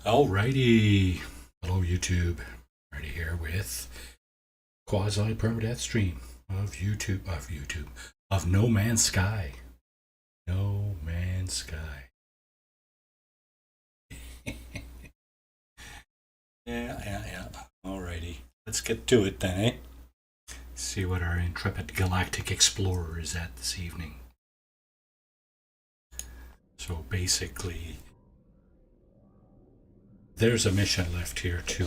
Alrighty. Hello, YouTube. Already here with quasi permadeath stream of No Man's Sky. No Man's Sky. Yeah. Alrighty. Let's get to it then, eh? See what our intrepid galactic explorer is at this evening. So basically, there's a mission left here to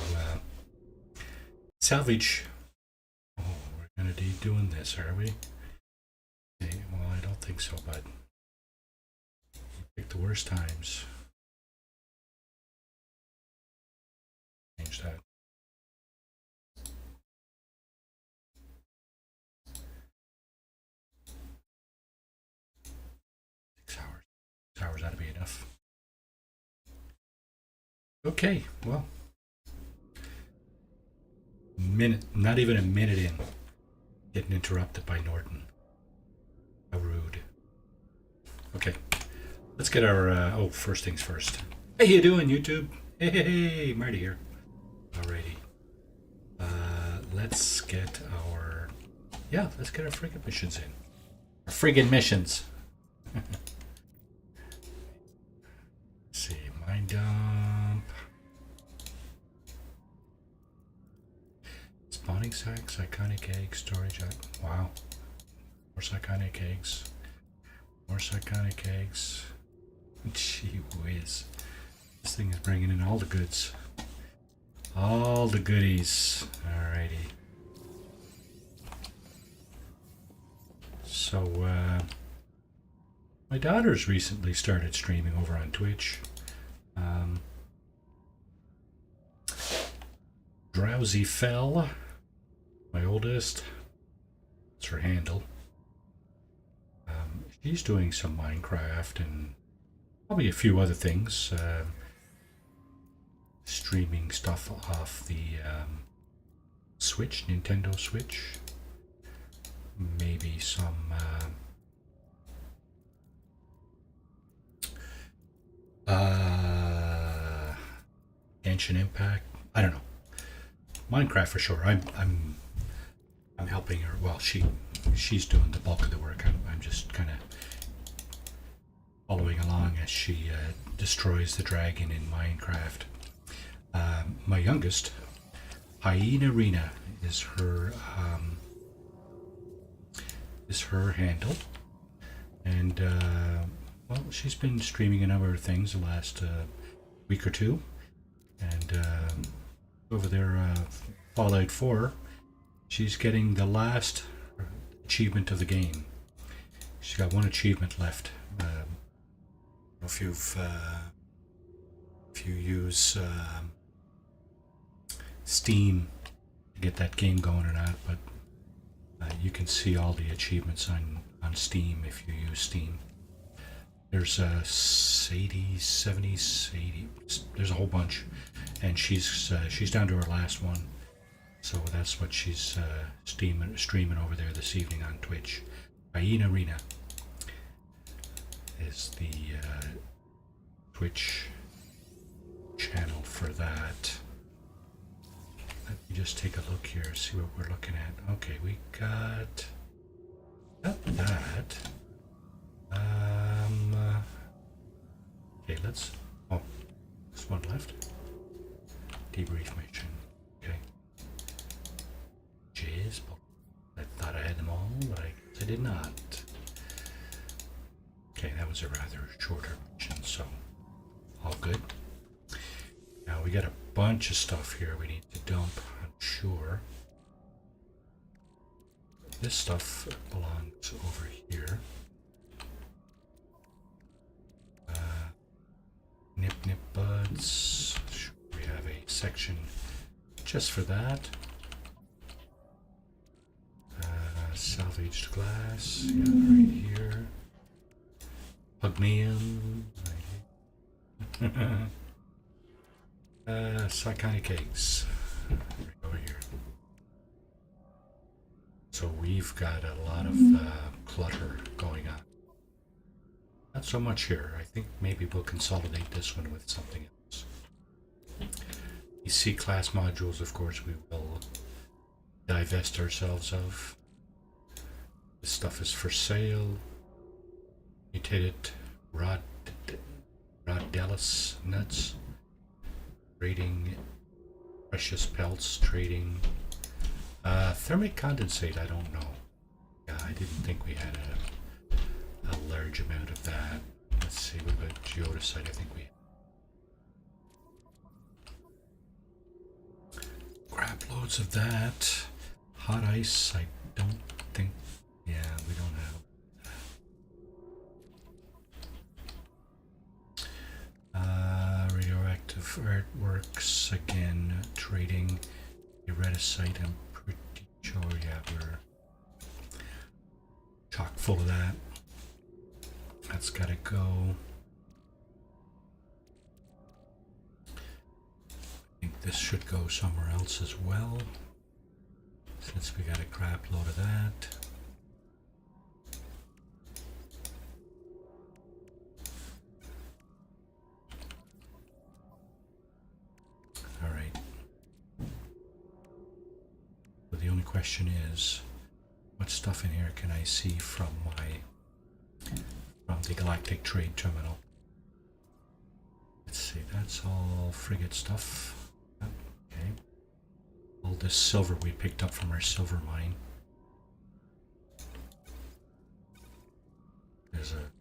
salvage. Oh, we're gonna be doing this, are we? Okay, well, I don't think so, bud. You pick the worst times. Change that. 6 hours. 6 hours ought to be enough. Okay, well, not even a minute in, getting interrupted by Norton. How rude. Okay, let's get our, first things first. How you doing, YouTube? Hey, Marty here. Alrighty. Let's get our friggin' missions in. Our friggin' missions. Let's see, mine dump. Spawning sac, psychonic egg, storage. Wow. More psychonic eggs. More psychonic eggs. Gee whiz. This thing is bringing in all the goods. All the goodies. Alrighty. So, my daughter's recently started streaming over on Twitch. Drowsy Fell, my oldest. That's her handle. She's doing some Minecraft and probably a few other things. Streaming stuff off the Switch, Nintendo Switch. Maybe some Genshin Impact. I don't know. Minecraft for sure. I'm helping her. Well, she's doing the bulk of the work. I'm just kind of following along as she destroys the dragon in Minecraft. My youngest, Hyena Arena, is her handle, and well, she's been streaming a number of things the last week or two, and over there, Fallout 4, she's getting the last achievement of the game. She's got one achievement left. I don't know if you use Steam to get that game going or not, but you can see all the achievements on Steam if you use Steam. There's 80, 70, 80. There's a whole bunch, and she's down to her last one. So that's what she's streaming over there this evening on Twitch. Hyena Arena is the Twitch channel for that. Let me just take a look here, see what we're looking at. Okay, we got that. Okay, there's one left. Debrief mission. Okay. Jeez, I thought I had them all, but I guess I did not. Okay, that was a rather shorter mission, so all good. Now we got a bunch of stuff here we need to dump, I'm sure. This stuff belongs over here. Nip buds. We have a section just for that. Salvaged glass, yeah, right here. Pugneum. Psychonic eggs. Right over here. So we've got a lot of clutter going on. Not so much here. I think maybe we'll consolidate this one with something else. These C-class modules, of course, we will divest ourselves of. This stuff is for sale. Mutated Rodellis nuts. Trading precious pelts. Trading thermic condensate. I don't know. Yeah, I didn't think we had a large amount of that. Let's see, what about geodesite? I think we grab loads of that. Hot ice, I don't think. Yeah, we don't have. Radioactive artworks, again, trading ereticite. I'm pretty sure, yeah, we're chock full of that. That's gotta go. I think this should go somewhere else as well, since we got a crap load of that. All right. But the only question is, what stuff in here can I see from the galactic trade terminal? Let's see, that's all frigate stuff. Okay. All this silver we picked up from our silver mine. There's a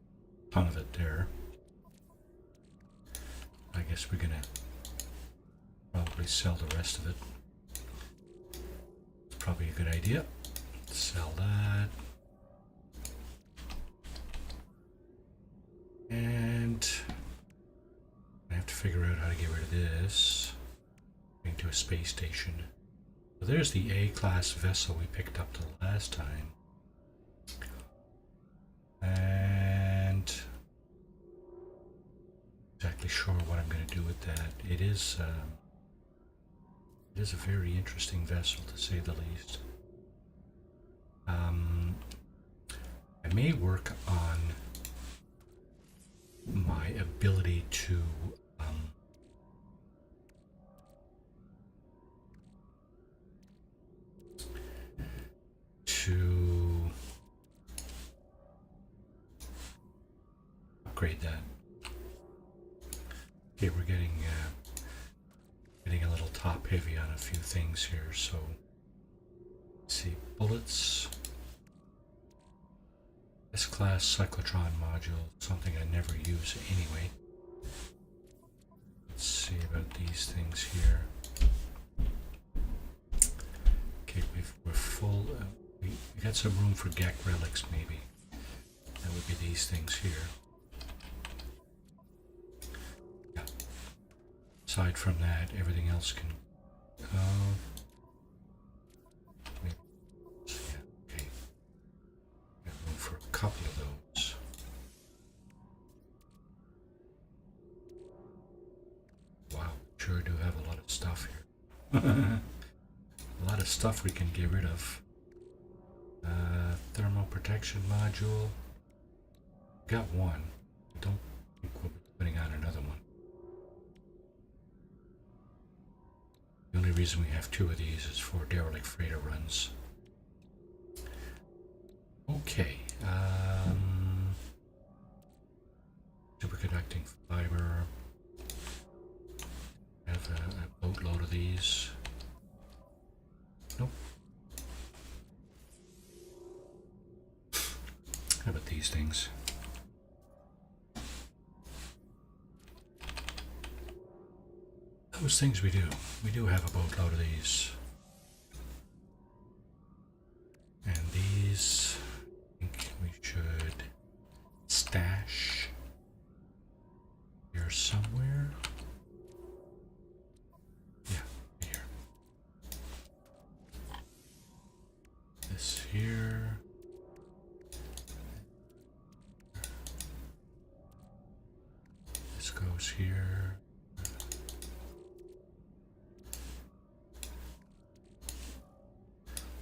ton of it there. I guess we're gonna probably sell the rest of it. It's probably a good idea. Sell that. And I have to figure out how to get rid of this. Going to a space station. So there's the A-class vessel we picked up the last time. And exactly sure what I'm going to do with that. It is a very interesting vessel, to say the least. I may work on my ability to upgrade that. Okay, we're getting a little top heavy on a few things here, so let's see, bullets. S-class cyclotron module, something I never use anyway. Let's see about these things here. Okay, we're full. We got some room for GAC relics, maybe. That would be these things here. Yeah. Aside from that, everything else can go. For a couple of those. Wow, sure do have a lot of stuff here. A lot of stuff we can get rid of. Thermal protection module. Got one. I don't think we'll be putting on another one. The only reason we have two of these is for derelict freighter runs. Okay. Superconducting fiber. I have a boatload of these. Nope. How about these things? Those things we do. We do have a boatload of these. And these, I think we should stash here somewhere. Yeah, here. This here. This goes here.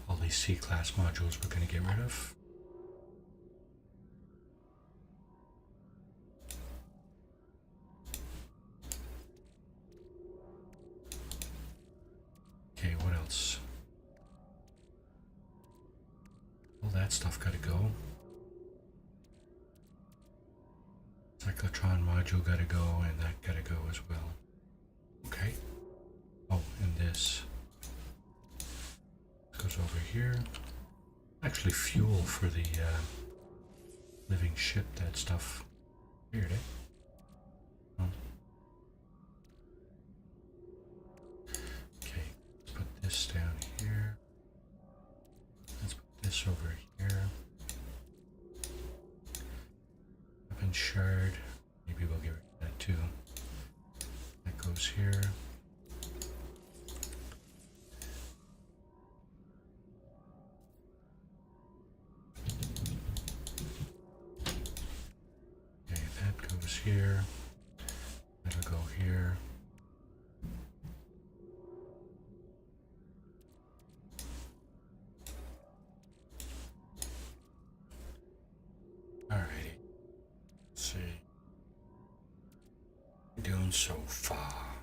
All these C-class modules we're going to get rid of. that stuff gotta go. Cyclotron module gotta go, and that gotta go as well. Okay. Oh, and this goes over here. Actually, fuel for the living ship. That stuff. Weird, eh? Oh. Okay, let's put this down here. Let's put this over here. Weapon shard. Maybe we'll get rid of that too. That goes here. Okay, that goes here. That'll go here. Alrighty. Let's see. What are we doing so far?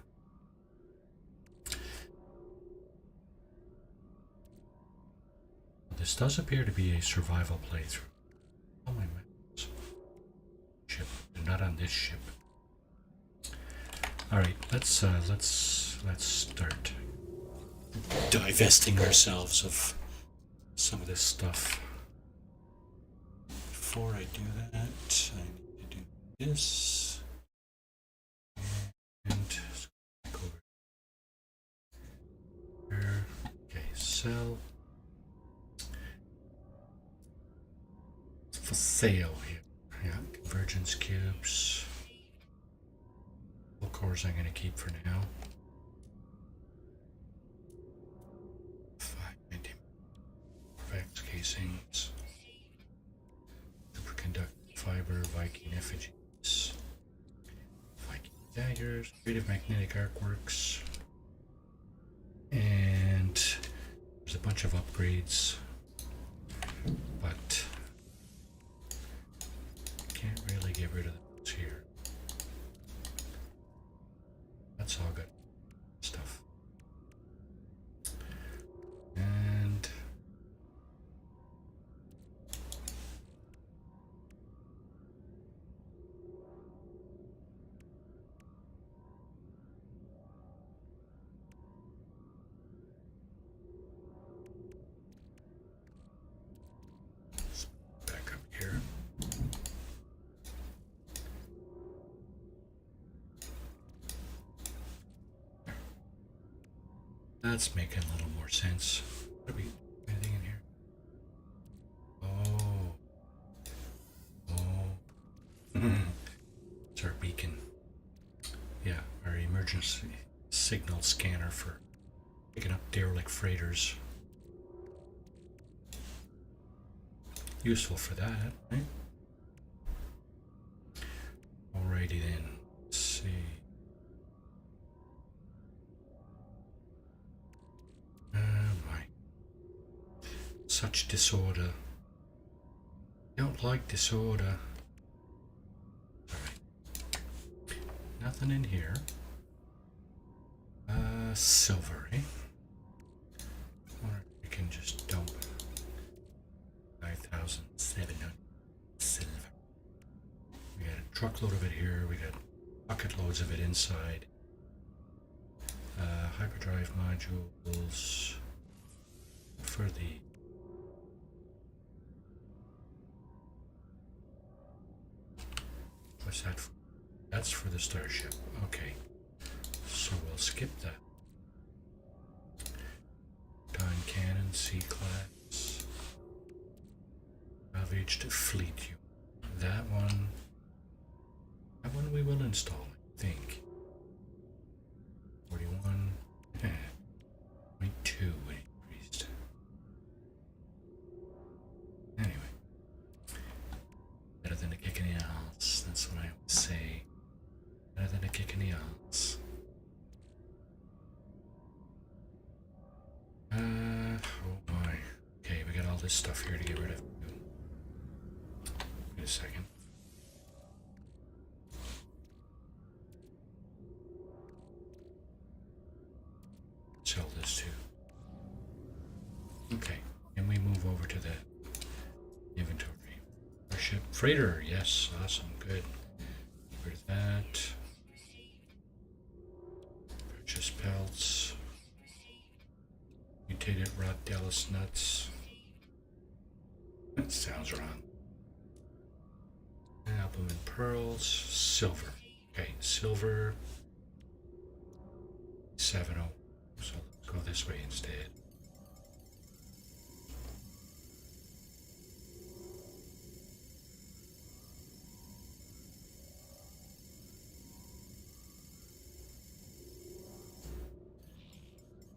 This does appear to be a survival playthrough. Oh my maps. Ship. They're not on this ship. Alright, let's start divesting ourselves of some of this stuff. Before I do that, I need to do this. And go over here. Okay, sell. It's for sale here. Yeah, convergence cubes. Full cores I'm going to keep for now. 590 Vex casings. Superconducting fiber, Viking effigies. Viking daggers, creative magnetic artworks. And there's a bunch of upgrades. But can't really get rid of those here. That's all good stuff. And back up here. That's making a little more sense. What are we, anything in here? Oh. It's our beacon. Yeah, our emergency signal scanner for picking up derelict freighters. Useful for that, right? Alrighty then. Let's see. My. Such disorder. Don't like disorder. Alright. Nothing in here. Silver, eh? Or we can just dump 5,700 silver. We got a truckload of it here. We got bucket loads of it inside. Hyperdrive modules for the what's that for? That's for the starship. Okay, so we'll skip that. Gun cannon, C-class, ravaged fleet unit. That one we will install, I think. 41. 0.2 increased. Anyway, better than a kick in the ass. That's what I would say. Better than a kick in the ass. Oh my. Okay, we got all this stuff here to get rid of. Wait a second. Sell this too. Okay, and we move over to the Freighter, yes, awesome, good. Rid of that. Purchase pelts. Mutated rod Dallas nuts. That sounds wrong. Album and pearls. Silver. Okay, silver. 70. So let's go this way instead.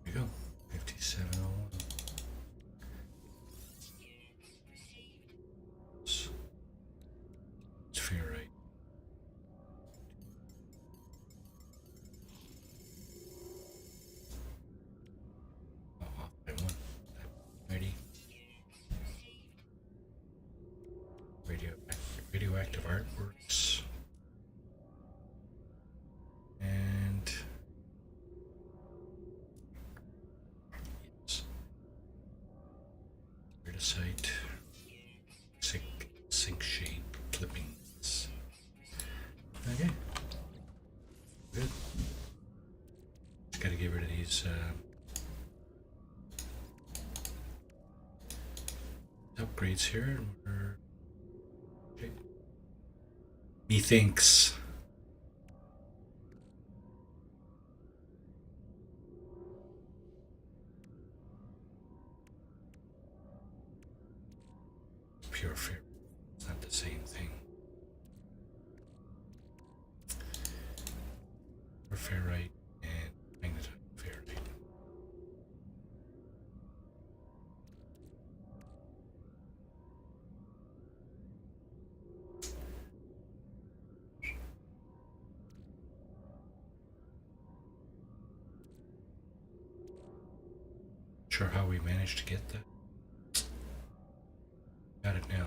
There we go. 5701. It's ferrite. Oh, off by one. Ready? Radioactive artworks. And yes. Site. Sink shade clippings. Okay. Good. Just gotta get rid of these upgrades here. Okay. Methinks. Pure fear. It's not the same thing. Pure ferrite and magnetite ferrite. Sure how we managed to get that. Got it now.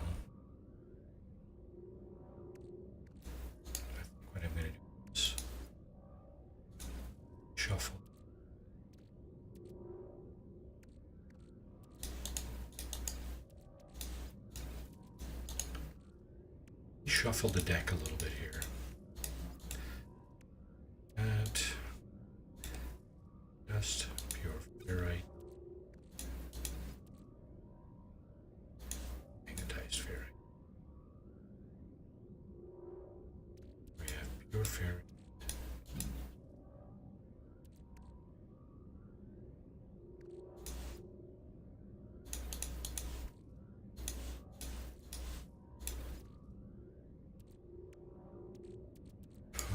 I think what I'm going to do is shuffle. Shuffle the deck a little bit here. That just pure ferrite. Magnetized ferrite. We have pure ferrite.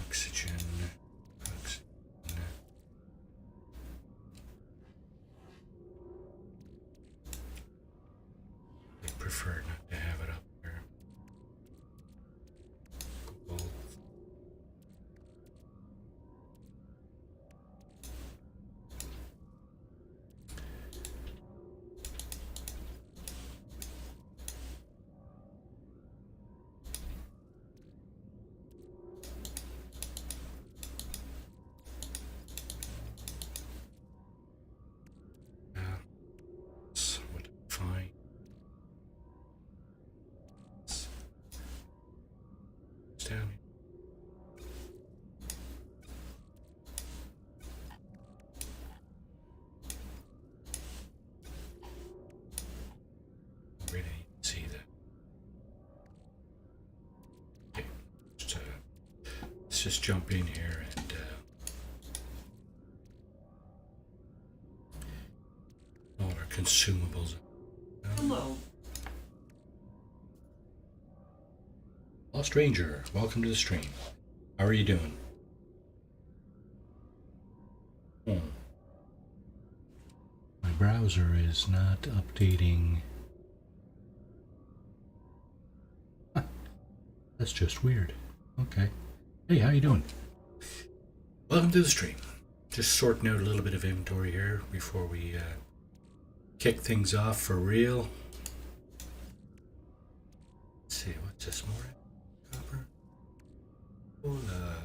Oxygen. I prefer not to have it up there. Gold. That's what fine. It's down here. Really see that. Okay, let's just jump in here and all our consumables. Hello. Lost Ranger, welcome to the stream. How are you doing? My browser is not updating. Huh, that's just weird. Okay. Hey, how you doing? Welcome to the stream. Just sorting out a little bit of inventory here before we kick things off for real. Let's see, what's this more? Copper? Hola.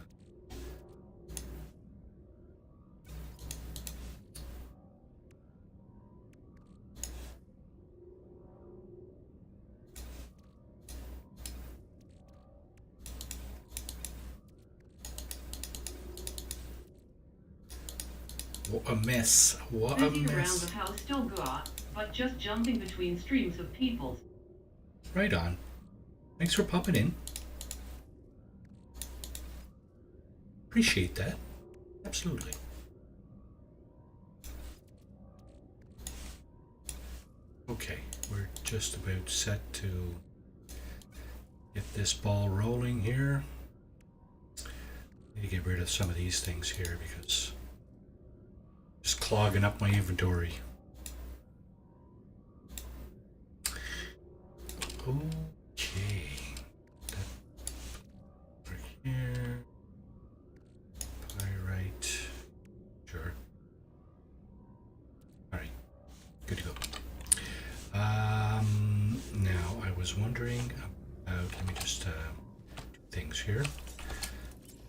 What a mess. What a Busy around mess. the house still got, but just jumping between streams of peoples. Right on. Thanks for popping in. Appreciate that. Absolutely. Okay, we're just about set to get this ball rolling here. Need to get rid of some of these things here because just clogging up my inventory. Okay. That right here. Pyrite. Sure. Alright. Good to go. Now I was wondering about, let me just do things here.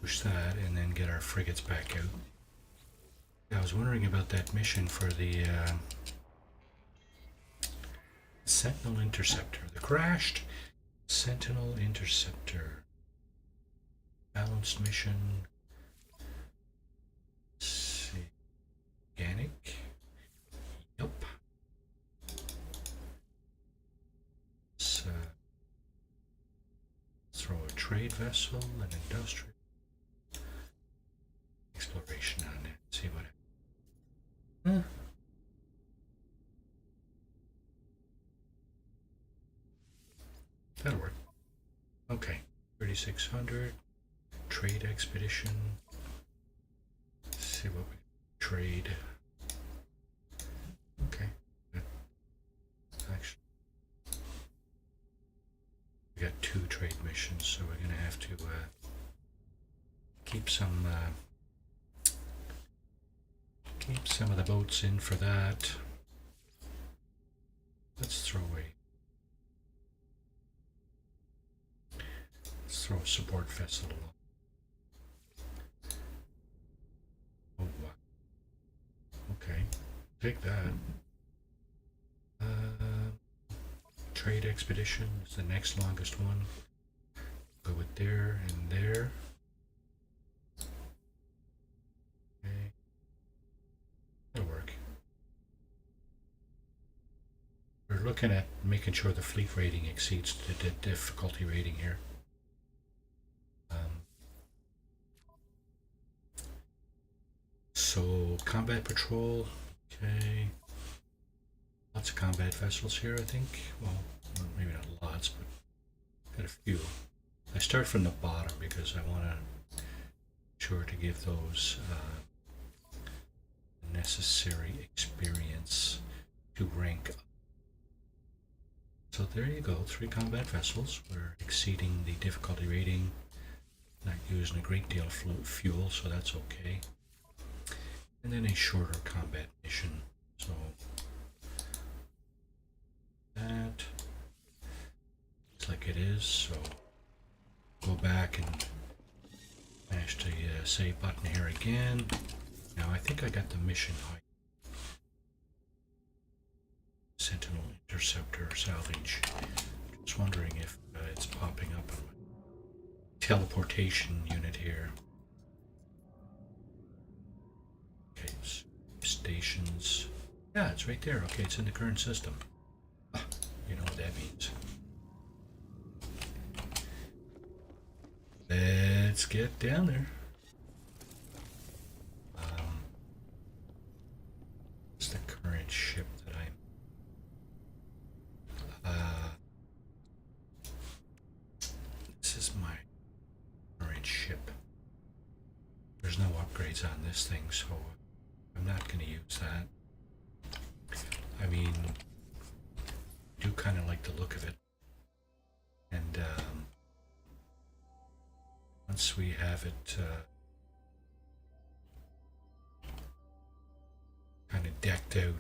Push that and then get our frigates back out. I was wondering about that mission for the Sentinel Interceptor. The crashed Sentinel Interceptor. Balanced mission. Let's see. Organic. Yep. Let's throw a trade vessel, an industrial exploration on it. See what. That'll work. Okay, 3600 trade expedition. Let's see what we trade. Okay, good. Actually, we got 2 trade missions, so we're gonna have to keep some of the boats in for that. Let's throw a support vessel along. Oh wow. Okay, take that. Trade expedition is the next longest one. Go with there and there. Okay. That'll work. We're looking at making sure the fleet rating exceeds the difficulty rating here. So combat patrol, okay. Lots of combat vessels here, I think. Well, maybe not lots, but got a few. I start from the bottom because I want to make sure to give those necessary experience to rank up. So there you go, 3 combat vessels. We're exceeding the difficulty rating. Not using a great deal of fuel, so that's okay. And then a shorter combat mission. So that looks like it is. So go back and mash the save button here again. Now I think I got the mission height. Sentinel Interceptor salvage. Just wondering if it's popping up on my teleportation unit here. Okay, stations. Yeah, it's right there. Okay, it's in the current system. You know what that means. Let's get down there. It's the current ship that I'm. This is my current ship. There's no upgrades on this thing, so I'm not going to use that. I mean, I do kind of like the look of it. And once we have it kind of decked out,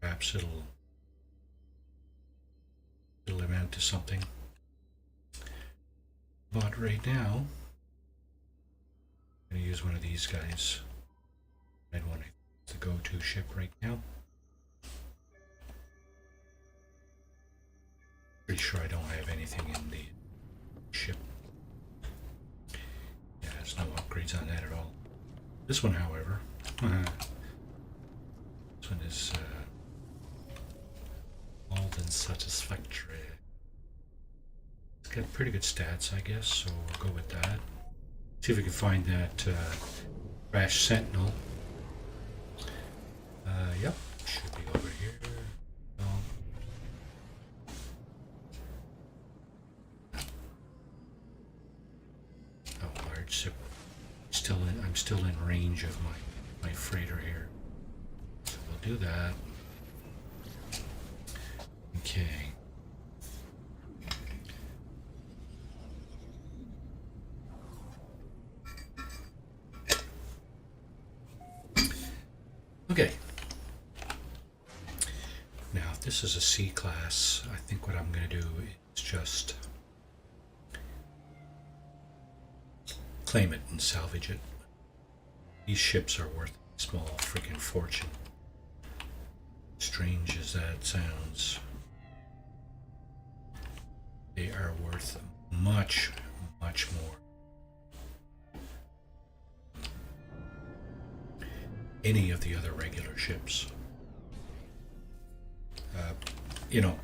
perhaps it'll amount to something. But right now, I'm going to use one of these guys. Red one, it's the go-to ship right now. Pretty sure I don't have anything in the ship. Yeah, there's no upgrades on that at all. This one, however, This one is more than satisfactory. It's got pretty good stats, I guess, so we'll go with that. See if we can find that Crash Sentinel. Yep, should be over here. No. Oh, large ship. I'm still in range of my freighter here. So we'll do that. Okay. Okay. Now, if this is a C class, I think what I'm going to do is just claim it and salvage it. These ships are worth a small freaking fortune. Strange as that sounds, they are worth much, much more. Any of the other regular ships. You know,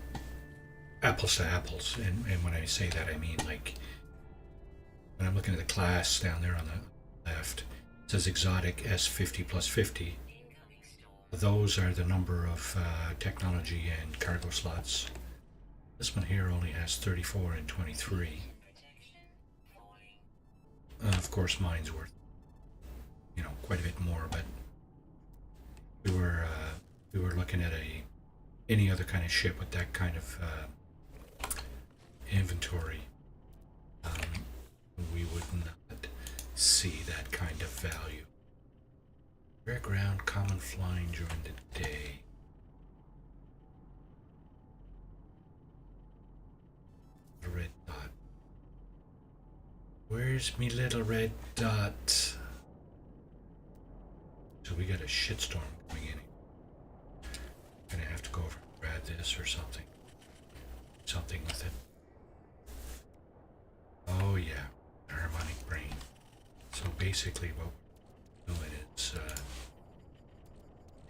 apples to apples. And when I say that, I mean like, when I'm looking at the class down there on the left, it says exotic S50 plus 50. Those are the number of technology and cargo slots. This one here only has 34 and 23. Of course, mine's worth, you know, quite a bit more, but we were looking at any other kind of ship with that kind of inventory. We would not see that kind of value. Rare ground, common flying during the day. A red dot. Where's me little red dot? So we got a shitstorm coming in. Gonna have to go over and grab this or something. Something with it. Oh yeah, harmonic brain. So basically what we're doing is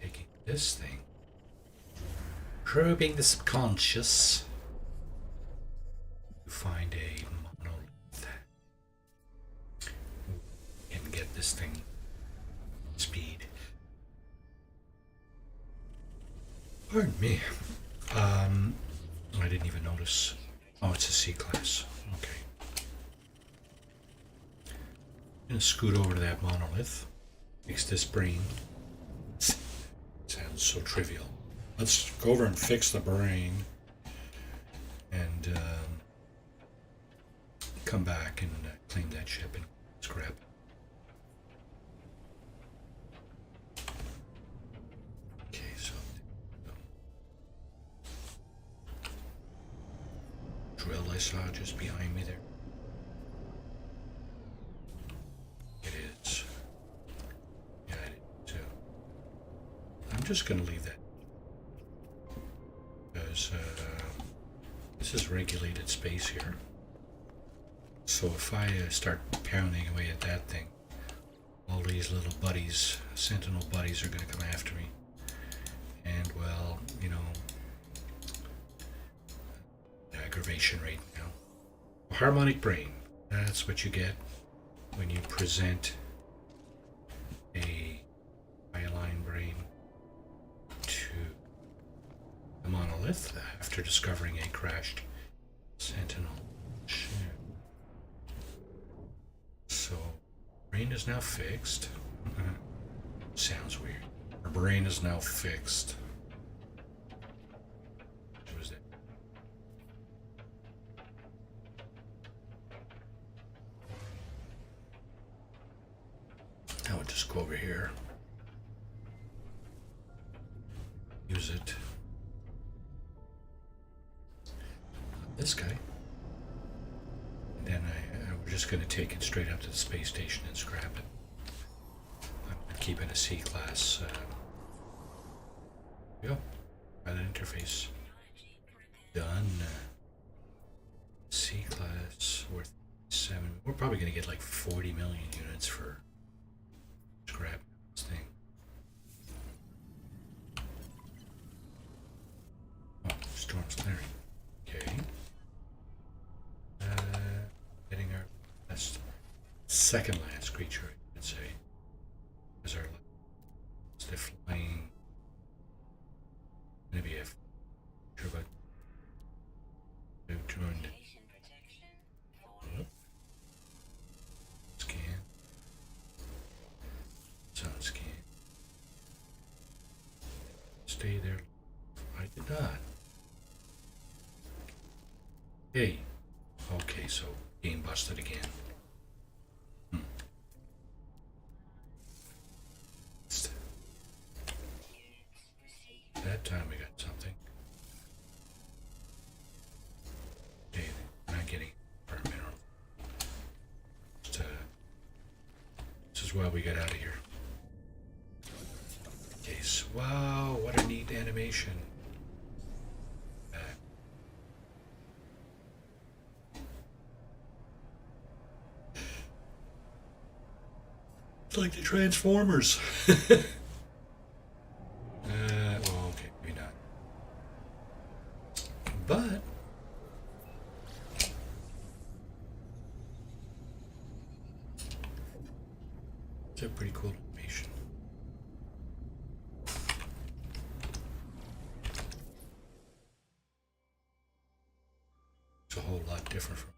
taking this thing, probing the subconscious to find a monolith and get this thing speed. Pardon me. I didn't even notice. Oh, it's a C class. Okay. I'm gonna scoot over to that monolith. Fix this brain. Sounds so trivial. Let's go over and fix the brain and come back and claim that ship and scrap it. Okay, so drill I saw just behind me there. It is. Yeah, I did too. I'm just going to leave that because this is regulated space here. So if I start pounding away at that thing, all these little buddies, sentinel buddies, are going to come after me. And well, you know, aggravation rate now. Harmonic brain. That's what you get when you present a hyaline brain to the monolith after discovering a crashed sentinel ship. So, brain is now fixed. Sounds weird. Our brain is now fixed. What was that? Now we'll just go over here. Use it. This guy. And then we're just going to take it straight up to the space station and scrap it. I'm keeping a C class. Go. Pilot interface. Done. C class worth 7. We're probably going to get like 40 million units for scrap this thing. second last creature, I should say. As our it's the flying. Maybe a creature, but they've joined. Scan. Sound scan. Stay there. I did not. Hey. Okay, so game busted again. That time we got something. Okay, not getting per mineral. This is why we got out of here. Okay, so, wow, what a neat animation. It's like the Transformers. Well, okay, maybe not. But it's a pretty cool animation. It's a whole lot different from.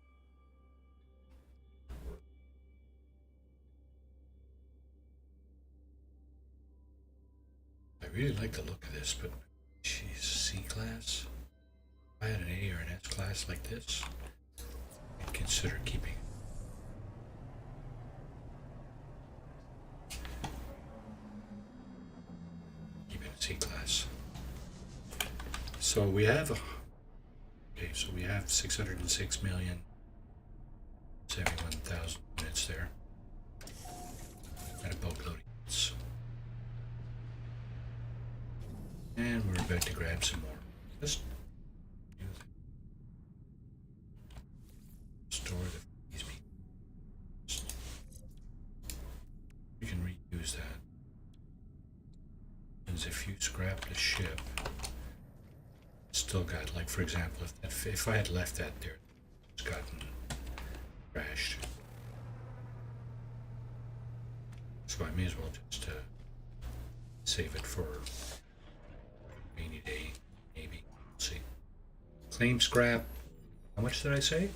I really like the look of this, but she's C-class. If I had an A or an S-class like this, I'd consider keeping it. Keep it a C-class. So we have, okay, so we have 606,071,000 units there. And a boatload of units. And we're about to grab some more. Just store these people. We can reuse that. Because if you scrap the ship, still got, like, for example, if I had left that there, it's gotten crashed. So I may as well just save it for rainy day, maybe. We'll see. Claim scrap. How much did I say?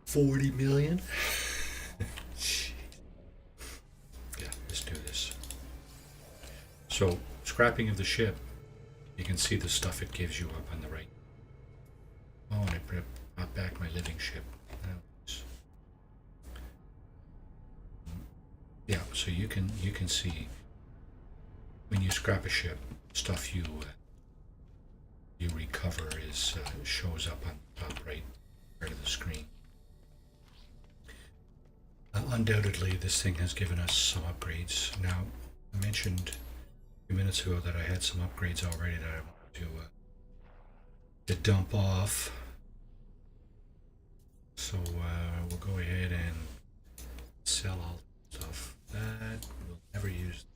40 million? Yeah, let's do this. So, scrapping of the ship, you can see the stuff it gives you up on the right. Oh, and I brought back my living ship. Yeah, so you can see when you scrap a ship, stuff you recover is shows up on the top right part of the screen. Undoubtedly, this thing has given us some upgrades. Now, I mentioned a few minutes ago that I had some upgrades already that I want to dump off. So we'll go ahead and sell all the stuff that we'll never use.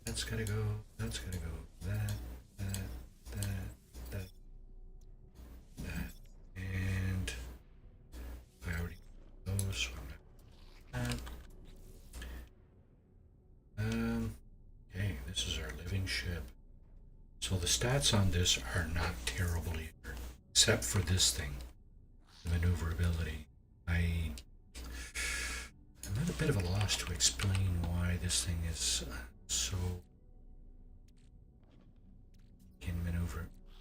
That's gotta go. That's gotta go. That. And I already got those, so I'm not. Okay, this is our living ship. So the stats on this are not terrible either, except for this thing, the maneuverability. I'm at a bit of a loss to explain why this thing is so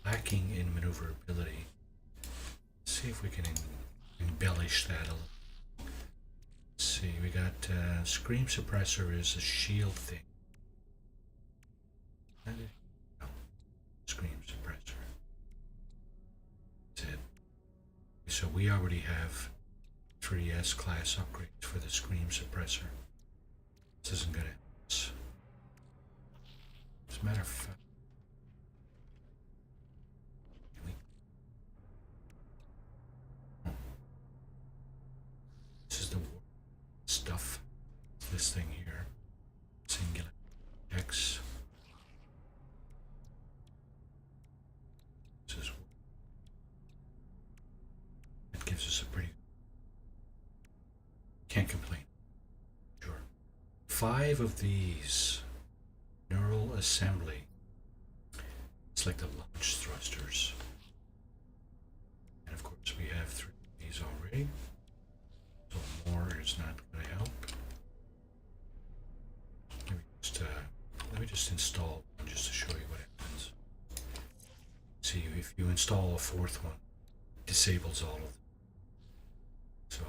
lacking in maneuverability. Let's see if we can embellish that a little. Let's see, we got scream suppressor is a shield thing. No, scream suppressor. That's it. So we already have 3S class upgrades for the scream suppressor. This isn't gonna help us. As a matter of fact, this is the stuff. This thing here, singular X. This is, it gives us a pretty 5 of these. Neural assembly. It's like the launch thrusters. And of course we have 3 of these already. So more is not going to help. Let me just install one just to show you what happens. See, if you install a 4th one, it disables all of them. So,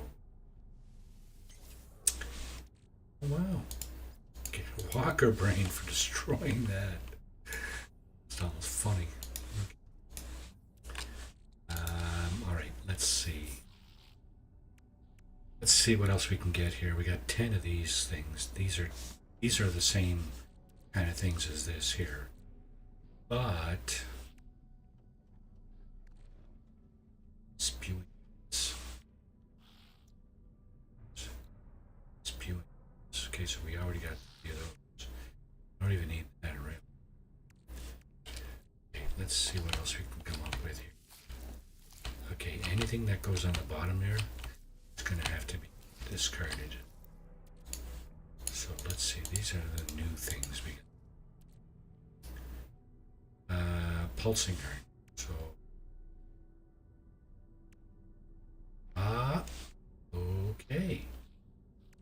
wow. Get a Walker brain for destroying that. It's almost funny. Alright, let's see. Let's see what else we can get here. We got 10 of these things. These are the same kind of things as this here. But spewing. Okay, so we already got 3 of those. I don't even need that around. Okay, let's see what else we can come up with here. Okay, anything that goes on the bottom there is going to have to be discarded. So let's see, these are the new things we got. Pulsing iron. So okay.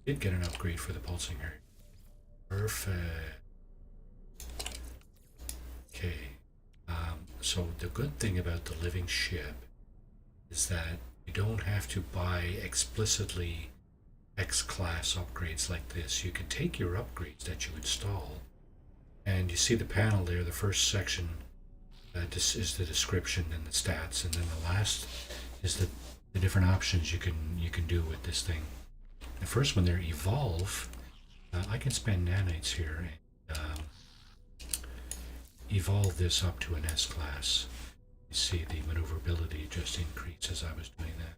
Did get an upgrade for the pulsing iron. Perfect. Okay. So the good thing about the living ship is that you don't have to buy explicitly X-class upgrades like this. You can take your upgrades that you install, and you see the panel there. The first section is the description and the stats, and then the last is the different options you can do with this thing. The first one there, evolve. I can spend nanites here and evolve this up to an S-class. You see the maneuverability just increased as I was doing that.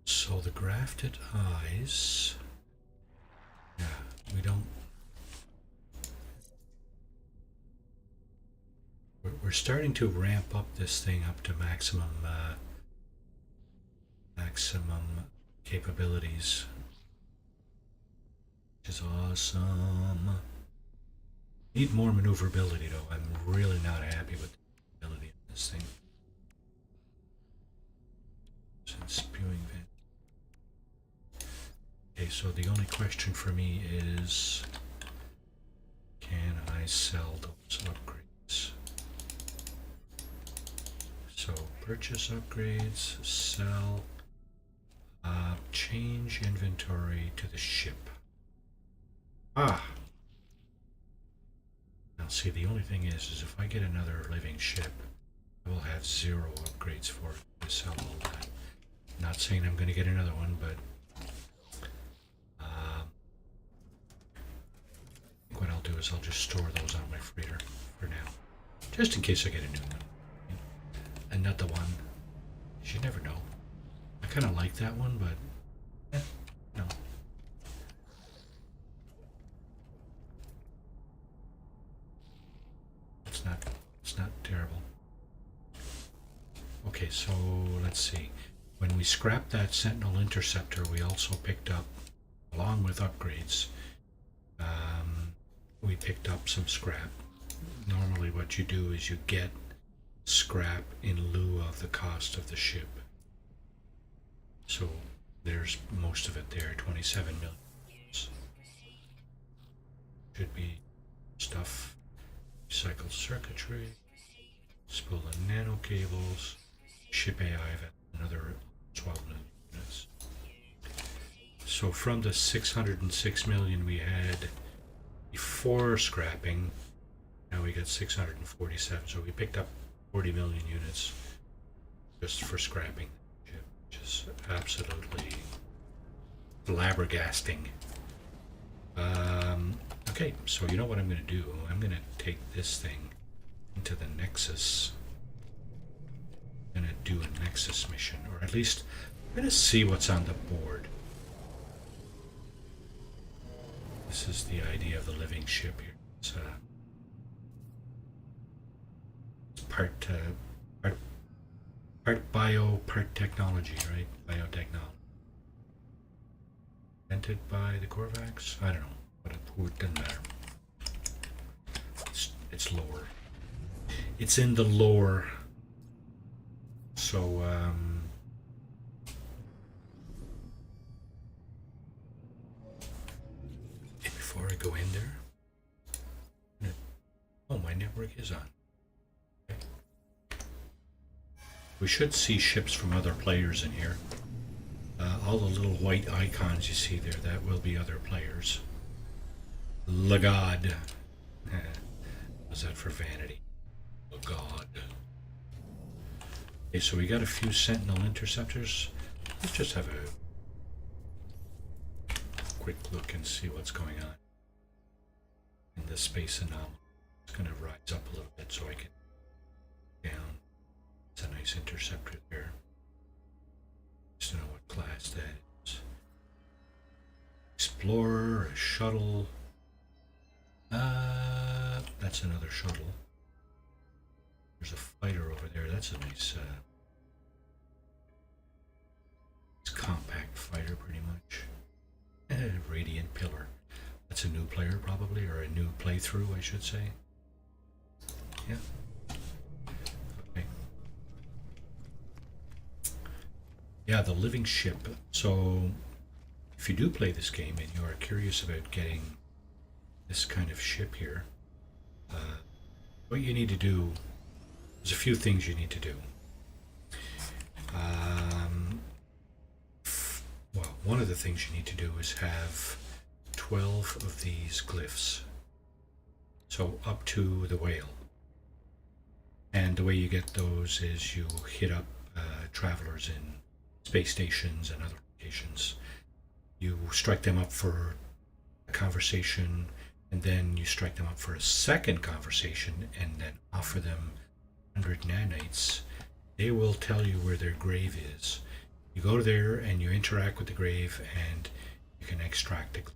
So the grafted eyes. Yeah, we don't. We're starting to ramp up this thing up to maximum capabilities, which is awesome. Need more maneuverability though. I'm really not happy with the ability of this thing. Spewing vent. Okay, so the only question for me is, can I sell those upgrades? So purchase upgrades, sell, change inventory to the ship. Now see, the only thing is if I get another living ship, I will have 0 upgrades for it to sell all that. Not saying I'm going to get another one, but I think what I'll do is I'll just store those on my freighter for now, just in case I get a new one. Another one. You never know. I kind of like that one, but no. It's not terrible. Okay, so let's see. When we scrapped that Sentinel Interceptor, we also picked up, along with upgrades, we picked up some scrap. Normally what you do is you get scrap in lieu of the cost of the ship. So there's most of it there, 27 million. Should be stuff, recycled circuitry, spool of nano cables, ship AI, another 12 million units. So from the 606 million we had before scrapping, now we got 647. So we picked up 40 million units just for scrapping, which is absolutely flabbergasting. Okay, so you know what I'm going to do? I'm going to take this thing into the Nexus. I'm going to do a Nexus mission, or at least I'm going to see what's on the board. This is the idea of the living ship here. It's Part bio, part technology, right? Biotechnology. Invented by the Korvax? I don't know. But it doesn't matter. It's lore. It's in the lore. So, before I go in there, oh, my network is on. Okay. We should see ships from other players in here. All the little white icons you see there, that will be other players. Lagod. Was that for vanity? Lagod. Okay, so we got a few Sentinel interceptors. Let's just have a quick look and see what's going on in the space anomaly. It's going to rise up a little bit so I can down. It's a nice interceptor there. Just don't know what class that is. Explorer, a shuttle. That's another shuttle. There's a fighter over there. That's a nice, it's compact fighter, pretty much. Radiant Pillar. That's a new player, probably, or a new playthrough, I should say. Yeah. Okay. Yeah, the living ship. So, if you do play this game and you are curious about getting this kind of ship here, what you need to do, there's a few things you need to do. Well, one of the things you need to do is have 12 of these glyphs. So up to the whale. And the way you get those is you hit up travelers in space stations and other locations. You strike them up for a conversation, and then you strike them up for a second conversation, and then offer them 100 nanites. They will tell you where their grave is. You go there and you interact with the grave, and you can extract it.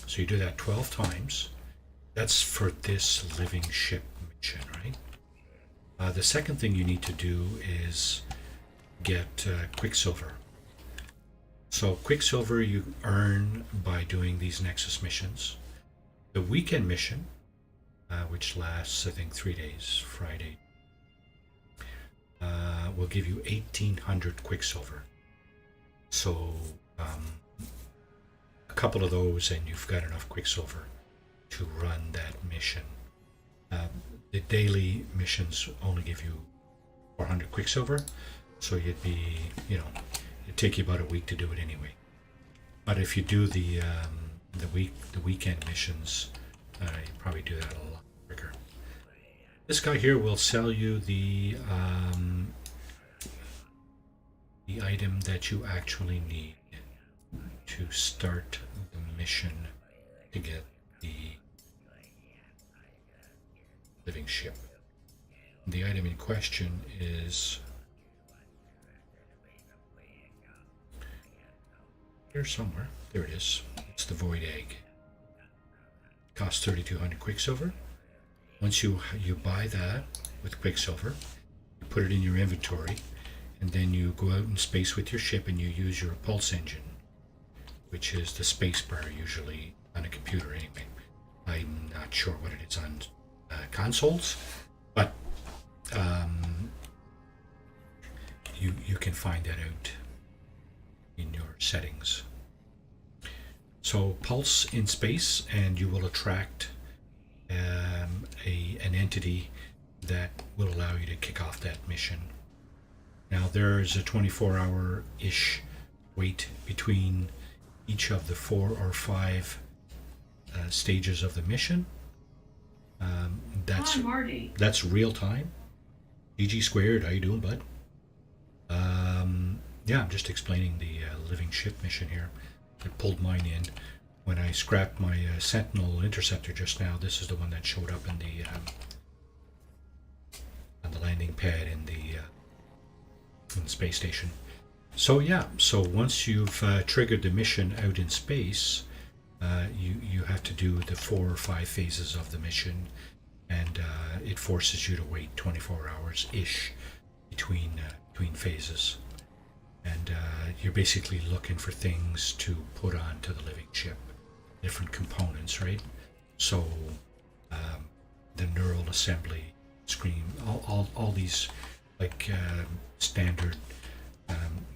So you do that 12 times. That's for this living ship mission, right? The second thing you need to do is get Quicksilver. So Quicksilver you earn by doing these Nexus missions. The weekend mission, which lasts, I think, 3 days, Friday, will give you 1,800 Quicksilver. So a couple of those and you've got enough Quicksilver to run that mission. The daily missions only give you 400 Quicksilver, so you'd be, it'd take you about a week to do it anyway. But if you do the weekend missions, you probably do that a lot quicker. This guy here will sell you the item that you actually need to start the mission to get the living ship. The item in question is here somewhere. There it is. It's the Void Egg. Costs 3,200 Quicksilver. Once you buy that with Quicksilver, you put it in your inventory, and then you go out in space with your ship and you use your pulse engine, which is the space bar usually on a computer anyway. I'm not sure what it is on consoles, but you can find that out in your settings. So pulse in space, and you will attract an entity that will allow you to kick off that mission. Now there's a 24-hour-ish wait between each of the 4 or 5 stages of the mission. Hi, Marty. That's real time. GG squared, how you doing, bud? Yeah, I'm just explaining the living ship mission here. I pulled mine in. When I scrapped my Sentinel interceptor just now, this is the one that showed up in the on the landing pad in the space station. So yeah, so once you've triggered the mission out in space, you have to do the 4 or 5 phases of the mission, and it forces you to wait 24 hours-ish between between phases. And you're basically looking for things to put onto the living ship, different components, right? So the neural assembly screen, all these like standard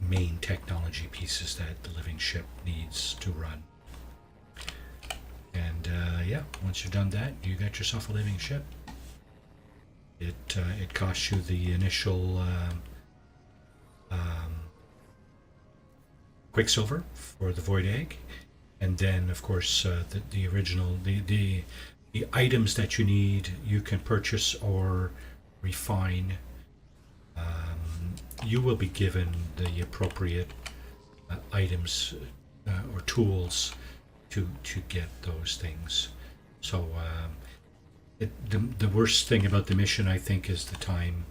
main technology pieces that the living ship needs to run. And yeah, once you've done that, you got yourself a living ship. It costs you the initial Quicksilver for the Void Egg, and then of course the original the items that you need you can purchase or refine. You will be given the appropriate items or tools to get those things. So the worst thing about the mission, I think, is the time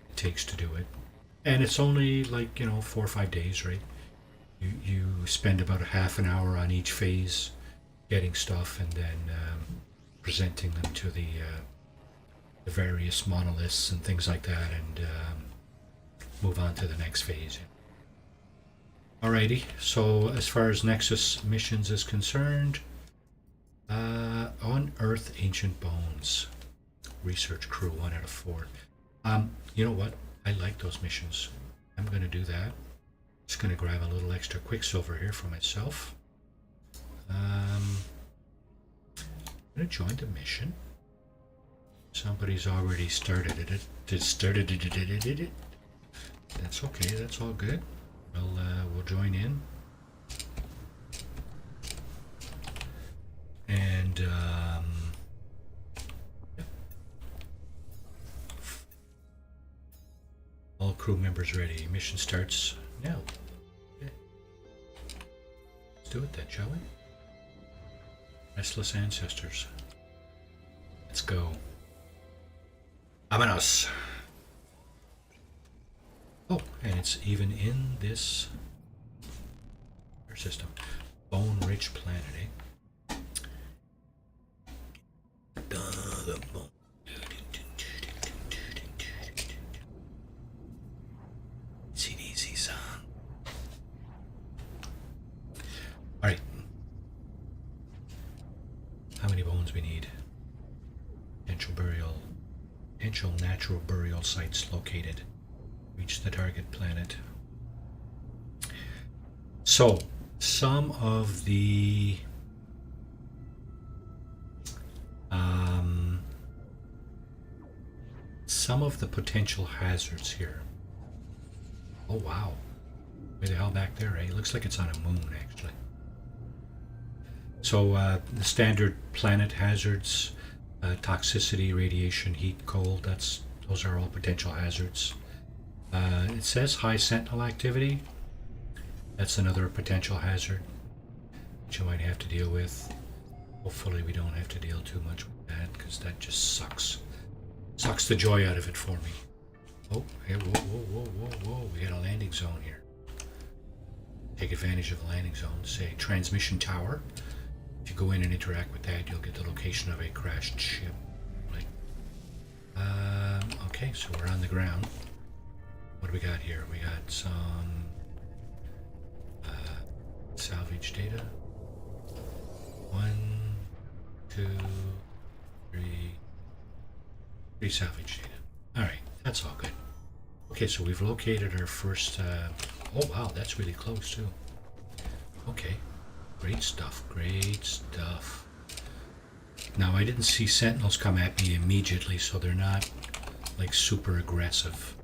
it takes to do it, and it's only like 4 or 5 days, right? You spend about a half an hour on each phase getting stuff, and then presenting them to the various monoliths and things like that, and move on to the next phase. Alrighty, so as far as Nexus missions is concerned, unearth ancient bones. Research crew 1 out of 4. You know what? I like those missions. I'm going to do that. Just going to grab a little extra Quicksilver here for myself. I'm going to join the mission. Somebody's already started it. That's okay. That's all good. We'll join in. And yep. All crew members ready. Mission starts now. Okay. Let's do it then, shall we? Restless ancestors. Let's go. Vámonos. Oh, and it's even in this system. Bone-rich planet, eh? The bone. CDC song. Alright. How many bones we need? Potential natural burial sites located. Reach the target planet. So, some of the potential hazards here. Oh wow, way the hell back there, eh? It looks like it's on a moon actually. So the standard planet hazards, toxicity, radiation, heat, cold. Those are all potential hazards. It says high sentinel activity. That's another potential hazard that you might have to deal with. Hopefully we don't have to deal too much with that, because that just sucks. Sucks the joy out of it for me. Oh, hey, whoa. We got a landing zone here. Take advantage of the landing zone. Say transmission tower. If you go in and interact with that, you'll get the location of a crashed ship. Right. Okay, so we're on the ground. What do we got here? We got some salvage data. 1, 2, 3. 3 salvage data. Alright, that's all good. Okay, so we've located our first... oh wow, that's really close too. Okay, great stuff, great stuff. Now I didn't see sentinels come at me immediately, so they're not like super aggressive,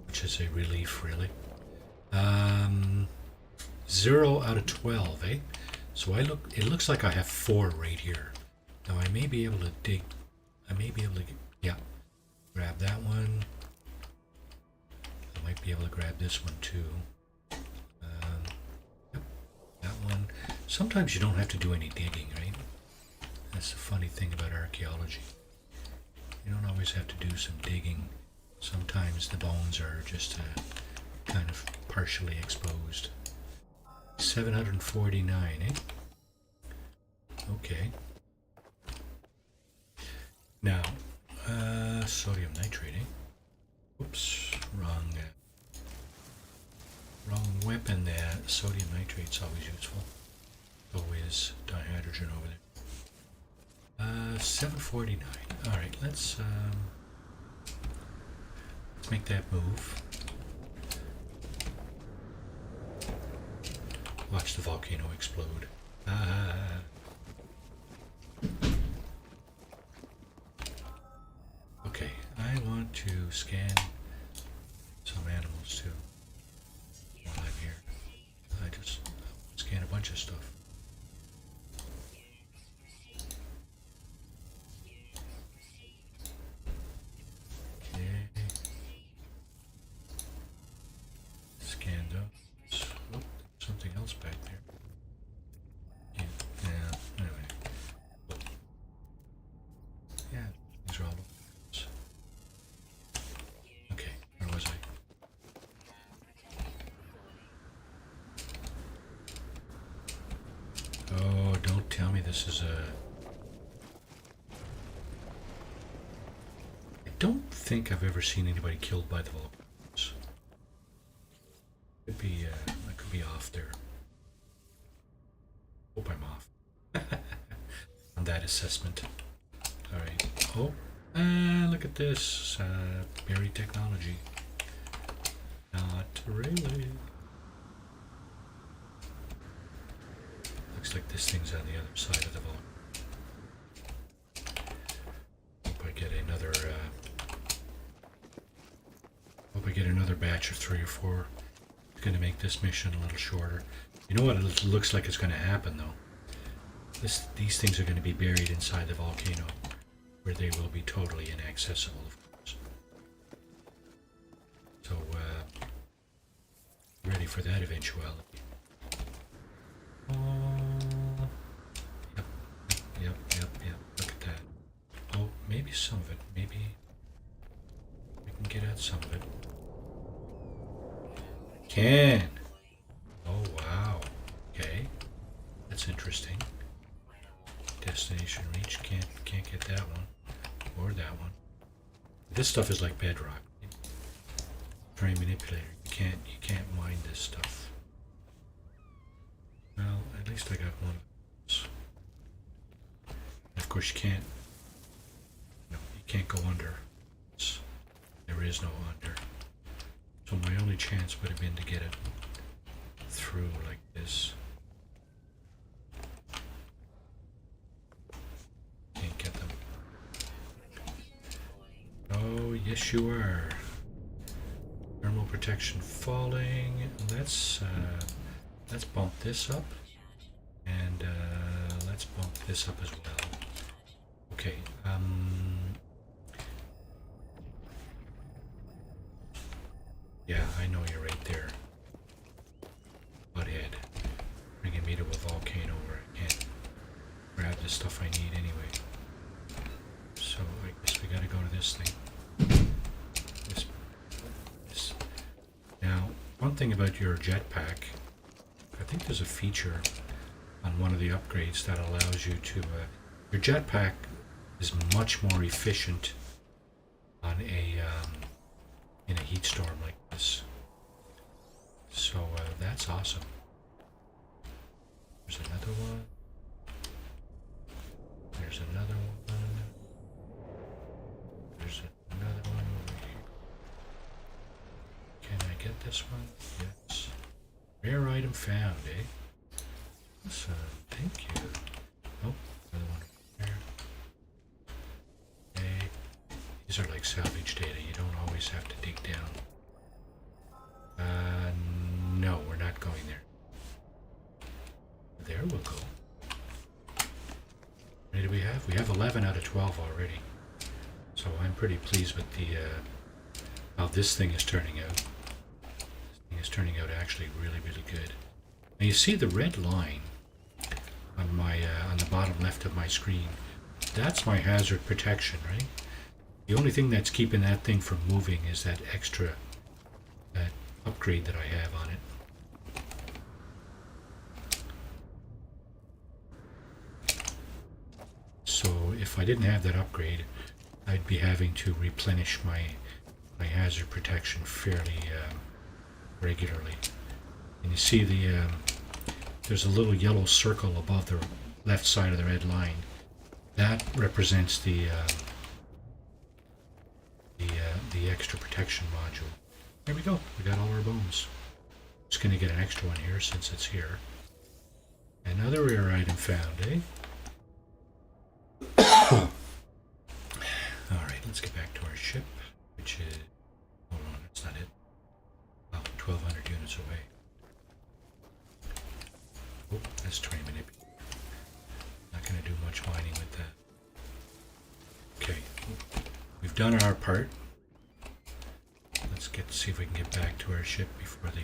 which is a relief really. 0 out of 12, eh? So it looks like I have 4 right here. Now I may be able to dig, yeah, grab that one. I might be able to grab this one too. Yep, that one. Sometimes you don't have to do any digging, right? That's the funny thing about archaeology. You don't always have to do some digging. Sometimes the bones are just kind of partially exposed. 749, eh? Okay. Now, sodium nitrate, eh? Oops, wrong weapon, the sodium nitrate's always useful. So is dihydrogen over there. 749. Alright, let's make that move. Watch the volcano explode. Ah. Okay, I want to scan some animals too while I'm here. I just scan a bunch of stuff. Okay. Scan those. Oh, something else back there. Yeah, anyway. Yeah, these are all those. Okay, where was I? Oh, don't tell me this is a... I don't think I've ever seen anybody killed by the volcanoes. Could be, I could be off there. Hope I'm off on that assessment. Alright. Oh, look at this. Buried technology. Not really. Looks like this thing's on the other side of the vault. Hope I get another. Hope I get another batch of 3 or 4. It's going to make this mission a little shorter. You know what it looks like is going to happen though? These things are going to be buried inside the volcano, where they will be totally inaccessible, of course. So, ready for that eventuality. Yep. Look at that. Oh, maybe some of it. Maybe we can get at some of it. Can. Oh, wow. Okay. That's interesting. Destination reach. Can't get that one. Or that one. This stuff is like bedrock. Frame manipulator. You can't mine this stuff. Well, at least I got one of those. Of course, you can't go under. There is no under. So my only chance would have been to get it through like this. Can't get them. Oh, yes you are. Thermal protection falling. Let's bump this up. And let's bump this up as well. Okay, yeah, I know you're right there. Butthead. Bringing me to a volcano where I can't grab the stuff I need anyway. So I guess we gotta go to this thing. This. Now, one thing about your jetpack, I think there's a feature on one of the upgrades that allows you to... your jetpack is much more efficient on in a heat storm like this. So that's awesome. There's another one. There's another one. There's another one over here. Can I get this one? Yes. Rare item found, eh? So, thank you. Oh, another one over there. Okay. These are like salvage data. You don't always have to dig down. No, we're not going there. There we'll go. How many do we have? We have 11 out of 12 already. So I'm pretty pleased with the how this thing is turning out. This thing is turning out actually really, really good. Now you see the red line on my on the bottom left of my screen. That's my hazard protection, right? The only thing that's keeping that thing from moving is that extra upgrade that I have on it. So if I didn't have that upgrade, I'd be having to replenish my hazard protection fairly regularly And you see there's a little yellow circle above the left side of the red line. That represents the extra protection module. There we go. We got all our bones. Just going to get an extra one here since it's here. Another rare item found, eh? Alright, let's get back to our ship, which is... Hold on, that's not it. About 1,200 units away. Oh, that's 20 minutes. Not going to do much mining with that. Okay, we've done our part. Let's see if we can get back to our ship before the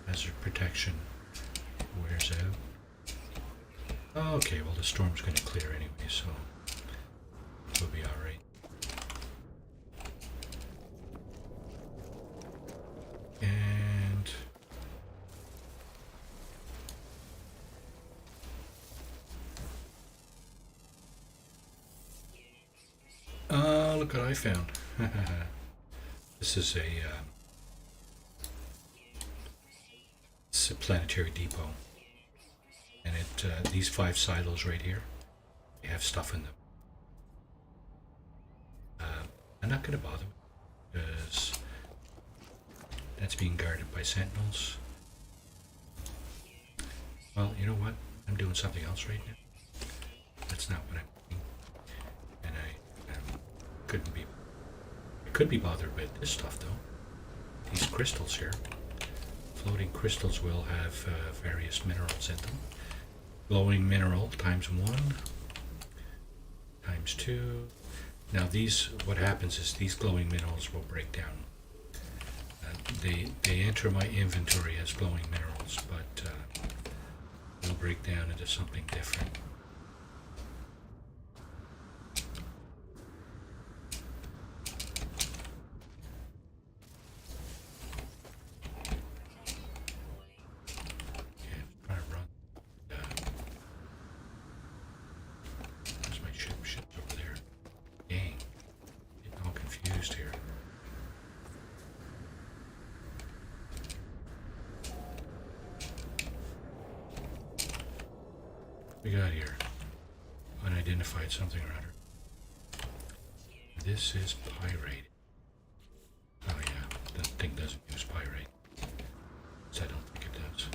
hazard protection wears out. Okay, well the storm's going to clear anyway, so we'll be alright. And look what I found. This is it's a planetary depot. And these 5 silos right here, they have stuff in them. I'm not going to bother because that's being guarded by sentinels. Well, you know what? I'm doing something else right now. That's not what I'm doing. And I could be bothered with this stuff though. These crystals here. Floating crystals will have various minerals in them. Glowing mineral times 1, times 2. Now these, what happens is these glowing minerals will break down. They enter my inventory as glowing minerals, but they'll break down into something different. We got here unidentified something or other. This is pyrite. Oh yeah, that thing doesn't use pyrite. So I don't think it does.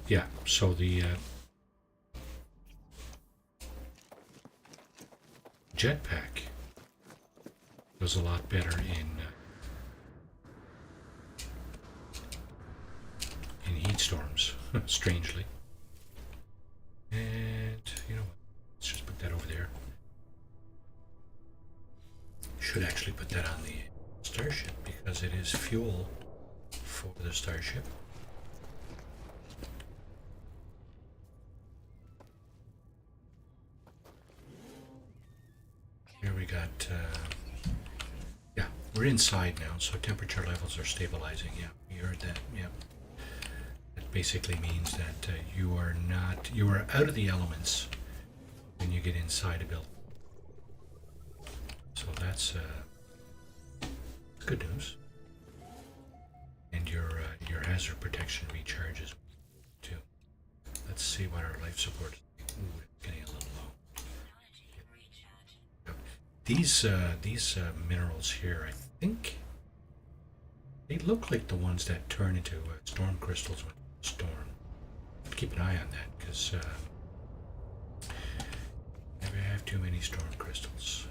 Yeah, so the jetpack does a lot better in heat storms, strangely. And you know what? Let's just put that over there. Should actually put that on the starship because it is fuel for the starship. Here we got, yeah, we're inside now, so temperature levels are stabilizing. Yeah, you heard that. Yeah. Basically means that you are out of the elements when you get inside a building. So that's good news. And your hazard protection recharges too. Let's see what our life support is. Ooh, it's getting a little low. These minerals here, I think they look like the ones that turn into storm crystals when storm. Keep an eye on that because maybe I have too many storm crystals.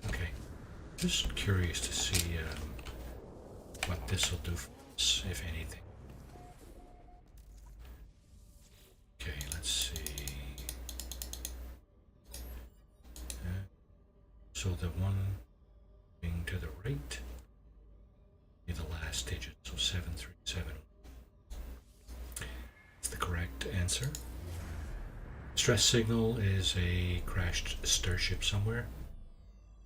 Okay, just curious to see what this will do for us, if anything. Okay, let's see. So the one being to the right. The last digit, so 737. That's the correct answer. Stress signal is a crashed starship somewhere.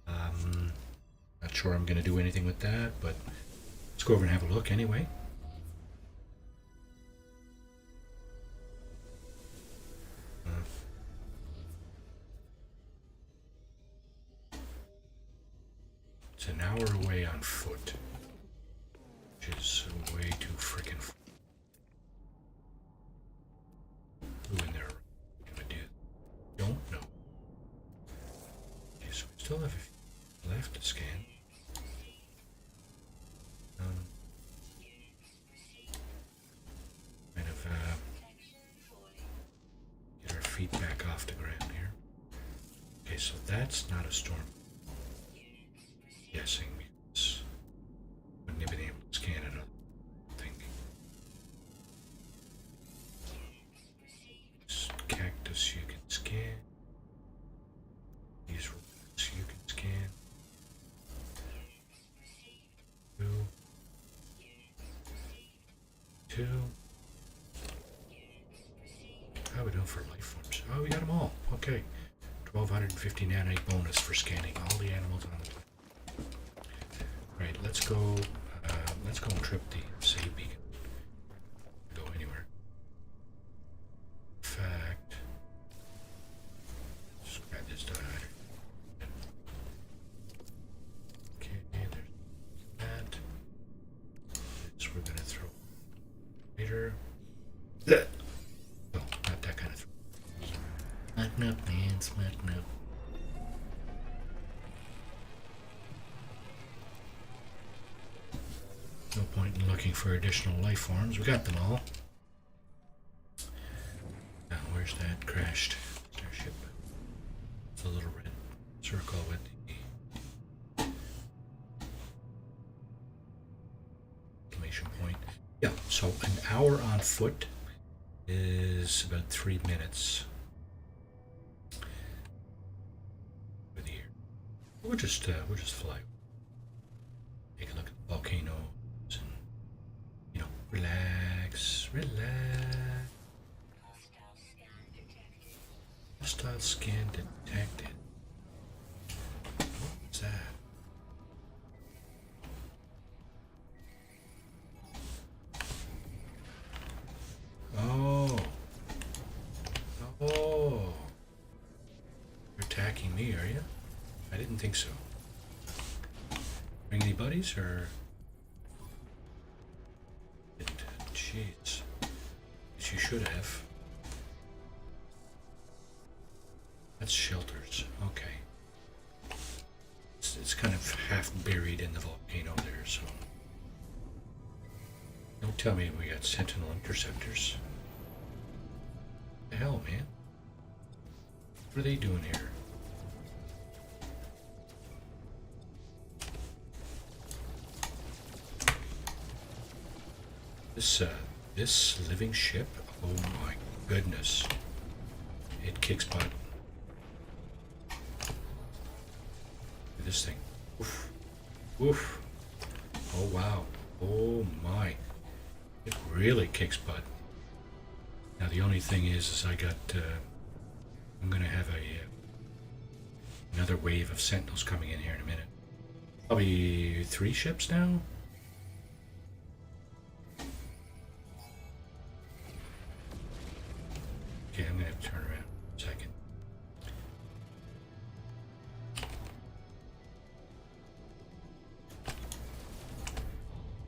Not sure I'm going to do anything with that, but let's go over and have a look anyway. It's an hour away on foot, which is way too freaking far. Who in there gonna do? Don't know. Okay, so we still have a few left to scan. Kind of get our feet back off the ground here. Okay, so that's not a storm. Guessing because wouldn't have been able to scan it, I don't think. This cactus you can scan. These rocks you can scan. Two. How are we doing for life forms? Oh, we got them all. Okay. 1250 nanite bonus for scanning all the animals on the planet. Right, let's go and trip the save beacon. Go anywhere. In fact, just grab this divider. Okay, there's that. This we're gonna throw later. No, not that kind of throw. Smarten up, man, smarten up. No point in looking for additional life forms. We got them all. Now, where's that crashed starship? It's a little red circle with the exclamation point. Yeah, so an hour on foot is about 3 minutes with the air. We'll just fly. Take a look at the volcano. Relax, relax. Hostile scan detected. What was that? Oh. Oh. You're attacking me, are you? I didn't think so. Bring any buddies, or? Jeez. She should have. That's shelters. Okay. It's kind of half buried in the volcano there, so. Don't tell me we got sentinel interceptors. What the hell, man? What are they doing here? This living ship, oh my goodness, it kicks butt. Look at this thing. Oof. Oof. Oh wow. Oh my. It really kicks butt. Now the only thing is I got, I'm gonna have another wave of sentinels coming in here in a minute. Probably 3 ships now? Okay, I'm gonna have to turn around a second.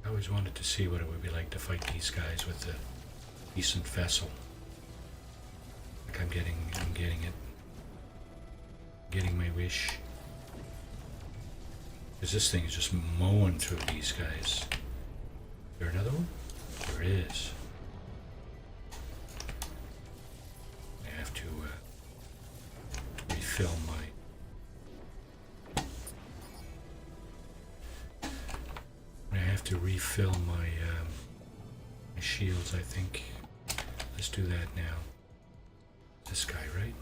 I always wanted to see what it would be like to fight these guys with a decent vessel. Like I'm getting it. Getting my wish. Because this thing is just mowing through these guys. Is there another one? There is. I have to refill my... I have to refill my shields, I think. Let's do that now. This guy, right?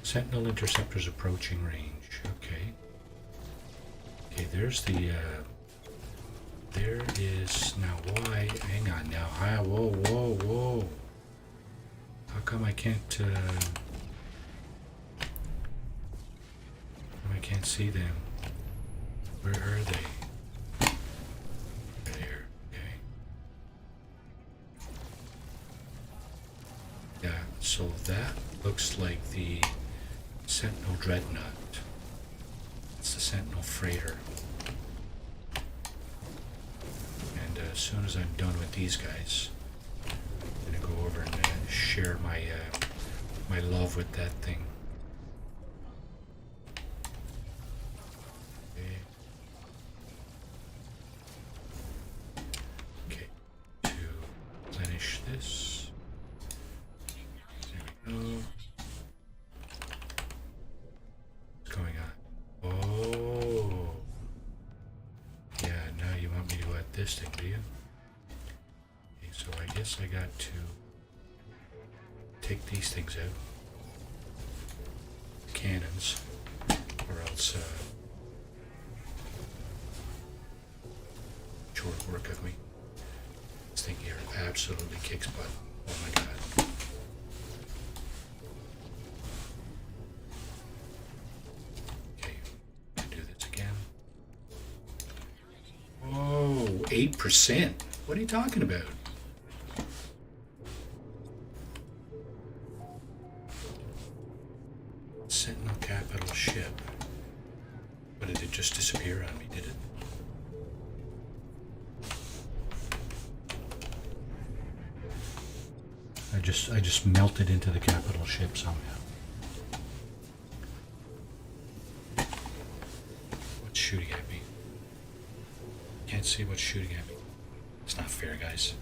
Sentinel interceptors approaching range. Okay. Okay, there's the... there is... Now, why... Hang on now. Whoa, whoa, whoa. How come I can't... I can't see them? Where are they? There. Okay. Yeah, So that looks like the Sentinel Dreadnought. It's the Sentinel Freighter. And as soon as I'm done with these guys, I'm going to go over and share my my love with that thing. Okay, to replenish this. There we go. What's going on? Oh, yeah. Now you want me to add this thing, do you? Okay, so I guess I got to take these things out. Cannons, or else short work of me. This thing here absolutely kicks butt. Oh my god. Okay, do this again. Oh, 8%. What are you talking about? Sentinel capital ship. What, did it just disappear on me, did it? I just melted into the capital ship somehow. What's shooting at me? Can't see what's shooting at me. It's not fair, guys.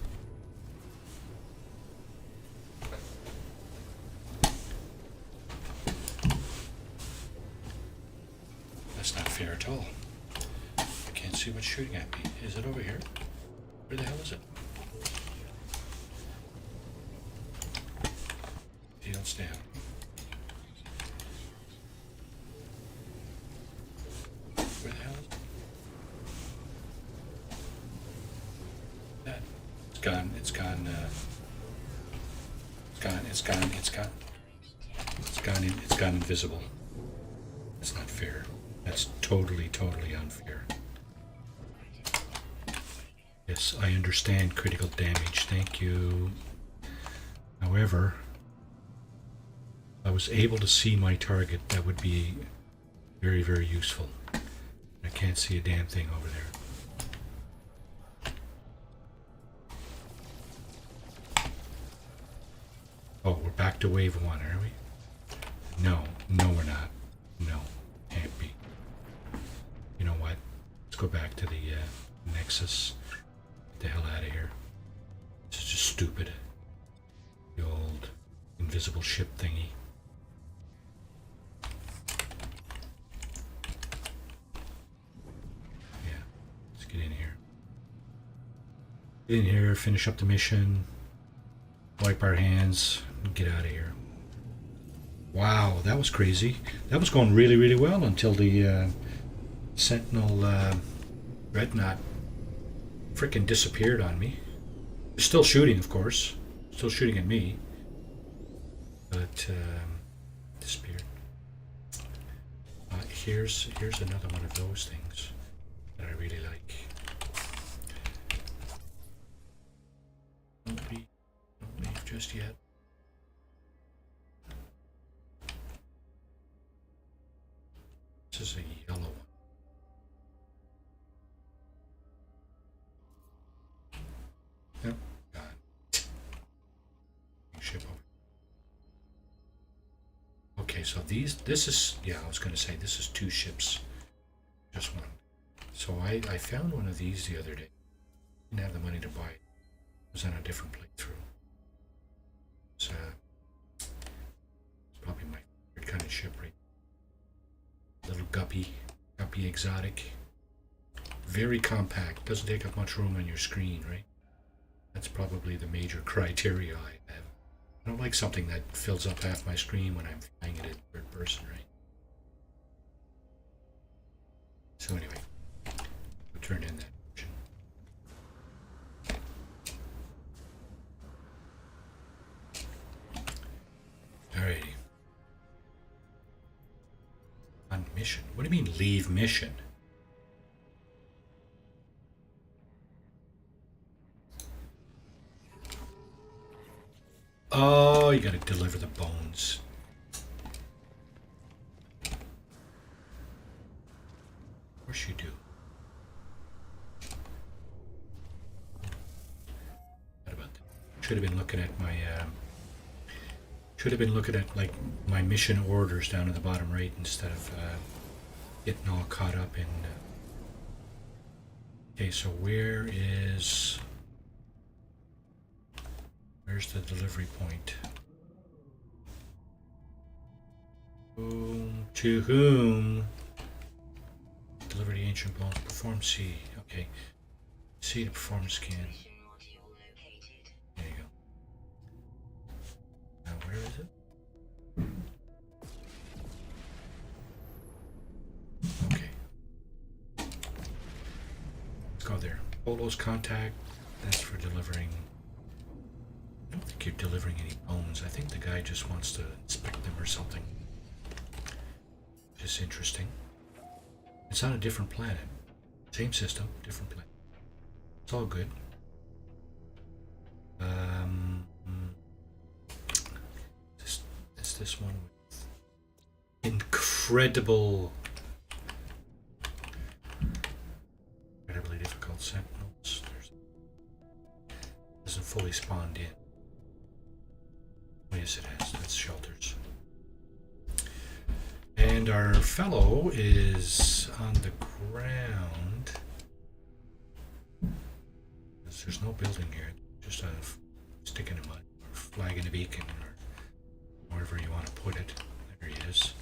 That's not fair at all. I can't see what's shooting at me. Is it over here? Where the hell is it? Shields down. Where the hell is it? That. It's gone. It's gone. It's gone. It's gone. It's gone. It's gone. It's gone invisible. That's not fair. That's totally, totally unfair. Yes, I understand critical damage. Thank you. However, I was able to see my target. That would be very, very useful. I can't see a damn thing over there. Oh, we're back to wave 1, are we? No, no we're not. No, can't be. You know what? Let's go back to the Nexus. Get the hell out of here. This is just stupid. The old invisible ship thingy. Yeah, let's get in here. Get in here, finish up the mission, wipe our hands, and get out of here. Wow, that was crazy. That was going really, really well until the Sentinel Dreadnought frickin' disappeared on me. Still shooting, of course. Still shooting at me. But disappeared. Here's another one of those things that I really like. Don't leave just yet. This is a yellow one. Yep, got it. Ship over. Okay, so this is, yeah, I was going to say this is 2 ships, just one. So I found one of these the other day. Didn't have the money to buy it. It was on a different playthrough. It's probably my favorite kind of ship, right? Little guppy exotic. Very compact. Doesn't take up much room on your screen, right? That's probably the major criteria I have. I don't like something that fills up half my screen when I'm flying it in third person, right? So anyway, we'll turn in that option. Alrighty. On mission? What do you mean leave mission? Oh, you gotta deliver the bones. Of course you do. What about that? Should have been looking at my like my mission orders down at the bottom right instead of getting all caught up in. Okay, so where's the delivery point? To whom? Deliver the ancient bones. Perform C. Okay. C to perform scan. There you go. Now where is it? Okay. Let's go there. Polo's contact. That's for delivering. I don't think you're delivering any bones. I think the guy just wants to inspect them or something. Just interesting. It's on a different planet. Same system, different planet. It's all good. This one with incredibly difficult sentinels. Isn't fully spawned in. Oh, yes, it has. That's shelters. And our fellow is on the ground. There's no building here. Just a stick in the mud, or flag in a beacon, or wherever you want to put it. There he is,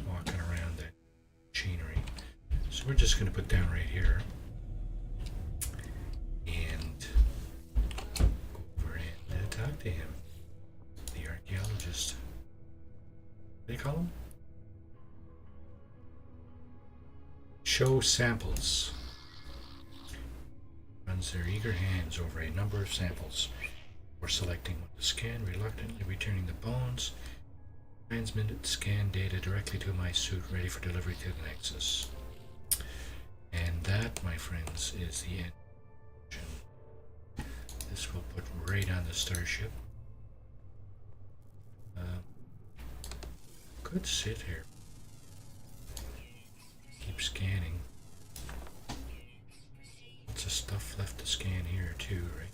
walking around the machinery. So we're just going to put down right here. And go over and talk to him. The archaeologist. What do you call him? Show samples. Runs their eager hands over a number of samples. Before selecting what to scan, reluctantly returning the bones. Transmitted scan data directly to my suit, ready for delivery to the Nexus. And that, my friends, is the end. This will put right on the starship. Could sit here. Keep scanning. Lots of stuff left to scan here too, right?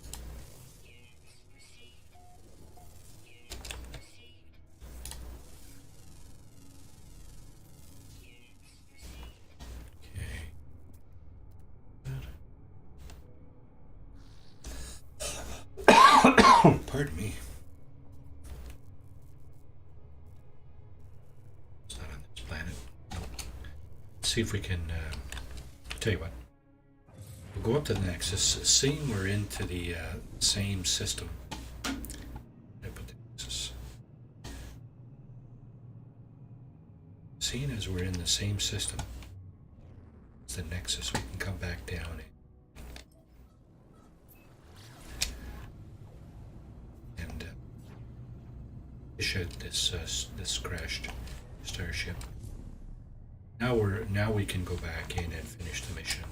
Okay. Pardon me. It's not on this planet. Nope. Let's see if we can. I'll tell you what. We'll go up to the Nexus. Seeing we're into the same system. I put the Nexus. Seeing as we're in the same system as the Nexus, we can come back down and issue this crashed starship. Now we can go back in and finish the mission.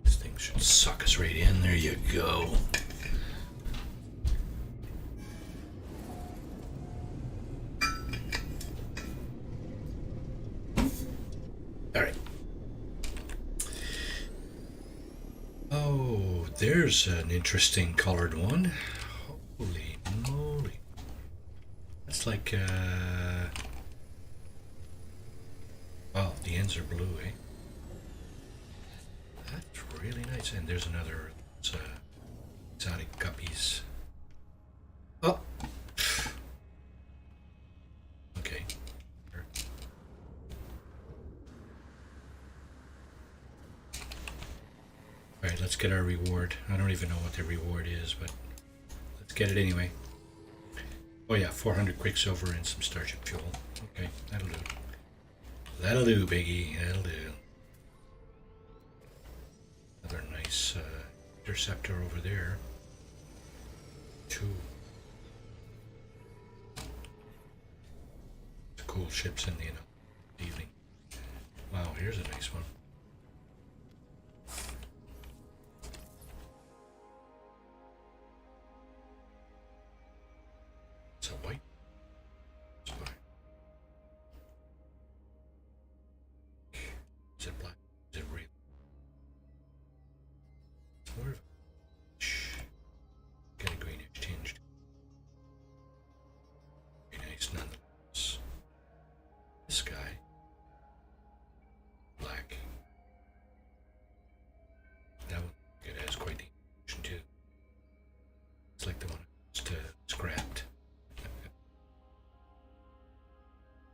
This thing should suck us right in. There you go. All right. Oh, there's an interesting colored one. Holy moly. That's like, well, the ends are blue, eh? That's really nice. And there's another, exotic guppies. Oh! Okay. Alright, let's get our reward. I don't even know what the reward is, but let's get it anyway. Oh yeah, 400 quicksilver and some starship fuel. Okay, that'll do. That'll do, Biggie. That'll do. Another nice interceptor over there. 2. The cool ships in the evening. Wow, here's a nice one.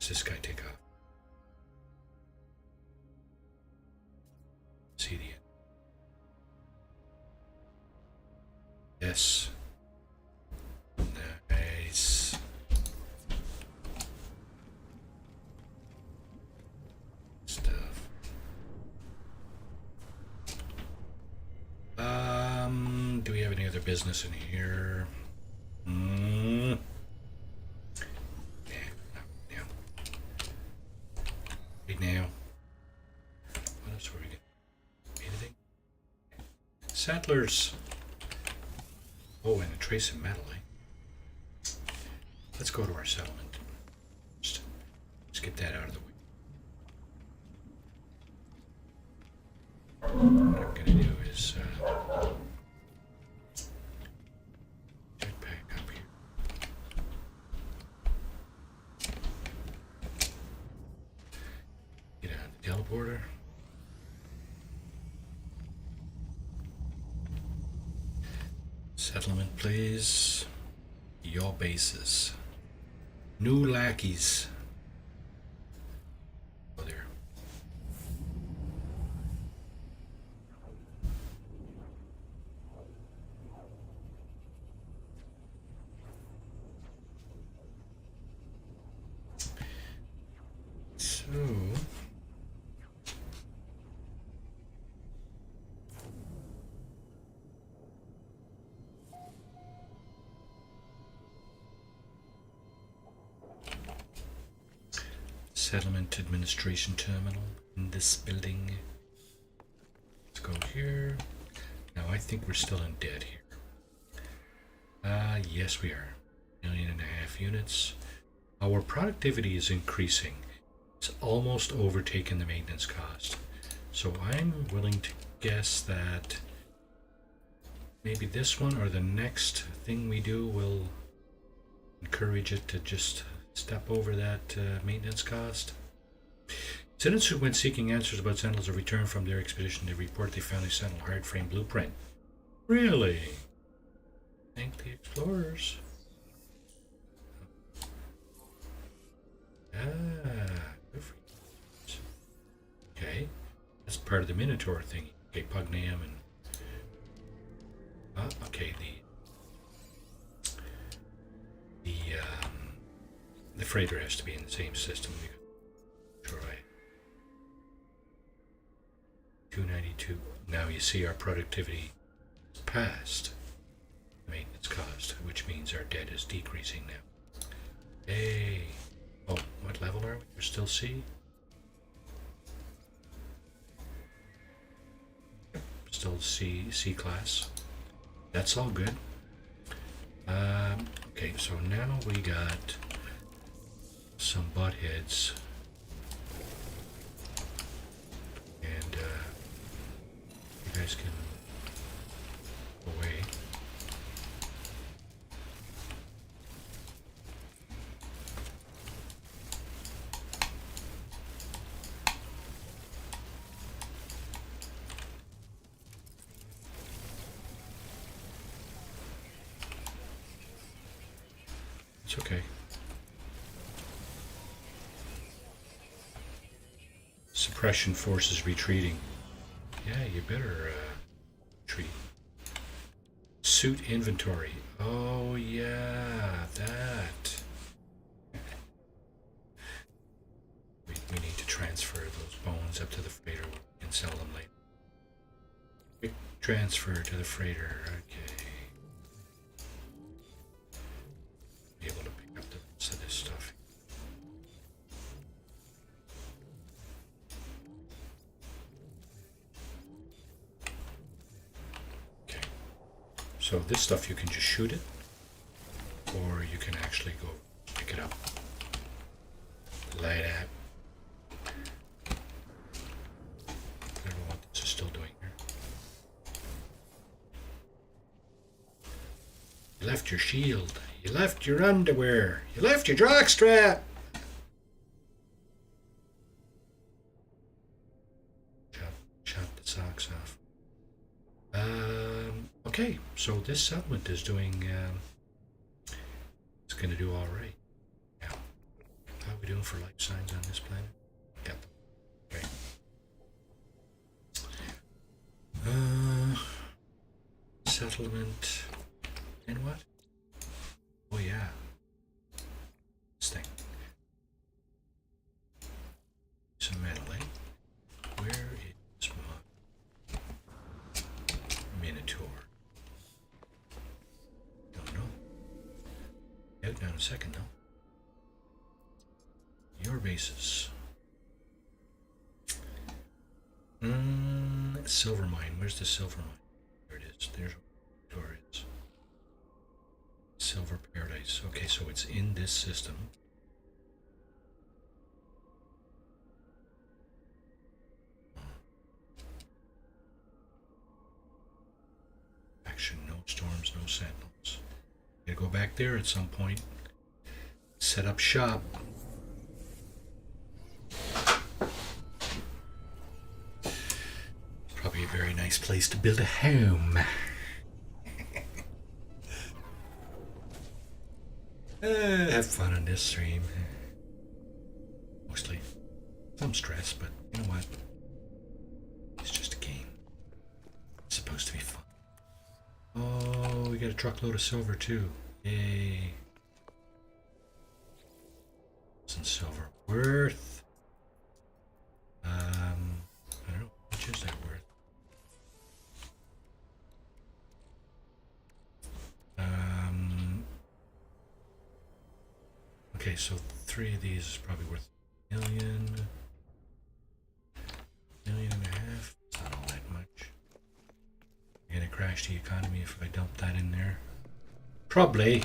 Does this guy take off? See the end. Yes. Nice. Stuff. Do we have any other business in here? Yeah, now. Right now. What else were we getting? Anything? Settlers. Oh, and a trace of metal, eh? Let's go to our settlement. Let's get that out of the way. What I'm going to do is get back up here. Get out of the teleporter. Settlement, please. Your bases. New lackeys. Oh, there. So. Settlement administration terminal in this building. Let's go here. Now I think we're still in debt here. Yes we are. 1.5 million units. Our productivity is increasing. It's almost overtaken the maintenance cost. So I'm willing to guess that maybe this one or the next thing we do will encourage it to just step over that maintenance cost. Citizens who went seeking answers about Sentinels have returned from their expedition. They report they found a Sentinel hard frame blueprint. Really? Thank the explorers. Good for you. Okay, that's part of the Minotaur thing. Okay, Pugnium and okay, the freighter has to be in the same system. Sure, right. 292. Now you see our productivity is past the maintenance cost, which means our debt is decreasing now. Hey, oh, what level are we? We're still C. Still C class. That's all good. Okay, so now we got some butt heads, and you guys can go away. It's okay. Suppression forces retreating. Yeah, you better retreat. Suit inventory. Oh yeah, that. We need to transfer those bones up to the freighter and sell them later. Quick transfer to the freighter. Okay. Be able to pick up the rest of this stuff. So this stuff you can just shoot it, or you can actually go pick it up. Light up. I don't know what this is still doing here. You left your shield. You left your underwear. You left your jockstrap. Chop the socks off. Okay, so this settlement is doing, it's going to do all right. Now, how are we doing for life signs on this planet? Got them. Okay. Settlement. And what? Oh yeah. This thing. Some metal, eh? Where is my Minotaur? Don't know. Out now in a second though. Your bases. Silver mine. Where's the silver mine? There it is. There's where it is. Silver paradise. Okay, so it's in this system. Action. No storms. No sentinels. Gotta go back there at some point. Set up shop. Probably a very nice place to build a home. Have fun on this stream. Mostly. Some stress, but you know what? It's just a game. It's supposed to be fun. Oh, we got a truckload of silver too. Yay. Some silver worth. I don't know. How much is that worth? Okay, so 3 of these is probably worth $1 million. $1.5 million. It's not all that much. Gonna crash the economy if I dump that in there. Probably.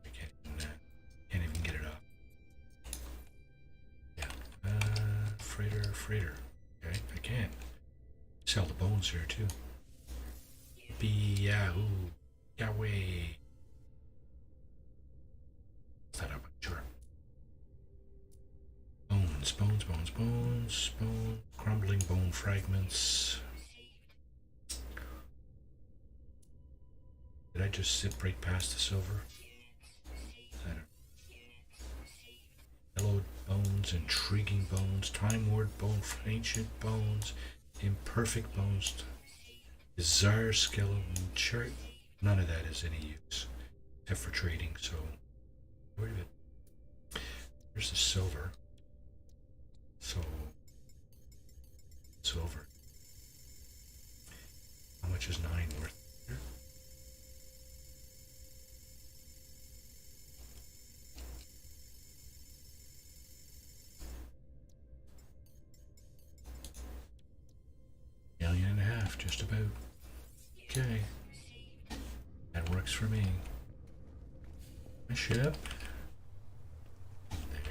I can't even get it up. Yeah. Freighter. Okay, I can. Sell the bones here too. Yahoo. Yahweh. That up, sure. Bones. Crumbling bone fragments. Did I just zip right past the silver? I don't know. Yellowed bones, intriguing bones, time-worn bone, ancient bones, imperfect bones, bizarre skeleton chart. None of that is any use, except for trading, so where did it? Here's the silver. So silver. How much is 9 worth here? $1.5 million, just about. Okay. That works for me. My ship.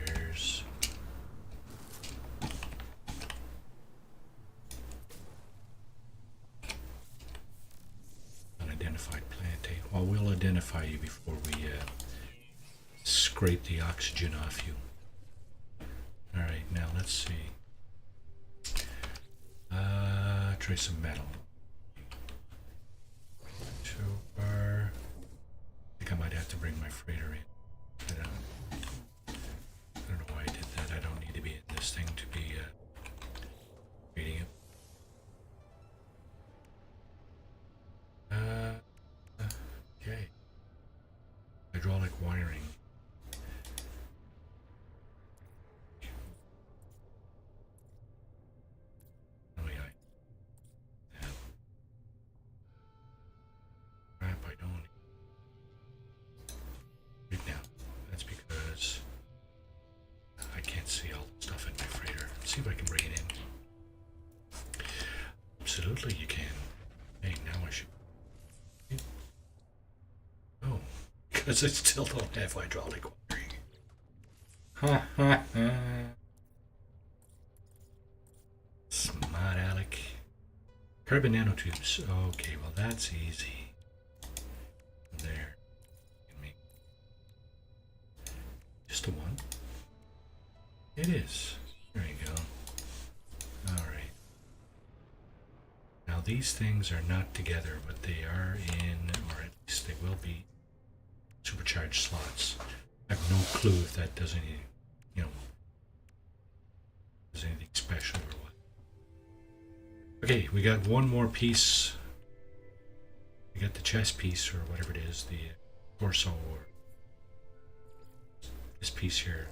There's unidentified plant. Well, we'll identify you before we scrape the oxygen off you. Alright, now let's see. Try some metal. Silver. I think I might have to bring my freighter in. I don't know why I did that. I don't need to be in this thing to be reading it. Okay. Hydraulic wiring. Oh yeah. Crap, I don't. Right now. That's because I can't see all the stuff in my freighter. Let's see if I can bring it in. Absolutely you can. Hey, now I should. Oh, because I still don't have hydraulic wiring. Ha ha ha. Smart Alec. Carbon nanotubes. Okay, well that's easy. There. Just a one. It is. There you go. Alright. Now these things are not together, but they are in, or at least they will be, supercharged slots. I have no clue if that does anything, you know, does anything special or what. Okay, we got one more piece. We got the chest piece or whatever it is, the torso or this piece here.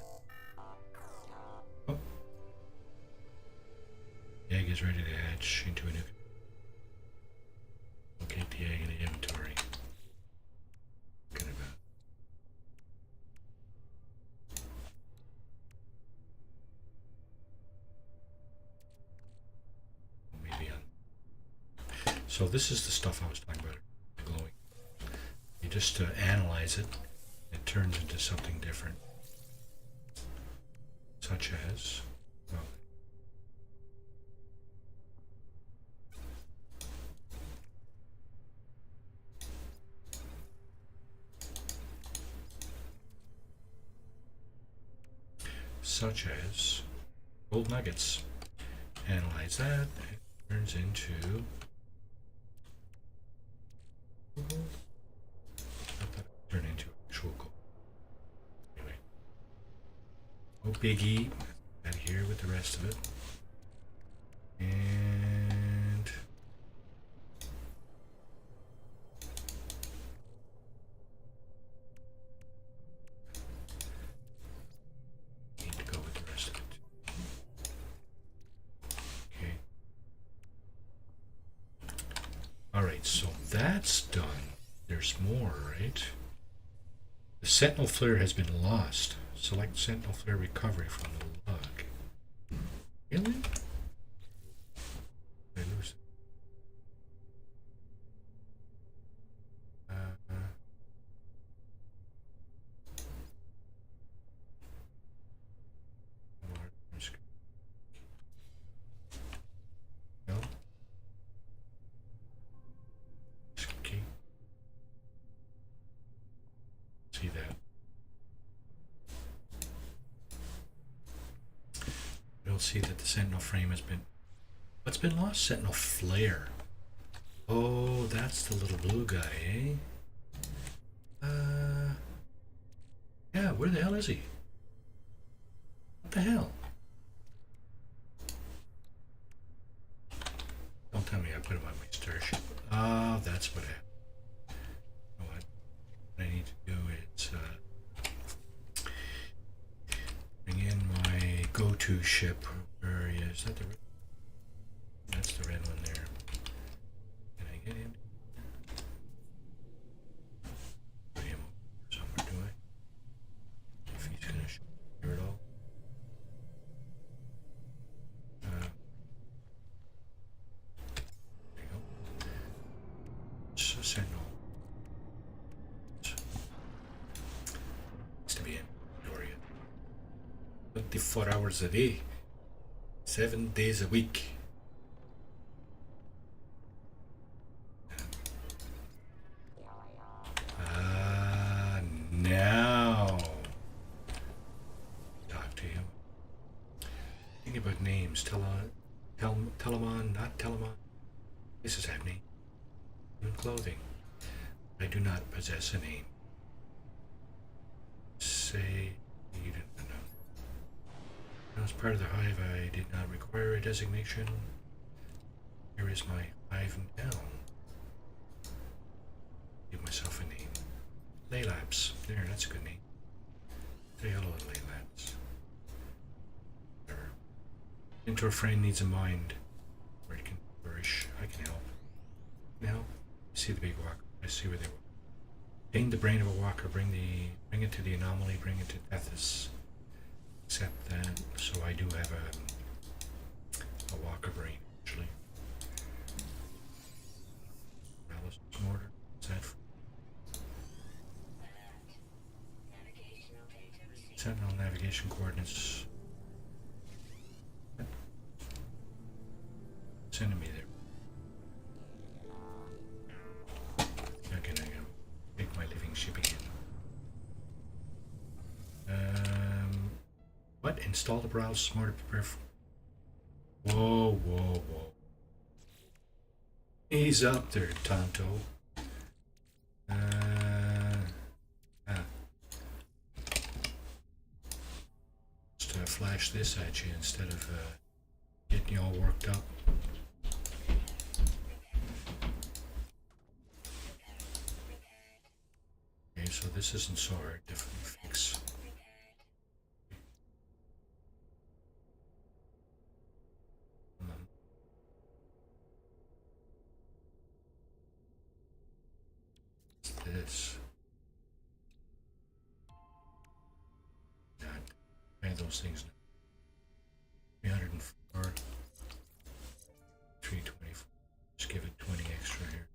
Oh. The egg is ready to hatch into a new. Locate the egg in the inventory. Kind of maybe on. So this is the stuff I was talking about. The glowing. You just analyze it. It turns into something different, such as. Well, such as gold nuggets. Analyze that, it turns into turn into actual gold. Anyway, no biggie. Out here with the rest of it, and need to go with the rest of it. Okay. Alright, so that's done. There's more, right? The Sentinel Flare has been lost. Select Sentinel Flare recovery from the log. Really? Did I lose it? No. Okay. See that. I don't see that the Sentinel frame has been. What's been lost? Sentinel Flare. Oh, that's the little blue guy, eh? Yeah, where the hell is he? What the hell? Don't tell me I put him on my starship. Oh, that's what happened. You know what I need to do is bring in my go-to ship. Where is that? The red? That's the red one there. Can I get in? Put him somewhere, do I? If he's gonna hear it all. There you go. So Sentinel. Needs to be in Doria. 24 hours a day. 7 days a week. Now talk to you. Think about names. Telemon, not Telemon. This is happening. Human clothing. I do not possess a name. Say you didn't know. As part of the hive, I did not require a designation. Here is my hive now. Give myself a name. Laylabs. There, that's a good name. Say hello to Laylabs. Mentor friend needs a mind where it can flourish. I can help. Now, see the big walker. I see where they were. Gain the brain of a walker. Bring it to the anomaly. Bring it to Tethys. Except that, so I do have a walker brain actually. Alice mortar. Is that? Sentinel navigation coordinates. Sending me there. Okay, now I make my living ship again. What? Install the browse smart to prepare for. Whoa, whoa, whoa. He's up there, Tonto. flash this at you instead of getting you all worked up. Okay, so this isn't so hard to fix. This. God, I have those things now. 304, 324. Just give it 20 extra here.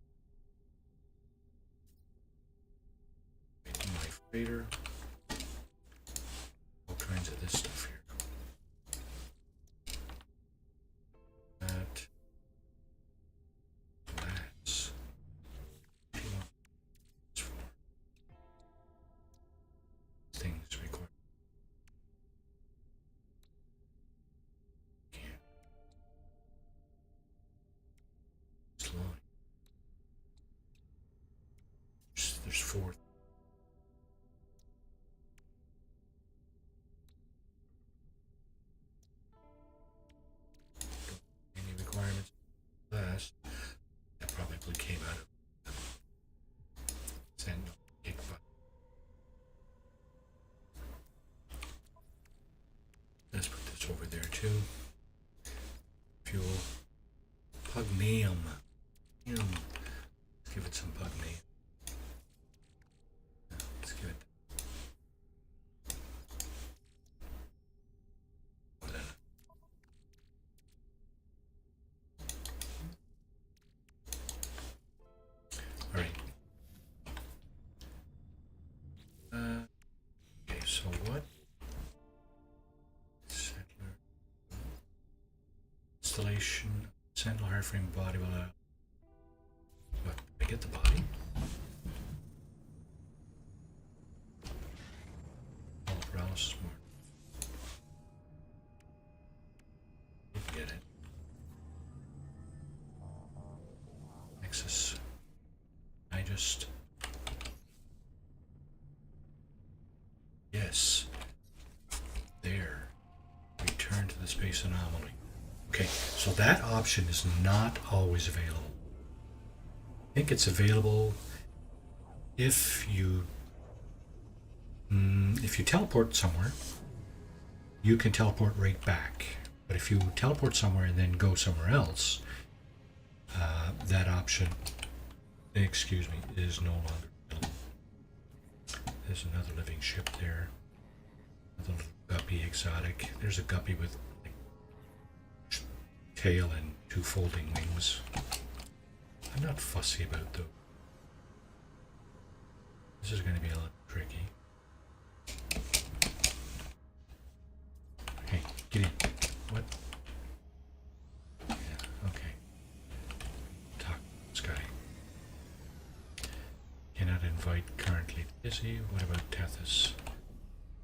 My freighter. All kinds of this stuff here. That. Glass. Things required. Slowly. There's 4. Any requirements? Last. That probably came out of send kick button. Let's put this over there too. Fuel. Pugneum. Let's give it some pugneum. Let's give it. All right. Okay, so what? Settler. Installation. Sentinel wireframe body will allow. What? Did I get the body? Oh, paralysis more. Didn't get it. Nexus. I just. Yes. There. Return to the space anomaly. Okay, so that option is not always available. I think it's available if you teleport somewhere, you can teleport right back. But if you teleport somewhere and then go somewhere else, that option, excuse me, is no longer available. There's another living ship there. Another little guppy exotic. There's a guppy with tail and 2 folding wings. I'm not fussy about those. This is going to be a little tricky. Okay, get in. What? Yeah, okay. Talk to this guy. Cannot invite currently. Busy. What about Tethys?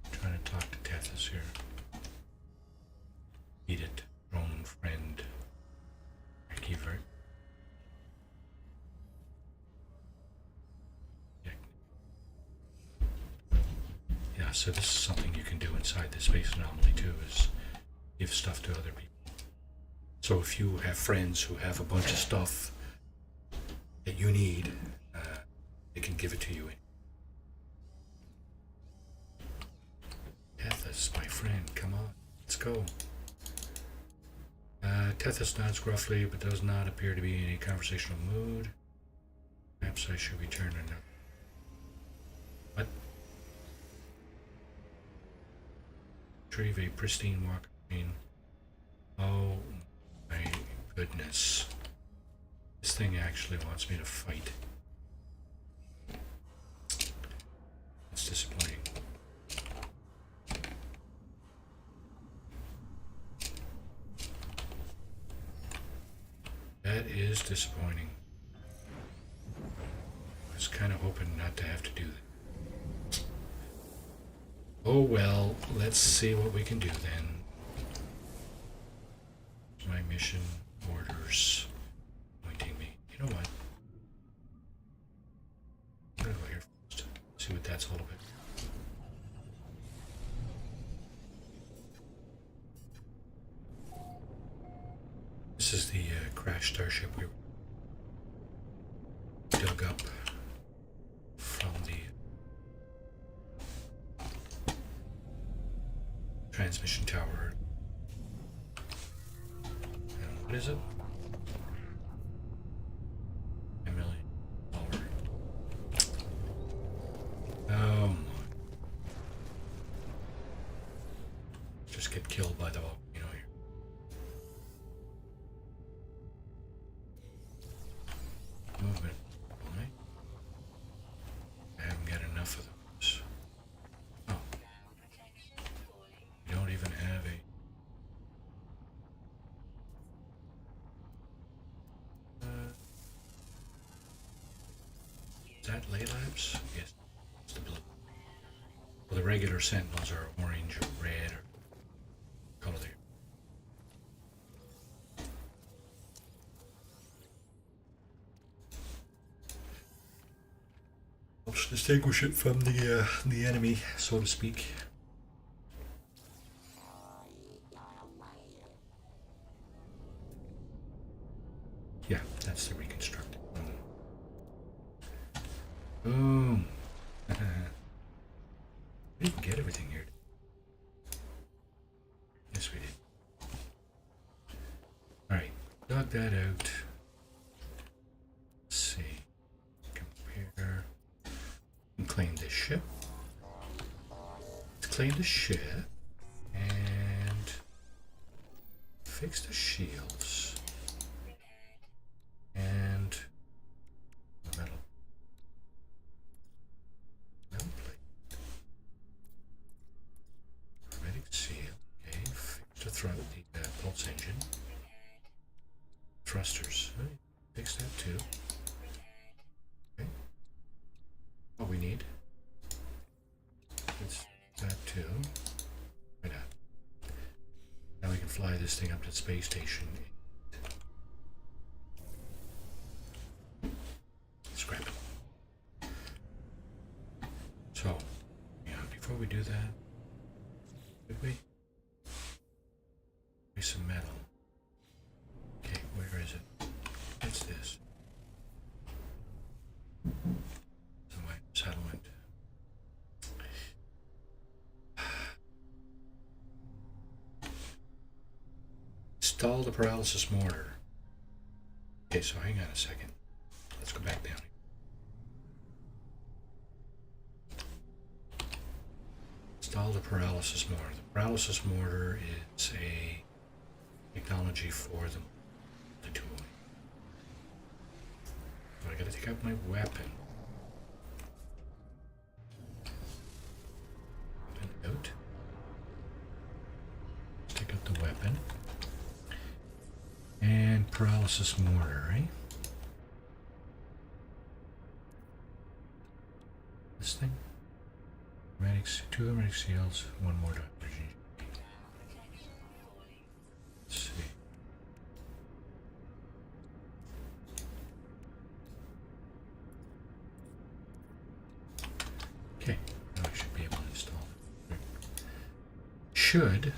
I'm trying to talk to Tethys here. Eat it. Drone friend. Archivert. Yeah, so this is something you can do inside the space anomaly too, is give stuff to other people. So if you have friends who have a bunch of stuff that you need, they can give it to you. Tethys, my friend, come on, let's go. Tethys nods gruffly, but does not appear to be in a conversational mood. Perhaps I should return or no. What? Retrieve a pristine walk. Oh my goodness. This thing actually wants me to fight. It's disappointing. That is disappointing. I was kind of hoping not to have to do that. Oh well, let's see what we can do then. My mission orders pointing me. You know what? I'm gonna go here first. See what that's all about. is the crashed starship we dug up from the transmission tower. And what is it? $1 million. Oh my. Just get killed by the volcano here. Movement. Right? I haven't got enough of those. Oh. You don't even have a... is that lay labs? Yes. It's the blue. Well, the regular sentinels are orange or red or color there. Helps distinguish it from the enemy, so to speak. Yeah, that's the reconstructed. Boom. We didn't get everything here. Yes, we did. Alright, dug that out. Let's see. Compare. And claim this ship. Let's claim the ship. And fix the shields. And metal. Metal plate. Hermetic seal. Okay, fix the pulse engine. Thrusters. Right. Fix that too. Okay. What we need. Fix that too. Why not? Now we can fly this thing up to the space station. Scrap it. So, yeah, before we do that, did we? There's some metal. Okay, where is it? What's this? The white settlement. Install the paralysis mortar. Okay, so hang on a second. Let's go back down. Install the paralysis mortar. The paralysis mortar is a technology for the tool. So I gotta take out my weapon. Weapon out. Let's take out the weapon. And paralysis mortar, right? This thing? Two hermetic seals, one more diversion. Let's see. Okay, now I should be able to install it. Should.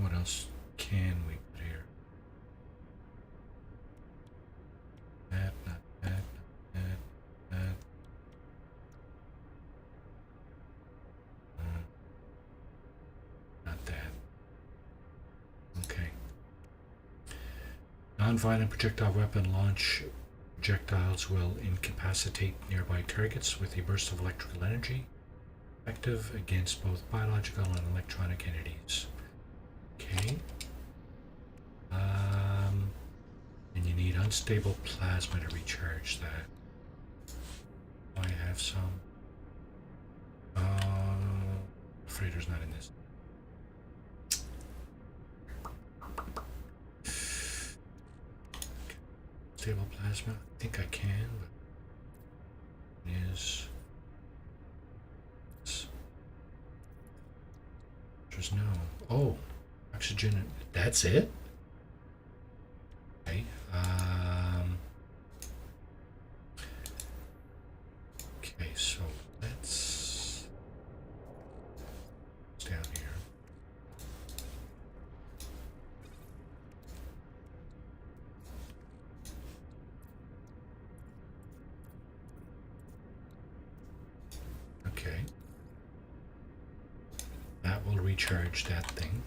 What else can we put here? That, not that, not that, that. Not that. Okay. Non-violent projectile weapon launch. Projectiles will incapacitate nearby targets with a burst of electrical energy, effective against both biological and electronic entities. Okay. And you need unstable plasma to recharge that. I have some. Afraid there's not in this. Stable plasma. I think I can, but it is. There's no. Oh, oxygen. That's it. Okay. Okay. So let's stay recharge that thing.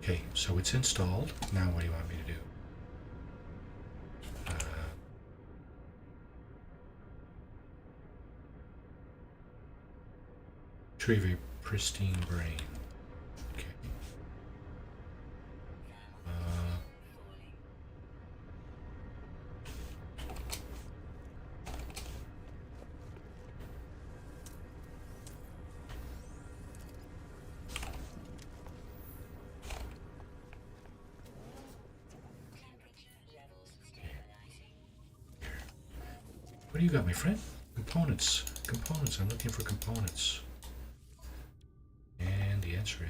Okay, so it's installed. Now what do you want me to do? Retrieve a pristine brain. Okay. What do you got, my friend? Components. Components. I'm looking for components. And the answer is...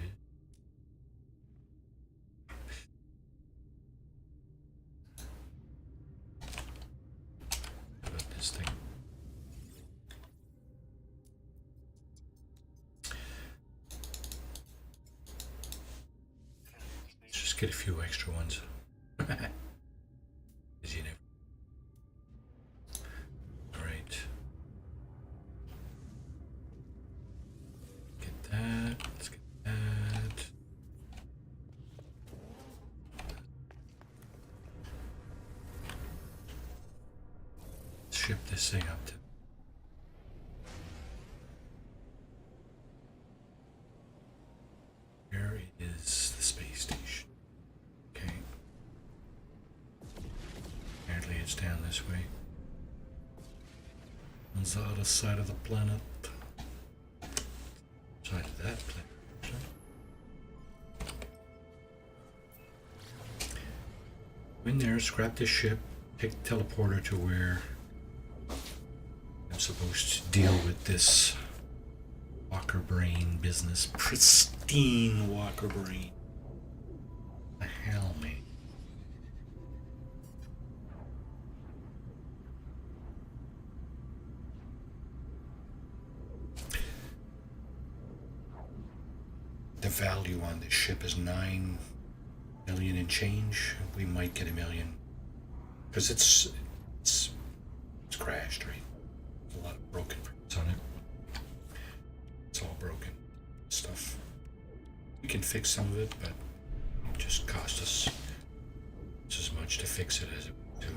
How about this thing? Let's just get a few extra ones. As you never... Alright. Get that. Let's get that. Let's ship this thing up to... Where is the space station? Okay. Apparently it's down this way. On the other side of the planet. Side of that planet, actually. Go in there, scrap this ship, take the teleporter to where I'm supposed to deal with this Walker brain business. Pristine Walker brain. The hell, man. The value on this ship is 9 million and change. We might get $1 million because it's crashed, right? There's a lot of broken parts on it. It's all broken stuff. We can fix some of it, but it just cost us just as much to fix it as it would to the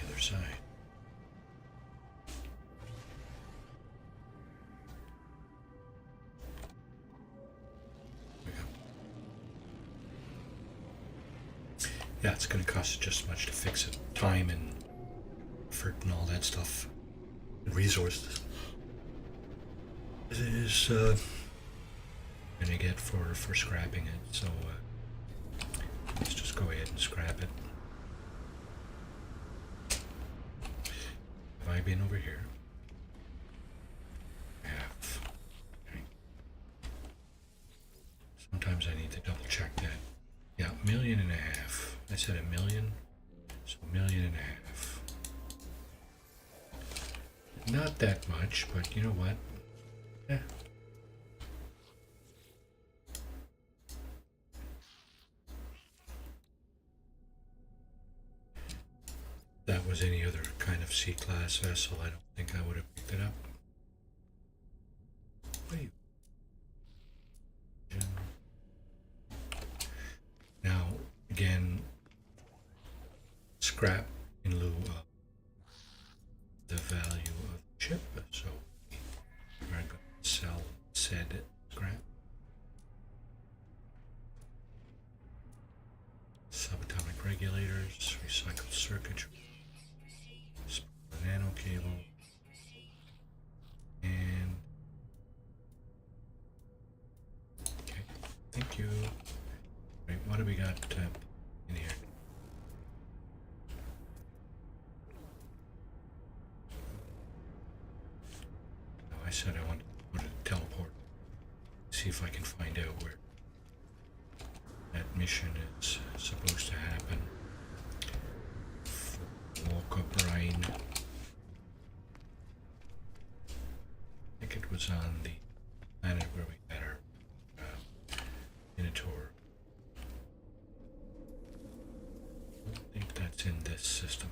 other side. Yeah, it's going to cost just as much to fix it. Time and effort and all that stuff. And resources. It is going to get for scrapping it. So let's just go ahead and scrap it. Have I been over here? I have. Okay. Sometimes I need to double check that. Yeah, $1.5 million. I said $1 million, so $1.5 million. Not that much, but you know what? Yeah. If that was any other kind of C-class vessel, I don't think I would have picked it up. Wait. Now, again, scrap in lieu of the value of the ship, so we're going to sell said scrap. Subatomic regulators, recycled circuitry, nano cable, and okay, thank you. Right, what do we got in here? Oh, I said I wanted to put a teleport. See if I can find out where that mission is supposed to happen. Walker brain. I think it was on the planet where we had our Minotaur. I don't think that's in this system.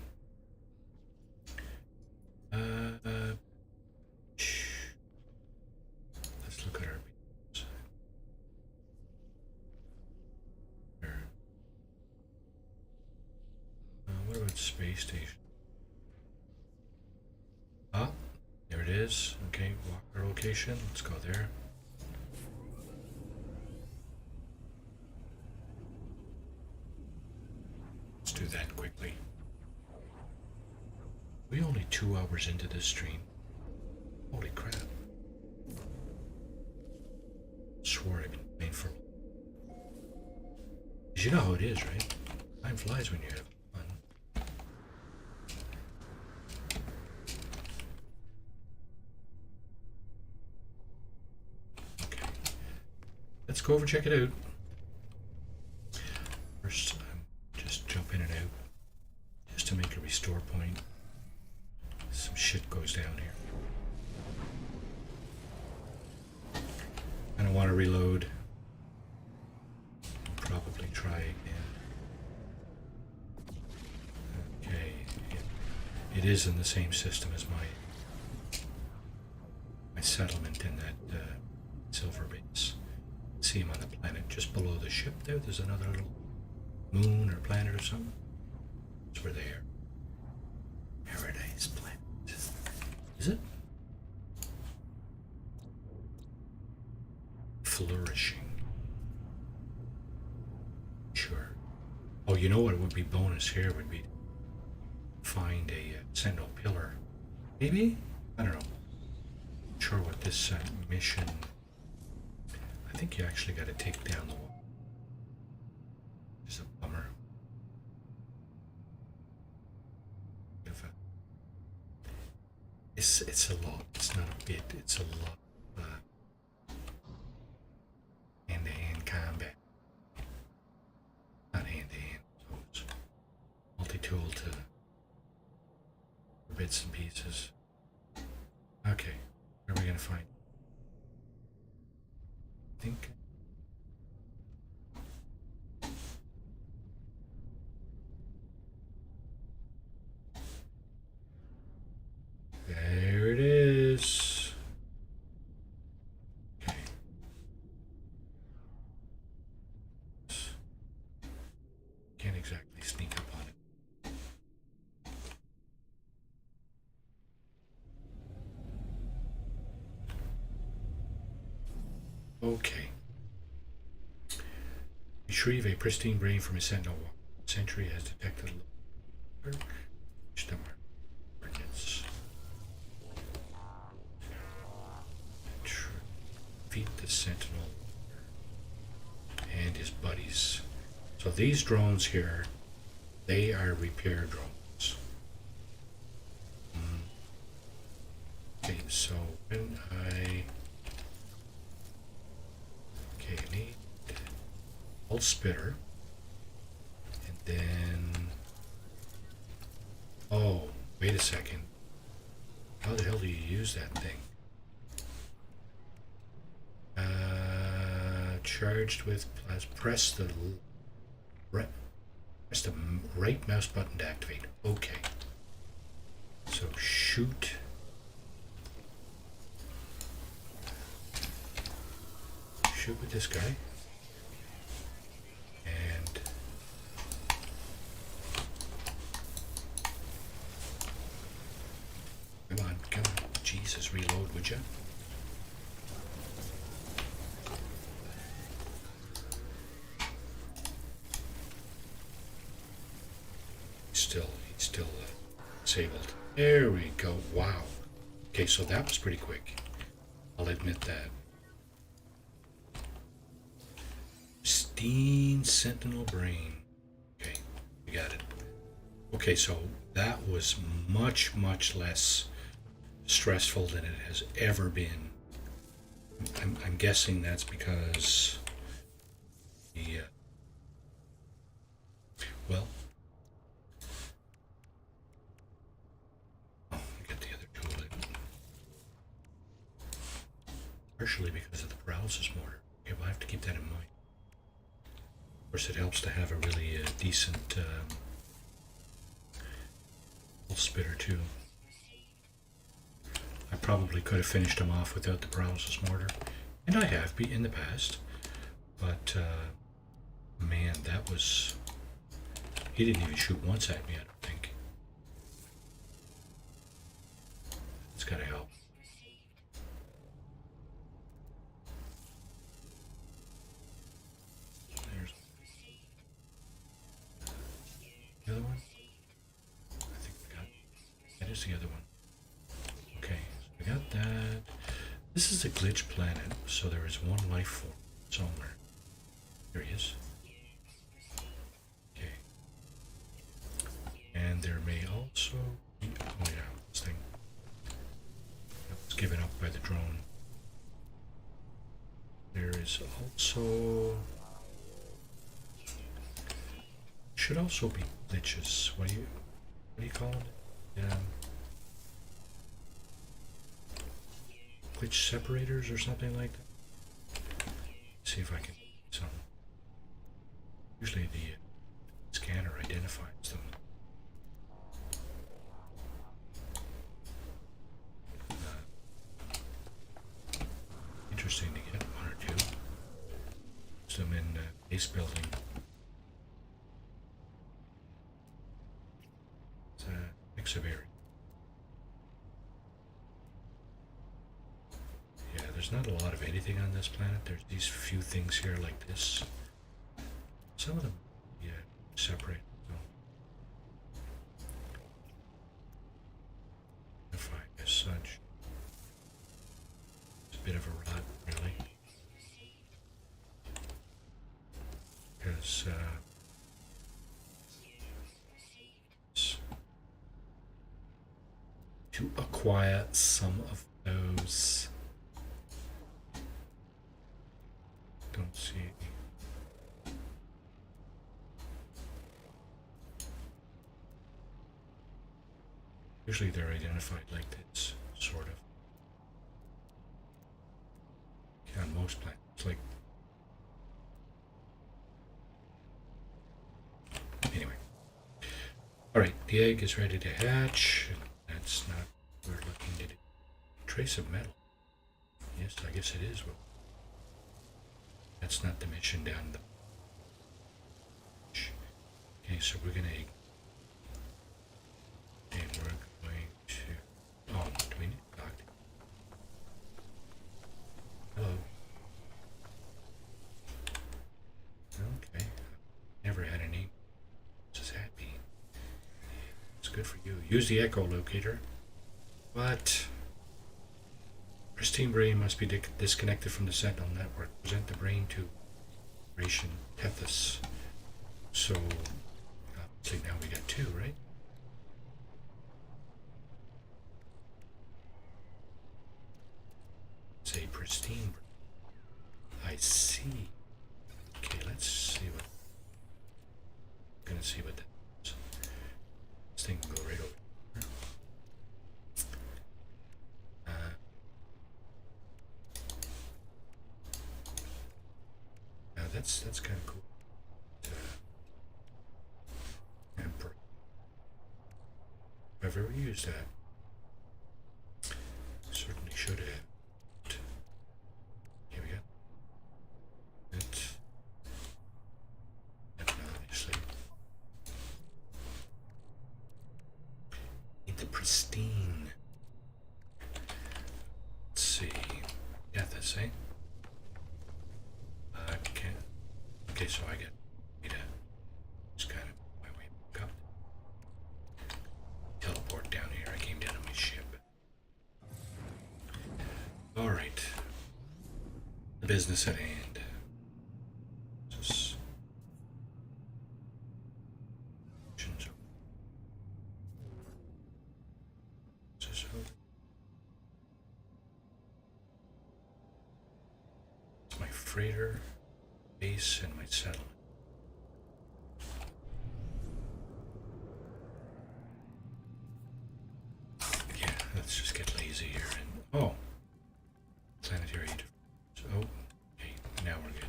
space station. Ah, there it is. Okay, walker location. Let's go there. Let's do that quickly. We only 2 hours into this stream. Holy crap. Swore I've been playing for. Cause you know how it is, right? Time flies when you have fun. Okay. Let's go over and check it out. First, just jump in and out. Just to make a restore point. Some shit goes down here. I don't want to reload. Probably try again. Okay, it is in the same system as my settlement in that silver base. See him on the planet just below the ship there. There's another little moon or planet or something. That's where they are. Paradise planet. Is it? Flourishing. Sure. Oh, you know what would be bonus here would be find a sentinel pillar. Maybe? I don't know. Not sure what this mission. I think you actually got to take down the wall. It's a bummer. It's a lot. It's not a bit. It's a lot. Hand-to-hand combat. Not hand-to-hand. So it's multi-tool to bits and pieces. Okay, where are we gonna find? I think. There it is. Okay. Can't exactly sneak up on it. Okay. Retrieve a pristine brain from a sentinel. Sentry has detected targets. Defeat the sentinel and his buddies. So these drones here, they are repair drones. Okay, so when I need old spitter, and then oh, wait a second. How the hell do you use that thing? Charged with press the right mouse button to activate. Okay. So shoot. Shoot with this guy. And come on. Jesus, reload, would you? He's still disabled. There we go. Wow. Okay, so that was pretty quick. I'll admit that. Pristine sentinel brain. Okay, we got it. Okay, so that was much, much less stressful than it has ever been. I'm guessing that's because the well. Partially because of the paralysis mortar. Okay, we'll have to keep that in mind. Of course, it helps to have a really decent full spitter too. I probably could have finished him off without the paralysis mortar, and I have in the past. But man, that was—he didn't even shoot once at me. I don't think. Where's the other one? Okay, so we got that. This is a glitch planet, so there is one life form somewhere. There he is. Okay. And there may also be, oh yeah, this thing. That was given up by the drone. There is also, should also be glitches. What do you call it? Glitch separators or something like that. Let's see if I can get some. Usually the scanner identifies them. Interesting to get one or two. Use them in base building. It's a mix of areas. Yeah, there's not a lot of anything on this planet. There's these few things here like this. Some of them, yeah, separate. Identified as such. It's a bit of a rot, really. Because, to acquire some of those. Don't see any. Usually they're identified like this, sort of. Yeah, on most planets, like. Anyway. Alright, the egg is ready to hatch. That's not what we're looking to do. Trace of metal. Yes, I guess it is. Well, that's not the mission down the. Okay, so we're gonna. And we're going to. Oh, do we need to talk to? Hello. Okay. Never had a name. What does that mean? It's good for you. Use the echolocator. What? Pristine brain must be disconnected from the Sentinel network. Present the brain to Operation Tethys. So, obviously now we got two, right? It's a pristine brain. I see. Okay, let's see what. I'm gonna see what that is. This thing can go right over. That's kind of cool. Emperor. If I've ever used that, certainly should have. Here we go. It. And obviously, need the pristine. Let's see. Got this, eh? Okay, so I get me to just kind of my way back up. Teleport down here. I came down on my ship. Alright. The business at hand. Just it's my freighter. Base and my settlement. Yeah, let's just get lazy here and oh, planetary interference. Oh, okay, now we're good.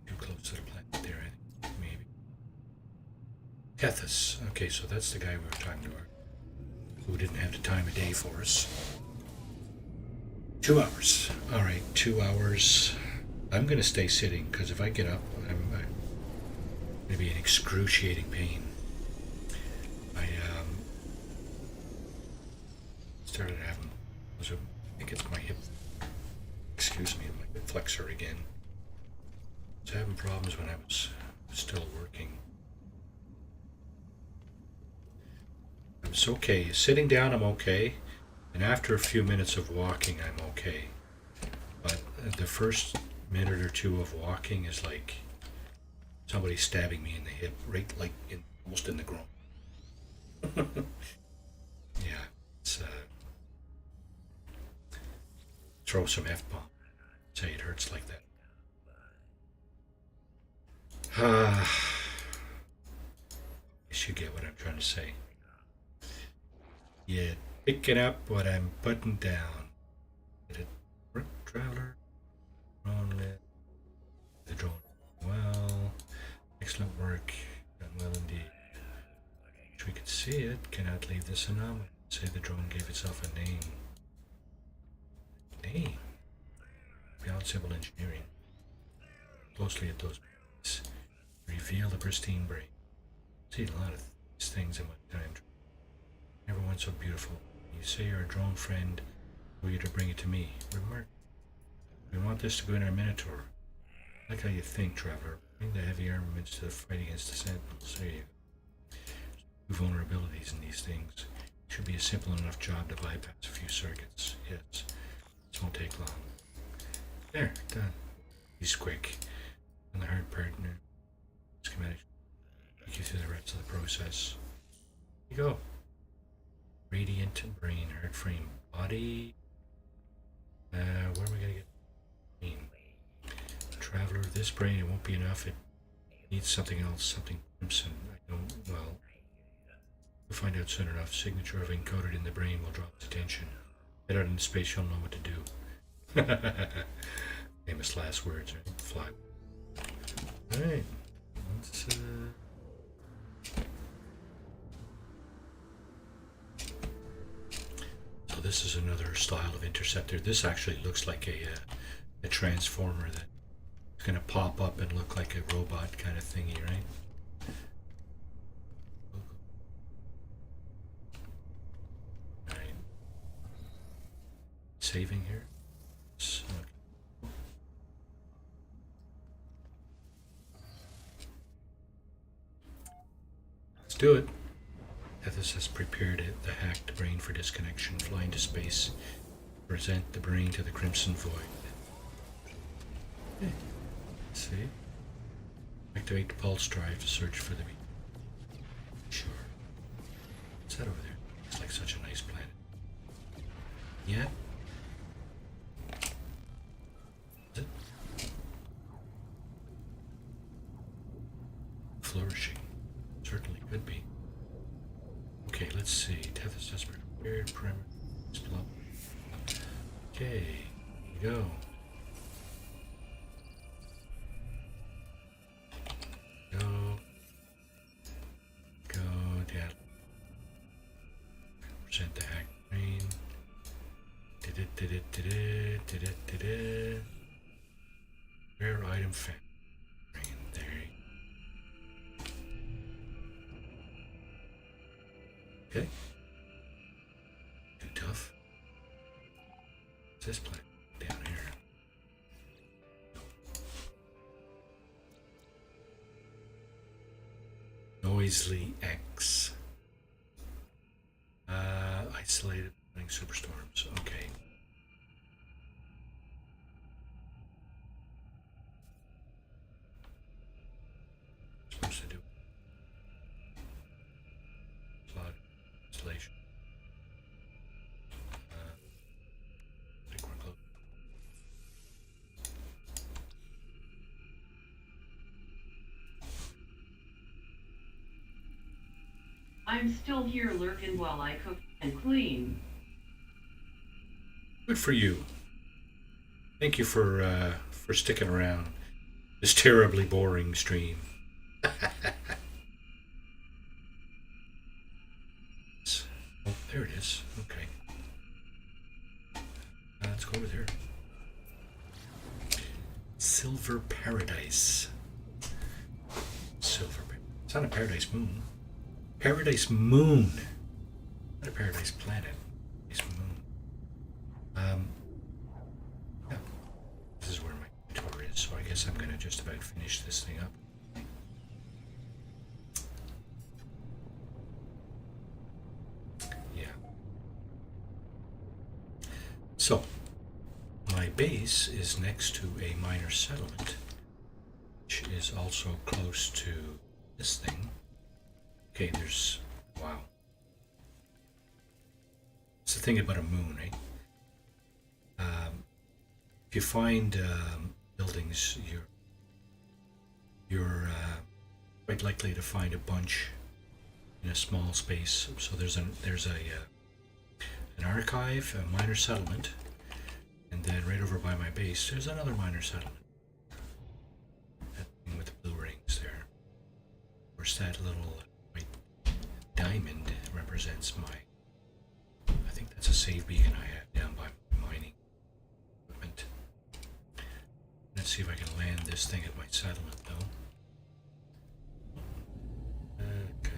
Too close to the planet there, I think, maybe. Tethys. Okay, so that's the guy we were talking to, who didn't have the time of day for us. 2 hours. All right, 2 hours. I'm going to stay sitting because if I get up, I'm going to be in excruciating pain. I started having, I think it's my hip, excuse me, my hip flexor again. I was having problems when I was still working. I times. Okay, sitting down I'm okay, and after a few minutes of walking I'm okay. But the first minute or two of walking is like somebody stabbing me in the hip, right, like almost in the groin. Yeah, it's throw some f-bomb. Say it hurts like that. Guess you get what I'm trying to say. Yeah, picking up what I'm putting down. Did it work, traveler? Only the drone. Well, excellent work. Done well indeed. Wish we could see it. Cannot leave this anomaly. Say the drone gave itself a name. Name? Beyond civil engineering. Closely at those points. Reveal the pristine brain. Seen a lot of these things in my time. Never went so beautiful. You say you're a drone friend. Will you to bring it to me? Remark. We want this to go in our Minotaur. I like how you think, traveler. Bring the heavy armaments to the fight against the Sentinels. There you go. Two vulnerabilities in these things. Should be a simple enough job to bypass a few circuits. Yes. This won't take long. There, done. He's quick. And the hard part, schematic. Take you through the rest of the process. Here you go. Radiant brain, hard frame, body. Where are we gonna get brain? Traveler, this brain, it won't be enough. It needs something else, something crimson. I don't, well, we'll find out soon enough. Signature of encoded in the brain will draw its attention. Head out into space, you'll know what to do. Famous last words, right? Fly. Alright. Let's, So this is another style of interceptor. This actually looks like a transformer that's going to pop up and look like a robot kind of thingy, right? Alright. Saving here. Okay. Let's do it. Ethos has prepared the hacked brain for disconnection. Fly into space. Present the brain to the Crimson Void. Okay. Let's see. Activate the pulse drive to search for the beam. Sure. What's that over there? It's like such a nice planet. Yeah? Is it? Flourishing. Certainly could be. Okay, let's see. Tethys has prepared primer. Okay, here we go. Go down. Present the hack brain. Rare item found. Brain, there you go. Okay. Too tough. What's this planet down here? Noisily X. Isolated running superstorms. Okay. Supposed to do flood installation. I think we're close. I'm still here lurking while I cook and clean. Good for you. Thank you for sticking around this terribly boring stream. Oh, there it is. Okay. Let's go over there. Silver Paradise. Silver Paradise. It's not a Paradise Moon. Paradise Moon. Not a Paradise Planet. Paradise Moon. Yeah. This is where my tour is, so I guess I'm gonna just about finish this thing up. A lot of installation. So, my base is next to a minor settlement, which is also close to this thing. Okay, there's... wow. It's the thing about a moon, eh? If you find buildings, you're quite likely to find a bunch in a small space. So there's an archive, a minor settlement, and then right over by my base, there's another minor settlement. That thing with the blue rings there. Of course, that little white diamond represents my... I think that's a save beacon I have down by my mining equipment. Let's see if I can land this thing at my settlement, though. Good.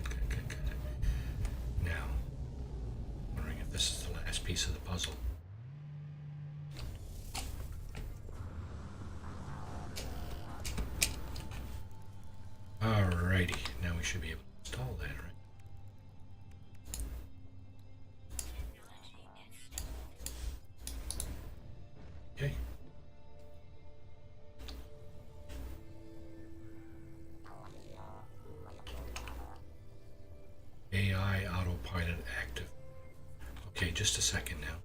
Now, I'm wondering if this is the last piece of the puzzle. Alrighty, now we should be able to install that, right? Okay. AI autopilot active. Okay, just a second now.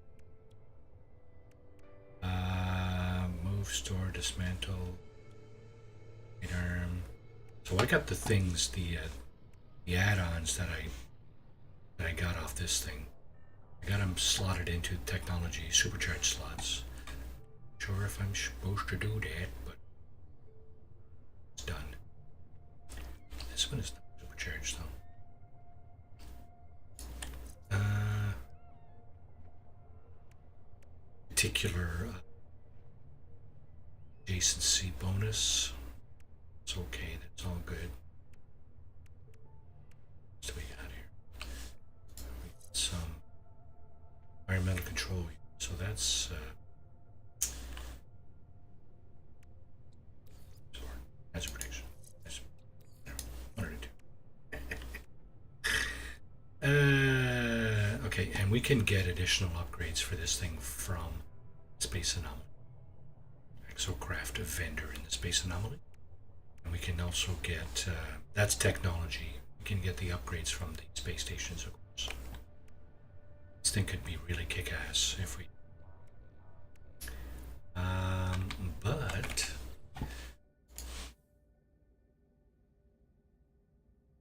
Move, store, dismantle, arm. So I got the things, the add-ons that I got off this thing. I got them slotted into technology supercharged slots. Sure if I'm supposed to do that, but it's done. This one is not supercharged though. Particular adjacency bonus. It's okay, that's all good. What do we got here? We got some environmental control. So that's hazard prediction. One or two. Okay, and we can get additional upgrades for this thing from Space Anomaly. Exocraft vendor in the Space Anomaly. And we can also get, that's technology. We can get the upgrades from the space stations, of course. This thing could be really kick-ass if we... but...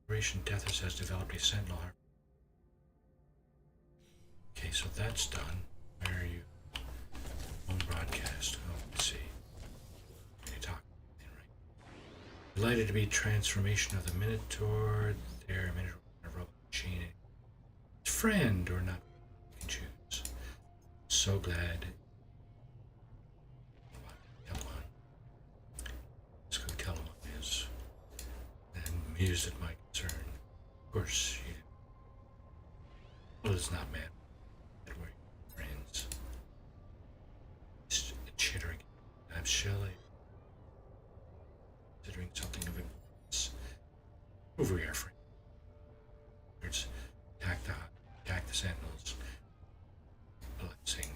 Operation Deathers has developed a Sentinel Harp. Okay, so that's done. Where are you? Home broadcast. Oh, let's see. What are you talking about? Right. Delighted to be transformation of the Minotaur. There, Minotaur, robot machine. Friend or not, you can choose. So glad. Come on. Let's go tell him what it is. And amused at my concern. Of course, you. Well, it's not mad. We're friends. It's chittering. I'm Shelley. Considering something of importance. Over here, friend. Words. Attack the sentinels. Blessing.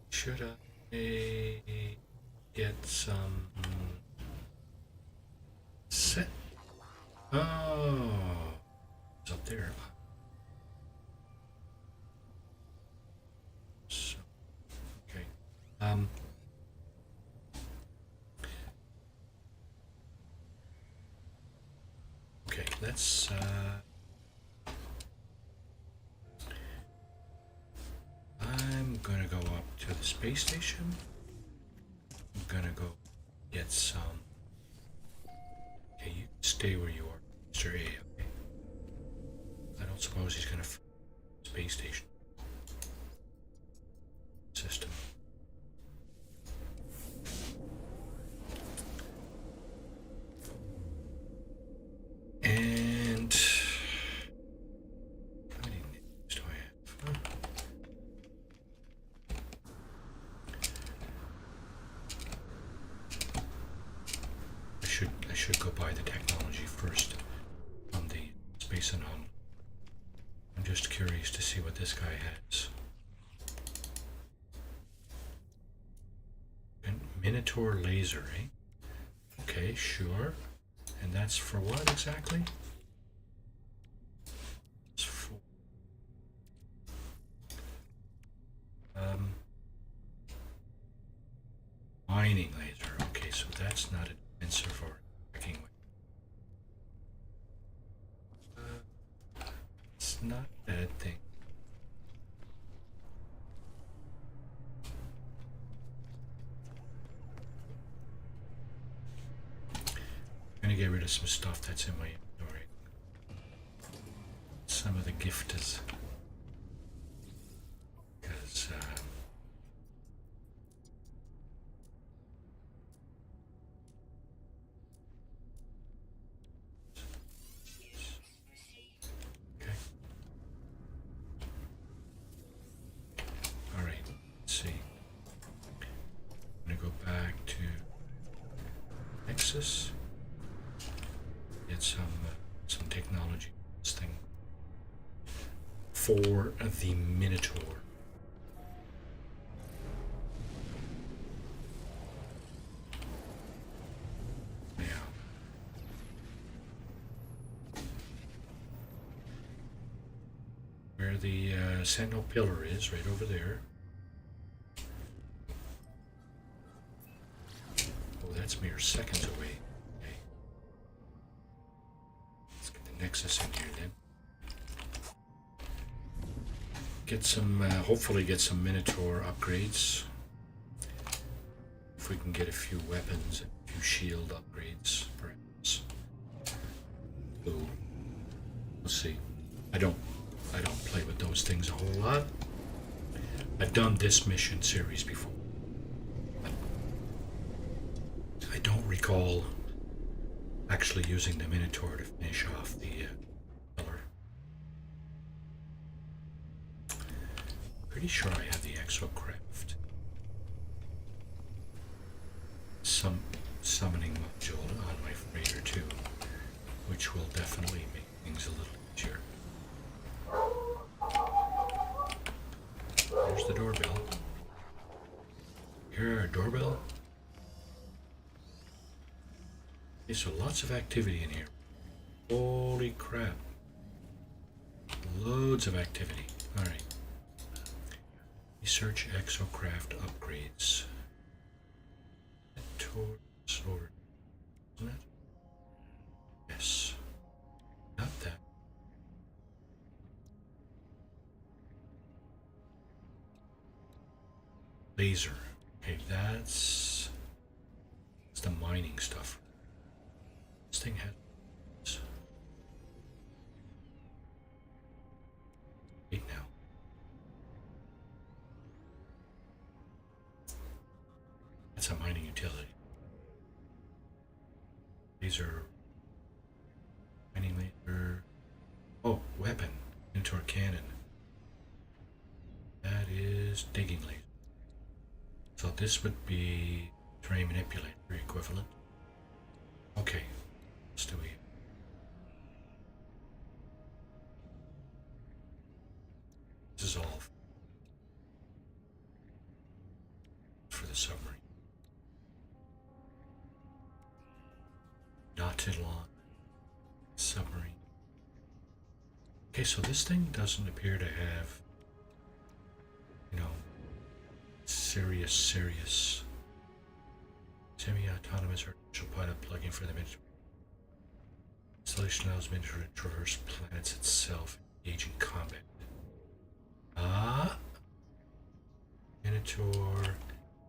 Should I get some set? Oh, it's up there. So, okay. Okay, let's I'm gonna go up to the space station. I'm gonna go get some. Okay, you stay where you are, Mr. A. Okay. I don't suppose he's gonna space station system. And how many names do I have? I should go buy the technology first on the space anomaly. I'm just curious to see what this guy has. And Minotaur laser, eh? Okay, sure. And that's for what exactly? It's for mining laser. Okay, so that's not a defensive or attacking weapon. It's not a bad thing. I'm gonna get rid of some stuff that's in my inventory. Some of the gifters. Because okay. Alright, let's see. I'm gonna go back to Nexus. Get some technology this thing for the Minotaur. Yeah. Where the Sentinel pillar is, right over there. Oh, that's mere seconds away. Okay. Let's get the Nexus in here then. Get some, hopefully get some Minotaur upgrades. If we can get a few weapons and a few shield upgrades, perhaps. So, we'll see. I don't play with those things a whole lot. I've done this mission series before. But I don't recall actually using the Minotaur to finish off the pillar. Pretty sure I have the exocraft. Some summoning module on my freighter too, which will definitely make things a little easier. There's the doorbell. Here, our doorbell. Okay, so lots of activity in here. Holy crap. Loads of activity. Alright. Research exocraft upgrades. Sword. Isn't it? Yes. Not that. Laser. Okay, that's the mining stuff. This thing has. Wait now. That's a mining utility. Laser. Mining laser. Oh, weapon. Into our cannon. That is digging laser. So this would be terrain manipulator equivalent. Okay, let's do it. This is all for the submarine. Nautilon submarine. Okay, so this thing doesn't appear to have, serious semi-autonomous artificial pilot plugin for the Minotaur. Installation allows Minotaur to traverse planets itself, engage in combat. Minotaur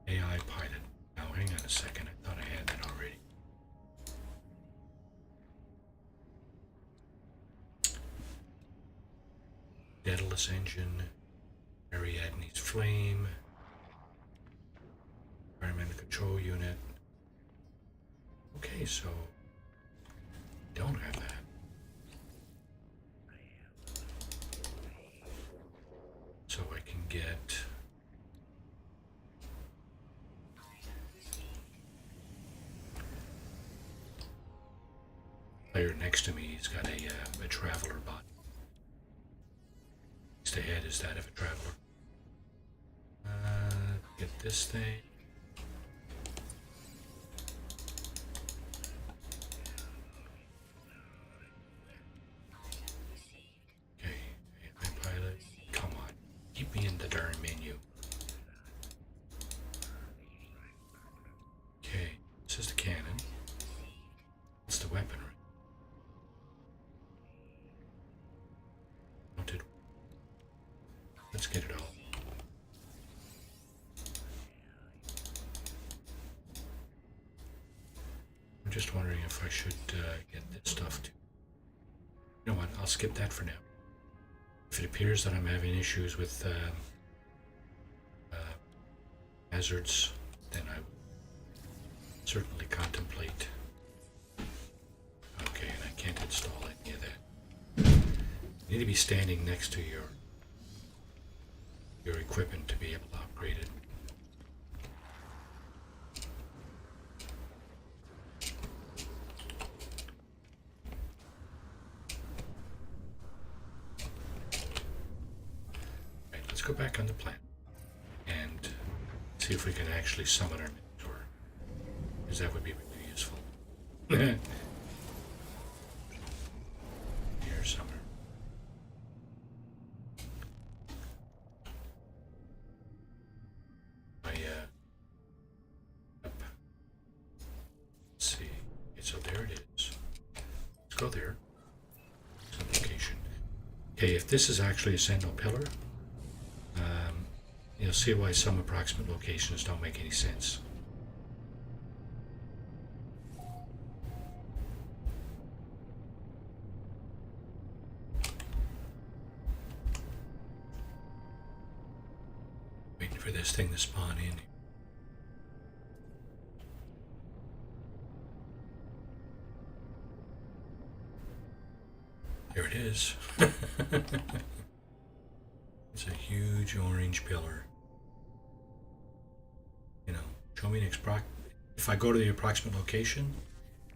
AI pilot. Now, hang on a second. I thought I had that already. Daedalus engine. Ariadne's flame. Environmental control unit. Okay, so don't have that. So I can get player next to me, he's got a traveler body. Just ahead is that of a traveler. Get this thing. Okay, AI pilot. Come on, keep me in the darn menu. Okay, this is the cannon. It's the weaponry. Mounted. Let's get it all. I'm just wondering if I should get this stuff too. You know what? I'll skip that for now. If it appears that I'm having issues with hazards, then I will certainly contemplate. Okay, and I can't install any of that. You need to be standing next to your equipment to be able to upgrade it. Right, let's go back on the planet and see if we can actually summon our mentor, because that would be really useful. Here somewhere. Up. Let's see. Okay, so there it is. Let's go there. Some location. Okay, if this is actually a sentinel pillar, you'll see why some approximate locations don't make any sense. Waiting for this thing to spawn in. There it is. It's a huge orange pillar. You know, show me an if I go to the approximate location,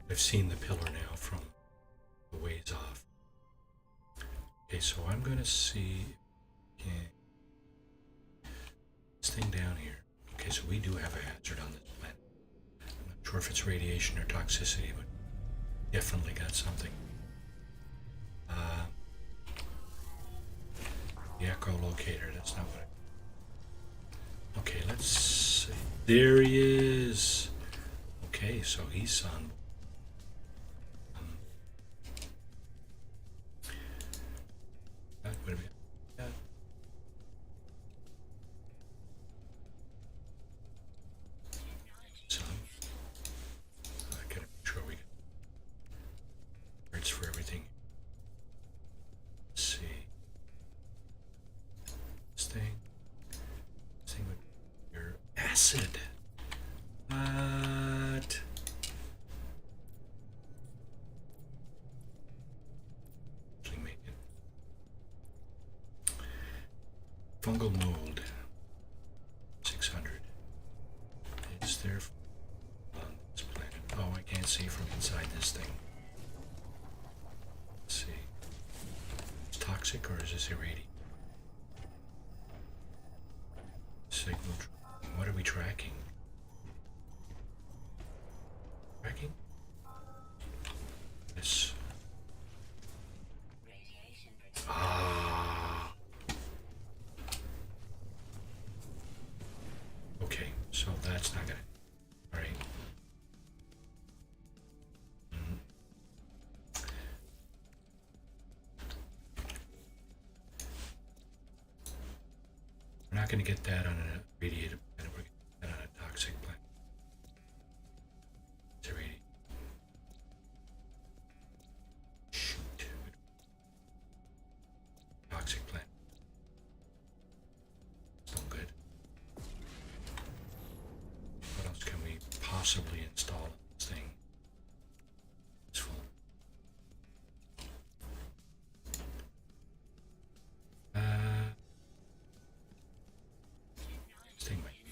I've seen the pillar now from a ways off. Okay, so I'm going to see this thing down here. Okay, so we do have a hazard on this planet. I'm not sure if it's radiation or toxicity, but definitely got something. The echolocator, that's not what I... Okay, let's see. There he is. Okay, so he's on. That would be... Yeah. So, I gotta make sure we get parts for everything. Let's see. This thing would be your acid. What? Actually make it fungal mold. 600. Is there on this planet? Oh, I can't see from inside this thing. Let's see. It's toxic or is this irradiating? Signal tracking. What are we tracking? Tracking? This. Ah. Okay, so that's not gonna. All right. We're not going to get that on a radiated planet. We're going to get that on a toxic planet. It's irradiated. Shoot. Toxic planet. It's no good. What else can we possibly install in this thing? It's full. This thing might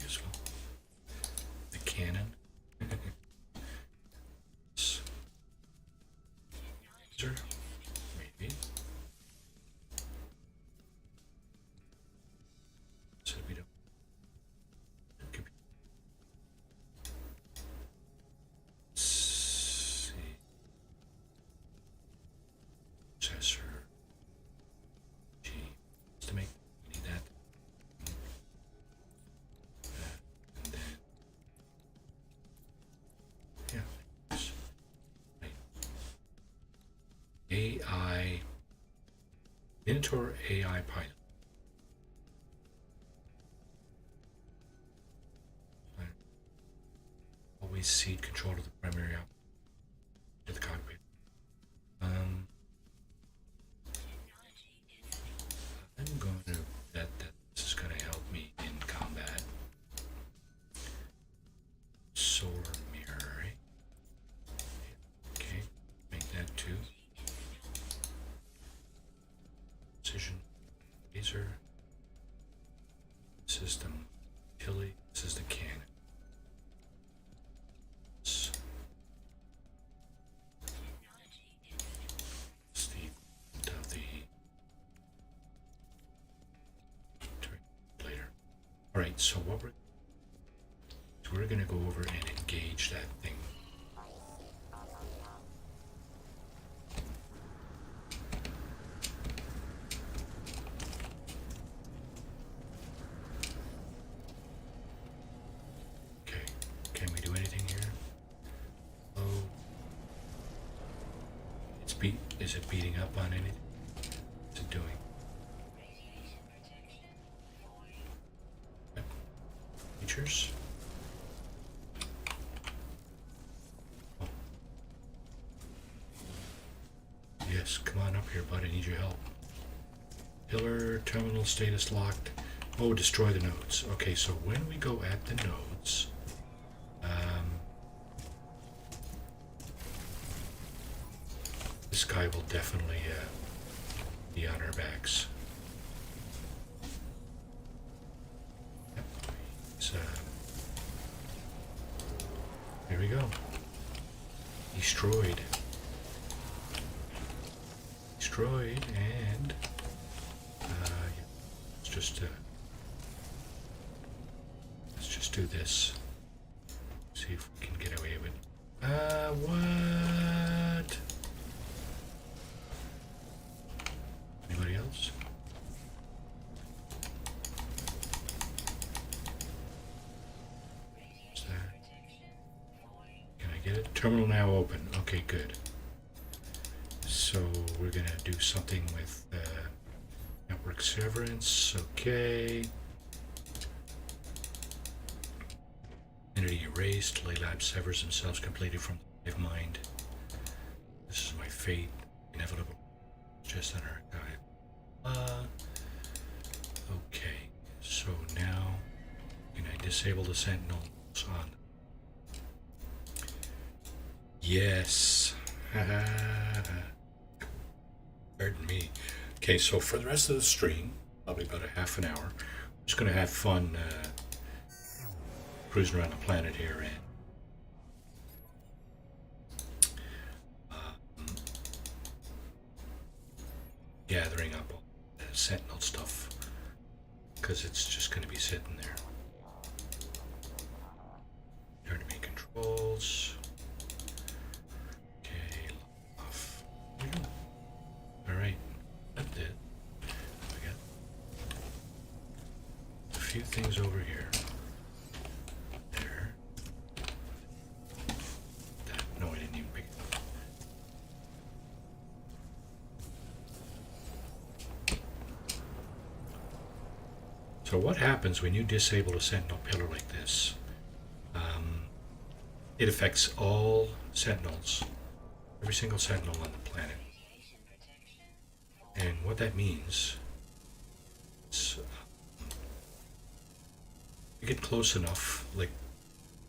Maybe. So we don't. It could be. Let's see. Processor. G. Just to make. We need that. And then. Yeah. Right. AI. Minotaur AI pilot. Always cede control to the primary output to the cockpit. I'm going to bet that this is going to help me in combat. Solar mirror. Okay, make that 2. Precision laser. System utility. This is the cannon. Alright, so what we're going to go over and engage that thing. Okay, can we do anything here? Oh, is it beating up on anything? What's it doing? Features. Oh. Yes, come on up here, bud. I need your help. Pillar, terminal status locked. Oh, destroy the nodes. Okay, so when we go at the nodes, this guy will definitely be on our backs. Here we go. Destroyed. Destroyed, and let's just do this. See if we can get away with it. What? Anybody else? Get it? Terminal now open. Okay, good. So we're gonna do something with network severance. Okay. Entity erased. Laylab severs themselves completely from the hive mind. This is my fate. Inevitable. Just an archive. Okay. So now can I disable the sentinels on? Yes. Pardon me. Okay, so for the rest of the stream, probably about a half an hour, I'm just going to have fun cruising around the planet here and gathering up all the Sentinel stuff, because it's just going to be sitting there. Turn to main controls. Alright, that did. We got a few things over here. There. That, no, I didn't even pick it up. So what happens when you disable a sentinel pillar like this? It affects all sentinels, every single sentinel on the planet. And what that means is you get close enough, like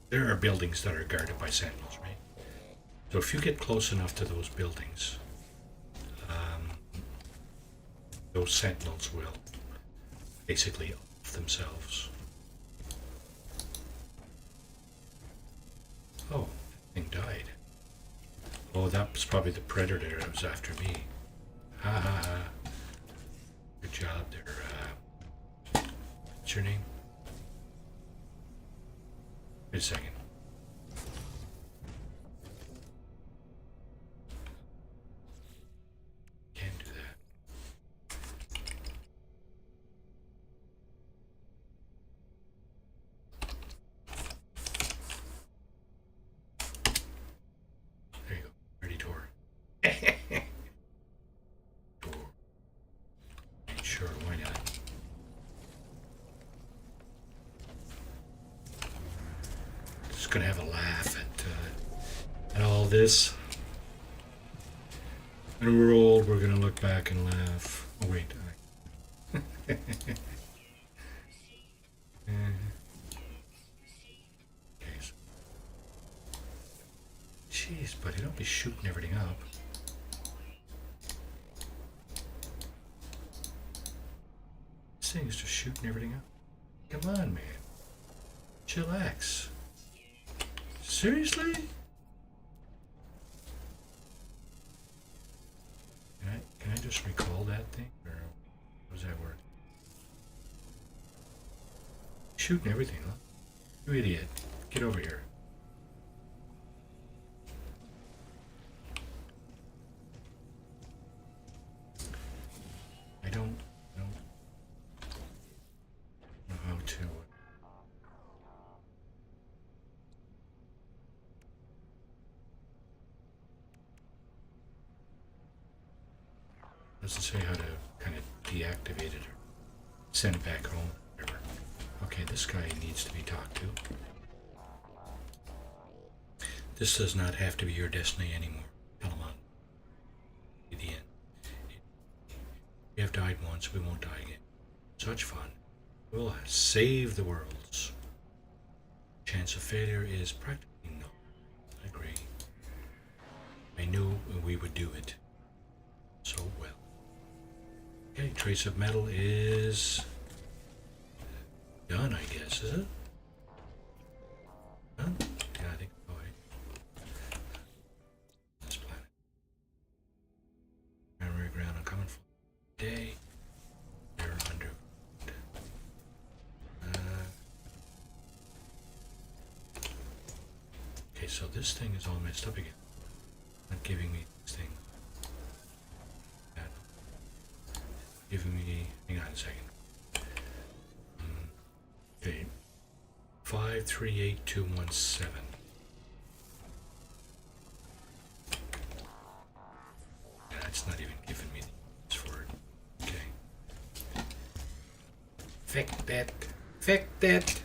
there are buildings that are guarded by sentinels, right? So if you get close enough to those buildings, those sentinels will basically off themselves. Oh, that thing died. Oh, that was probably the predator that was after me. Ha ha ha. Good job there. What's your name? Wait a second. Can't do that. There you go. Ready door. Door. Sure, why not? Just gonna have a laugh at all this. When we're old, we're gonna look back and laugh. Oh wait. Okay, so. Jeez, buddy, don't be shooting everything up. This thing is just shooting everything up. Come on, man. Chillax. Seriously? Can I just recall that thing? Or how does that work? Shooting everything, huh? You idiot. Get over here. I don't know how to. Doesn't say how to kind of deactivate it or send it back home. Whatever. Okay, this guy needs to be talked to. This does not have to be your destiny anymore. Tell him on. Be the end. We have died once, we won't die again. Such fun. We'll save the worlds. Chance of failure is practically none. I agree. I knew we would do it so well. Okay, trace of metal is done, I guess, is it? Done? Yeah, I think so. This planet. Primary ground uncommon for day. They're under. Okay, so this thing is all messed up again. Not giving me this thing. Giving me, hang on a second. Okay, 538217. Yeah, it's not even giving me the names for it. Okay. Fix that. Fix that.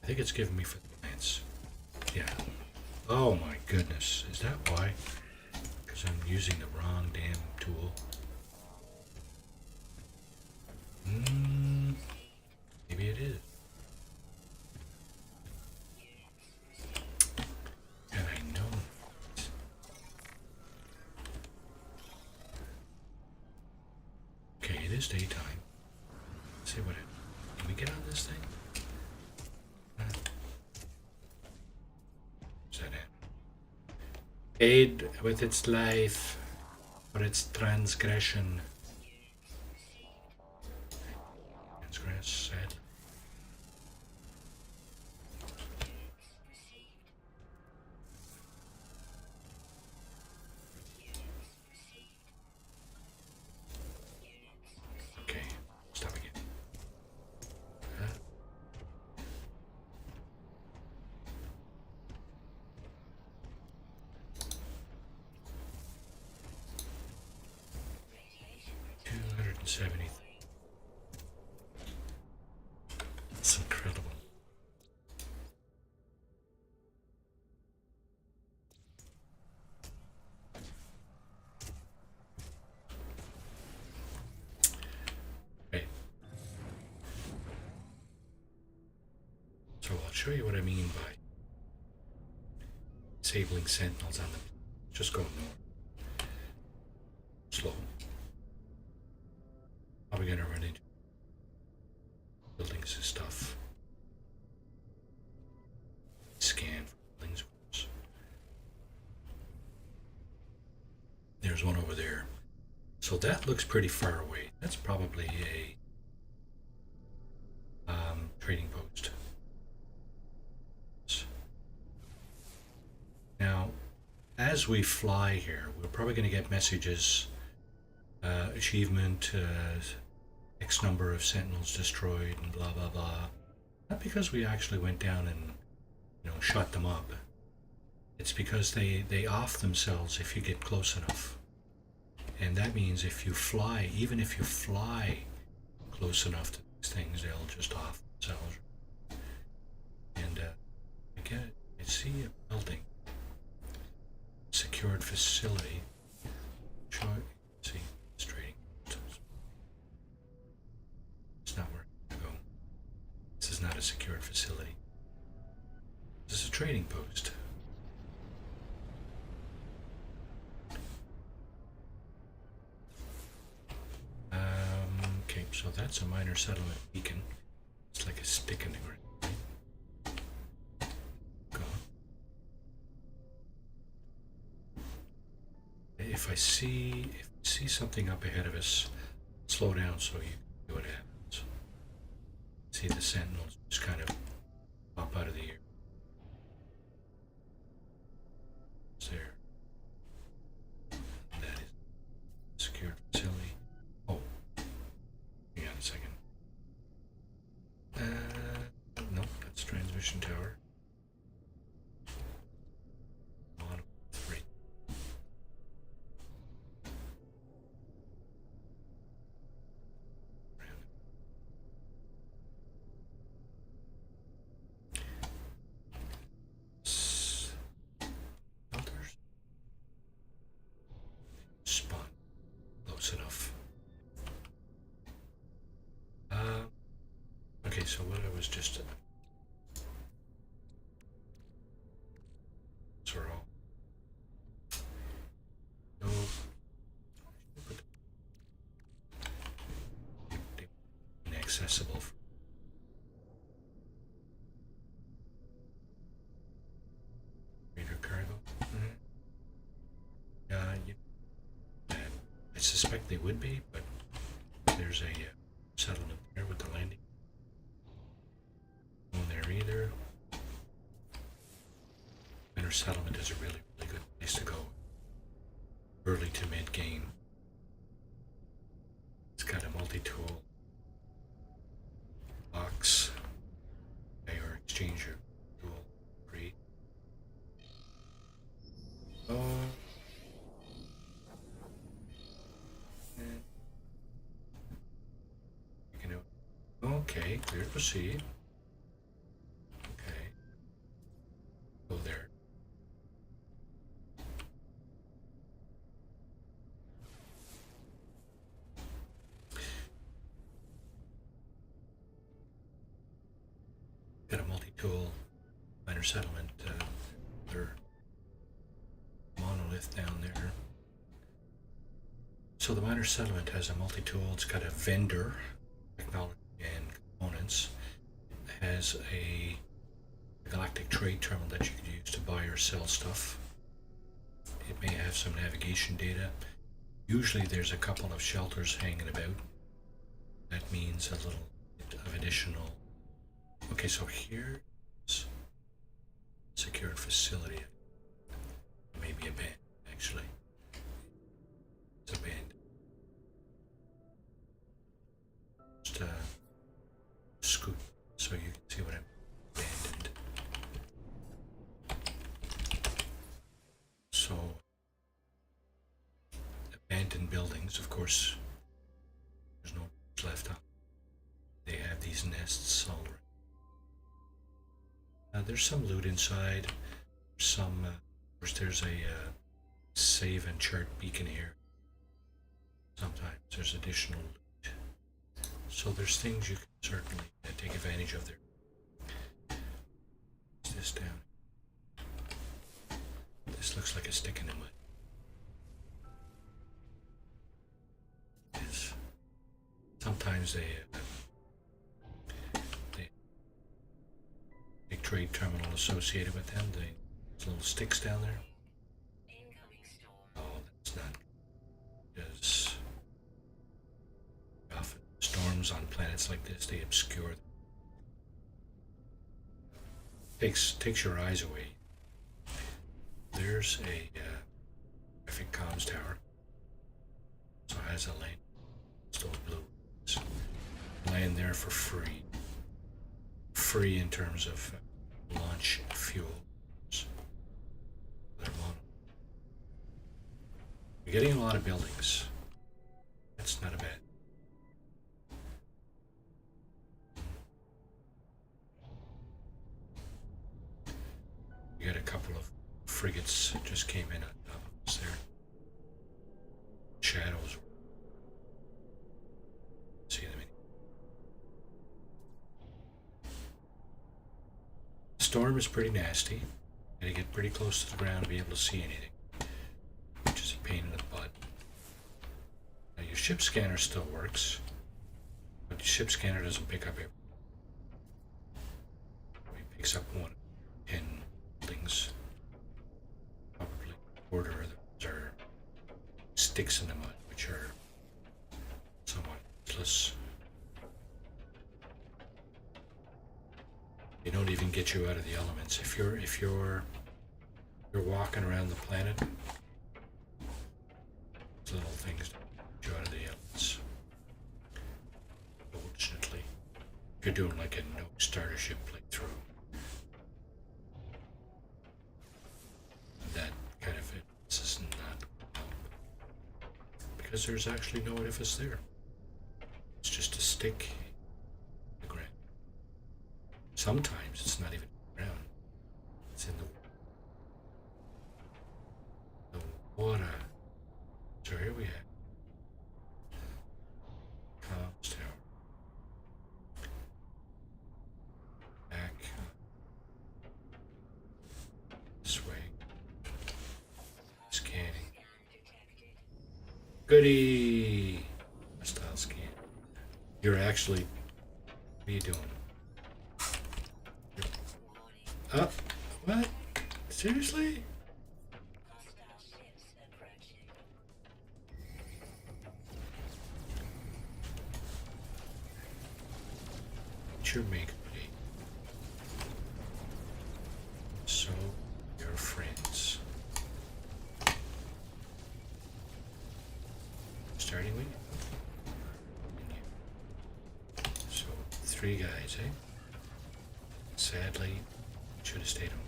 I think it's giving me for the plants. Yeah. Oh my goodness. Is that why? Because I'm using the wrong damn tool. Maybe it is. And I know it. Okay, it is daytime. Let's see what it. Can we get on this thing? Is that it? Aid with its life for its transgression. Transgress, sad. Okay, stop again. Huh? $270. It's incredible. Okay. So I'll show you what I mean by disabling sentinels on them. Just go north. Slow. Probably gonna run into buildings and stuff. Scan for buildings. There's one over there. So that looks pretty far away. That's probably a trading post. Now, as we fly here, we're probably going to get messages, achievement, X number of sentinels destroyed, and blah blah blah. Not because we actually went down and shot them up. It's because they off themselves if you get close enough. And that means if you fly, even if you fly close enough to these things, they'll just off themselves. And I see a building, secured facility. Let's see, it's trading. It's not where I'm going to go. This is not a secured facility. This is a trading post. Okay, so that's a minor settlement beacon. It's like a stick in the ground. Go on. If I see something up ahead of us, slow down so you can see what happens. See the sentinels just kind of pop out of the air. It's there. That is secured facility. Oh, hang on a second. Nope, that's transmission tower. On 3. Filters. Spot. Close enough. Okay, so what I was just sort of inaccessible. Reader cargo. I suspect they would be, but there's a settlement there with the landing. No there either. Minor settlement is a really, really good place to go. Early to mid game. It's got a multi-tool box, or exchanger tool, great. Okay, clear to proceed. Okay. Go there. Got a multi-tool minor settlement, their monolith down there. So the minor settlement has a multi-tool. It's got a vendor, technology and components. It has a galactic trade terminal that you could use to buy or sell stuff. It may have some navigation data. Usually there's a couple of shelters hanging about. That means a little bit of additional. Okay, so here's secured facility. Maybe a band, actually. It's a band. Just scoot so you can see what I'm abandoned. So abandoned buildings, of course, there's no left up. They have these nests all around. There's some loot inside. Some, of course, there's a save and chart beacon here. Sometimes there's additional loot. So there's things you can certainly take advantage of there. What's this down? This looks like a stick in the mud. Yes. Sometimes they big trade terminal associated with them. There's little sticks down there. Oh, that's not. planets like this, they obscure. Takes your eyes away. There's a traffic comms tower. So it has a lane. It's those blue ones. Land there for free. Free in terms of launch fuel. You're getting a lot of buildings. That's not a bad. You got a couple of frigates that just came in on top of us there. Shadows. See them. The storm is pretty nasty. Gotta get pretty close to the ground to be able to see anything, which is a pain in the butt. Now your ship scanner still works, but the ship scanner doesn't pick up everything. It picks up 1 of 10 things. Probably a quarter of those are sticks in the mud, which are somewhat useless. They don't even get you out of the elements. If you're walking around the planet, those little things don't get you out of the elements. Fortunately, if you're doing like a no starter ship playthrough, that kind of it is not help, because there's actually no edifice there. It's just a stick. Sometimes it's not even around. It's in the water. So here we have comms tower. Back this way. Scanning. Goody! Hostile scan. You're actually. What are you doing? What? Seriously? What's your make buddy? So, your friends. Starting with you. So, 3 guys, eh? Sadly, should have stayed home.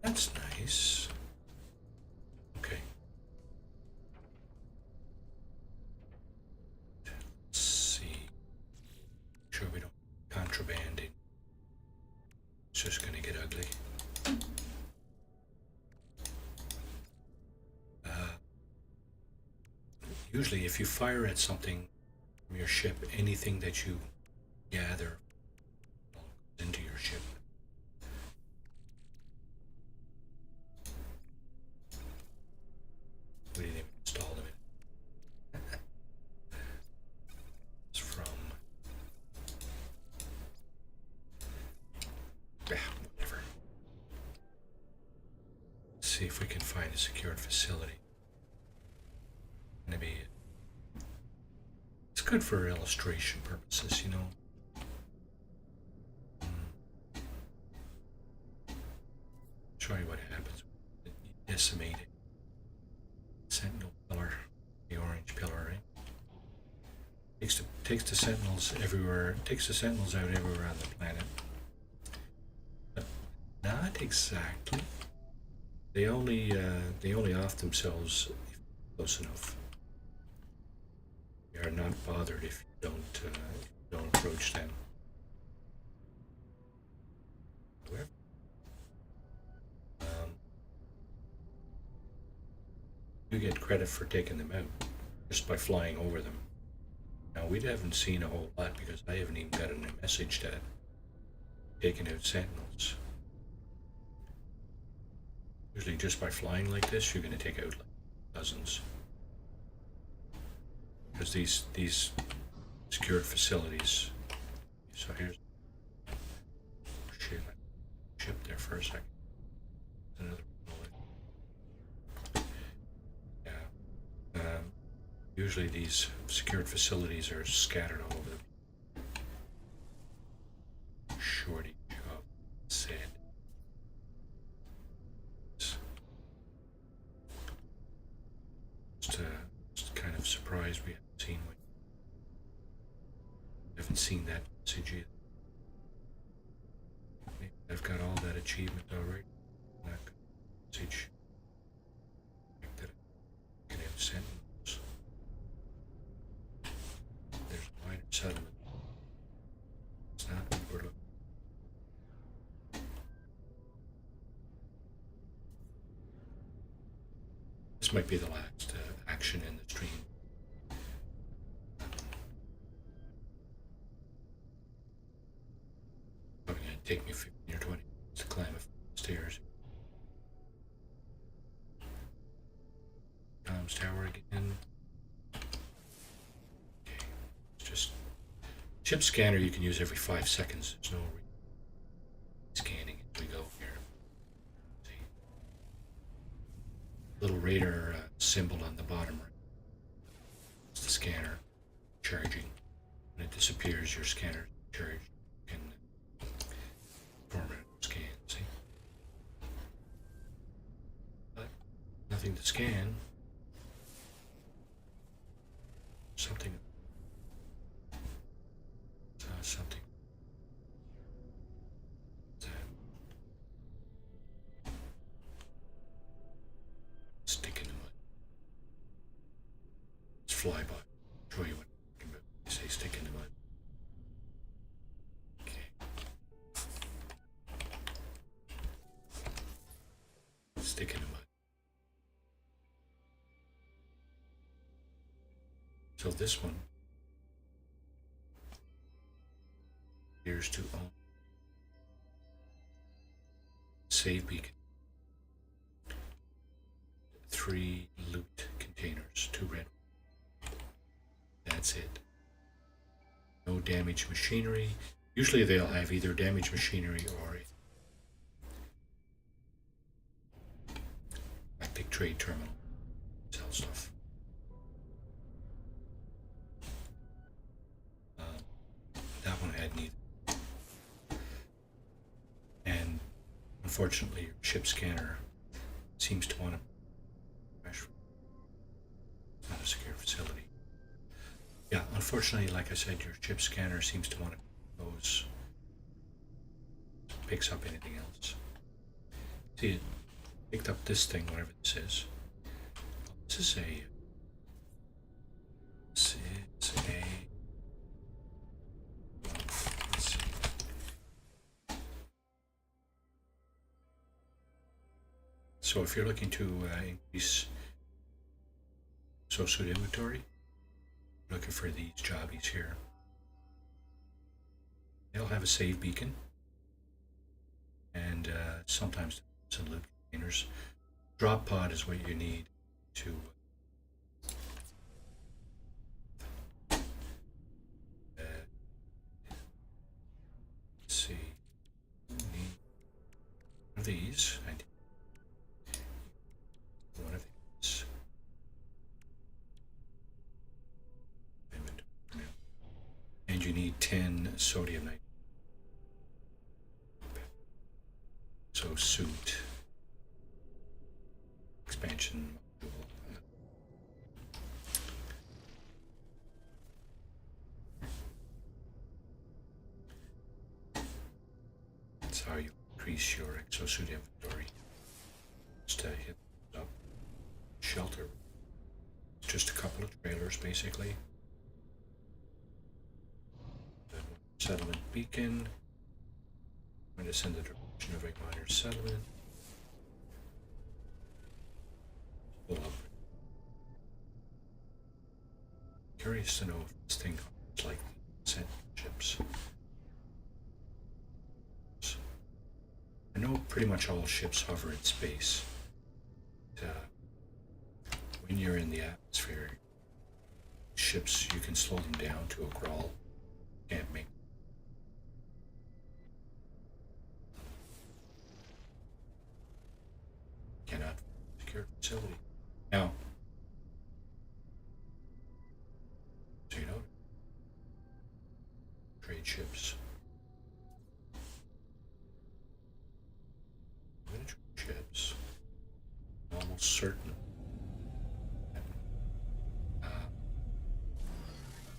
That's nice. Okay. Let's see. Sure we don't contraband it. It's just gonna get ugly. Usually if you fire at something from your ship, anything that you gather into your ship. We didn't even install them in. It's from whatever. Let's see if we can find a secured facility. Maybe it's good for illustration purposes, you know. Show you what happens when you decimate it. Sentinel pillar, the orange pillar, right? Takes the sentinels everywhere. Takes the sentinels out everywhere on the planet. But not exactly. They only off themselves if close enough. They are not bothered if you don't approach them. You get credit for taking them out just by flying over them. Now we haven't seen a whole lot because I haven't even gotten a message that taking out sentinels. Usually just by flying like this, you're going to take out like dozens. Because these secured facilities. So here's ship there for for a second. Another bullet. Yeah. Usually these secured facilities are scattered all over the shortage of said. Just kind of surprised we haven't seen that message yet. Maybe I've got all that achievement already. Not message that I can have sent. There's a minor settlement. It's not what we're looking. This might be the last action in the stream. Probably going to take me 15 or 20 minutes to climb up the stairs. Comms tower again. Okay, it's just chip scanner you can use every 5 seconds. There's no scanning as we go here. See, little radar symbol on the bottom right. It's the scanner charging. When it disappears, your scanner charged. You can perform a scan. See, but nothing to scan. Something. Something. Stick in the mud. It's fly by. Show you what I'm talking about. You say stick in the mud. Okay. Stick in the mud. So this one appears to own save beacon. 3 loot containers, 2 red. That's it. No damaged machinery. Usually they'll have either damaged machinery or a galactic trade terminal. Sell stuff. That one had neither. And unfortunately, your ship scanner seems to want to crash. It's not a secure facility. Yeah, unfortunately, like I said, your ship scanner seems to want to close. Picks up anything else. See, it picked up this thing, whatever this is. This is a. This is a. So if you're looking to increase suit inventory, looking for these jobbies here. They'll have a save beacon and sometimes some loot containers. Drop pod is what you need to let's see. Need one of these. One of these. And you need 10 sodium nitrate. So suit expansion module. That's how you increase your exosuit inventory. Just hit up shelter. It's just a couple of trailers basically. Settlement beacon. I'm going to send the direction of a minor settlement. Pull up. Curious to know if this thing is like sent ships. I know pretty much all ships hover in space. When you're in the atmosphere, ships, you can slow them down to a crawl. Can't make. trade ships. I'm gonna trade ships. I'm almost certain.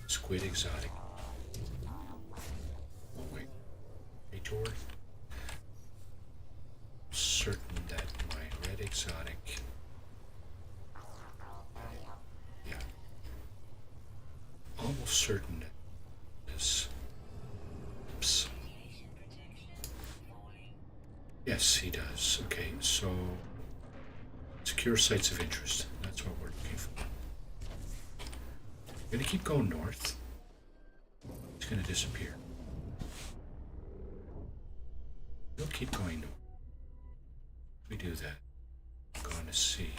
Squid exotic. Oh wait, Raytor. Certain that my red exotic. Yeah. Almost certain that this. Oops. Yes, he does. Okay, so secure sites of interest. That's what we're looking for. I'm gonna keep going north. It's gonna disappear. We'll keep going north. If we do that, I'm going to see.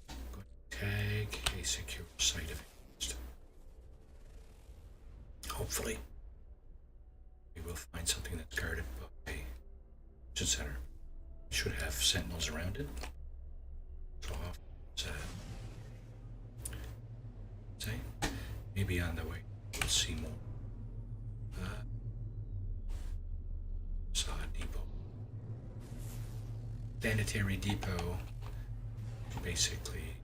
I'm going to tag a secure site of interest. Hopefully, we will find something that's guarded by a mission center. It should have sentinels around it. So off. Say, maybe on the way we'll see more. Saw a depot. Planetary depot. Basically,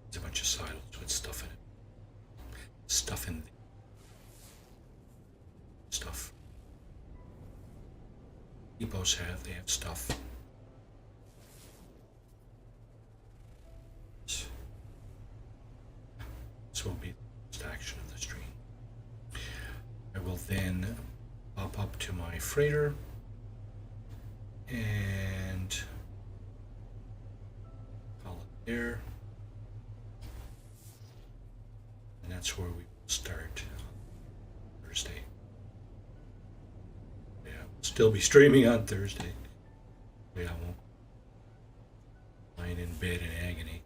it's a bunch of silos with stuff in it. Stuff in stuff. Depots they have stuff. This will be the first action of the stream. I will then pop up to my freighter and call it there. And that's where we will start on Thursday. Yeah, we'll still be streaming on Thursday. Yeah, I won't. Lying in bed in agony.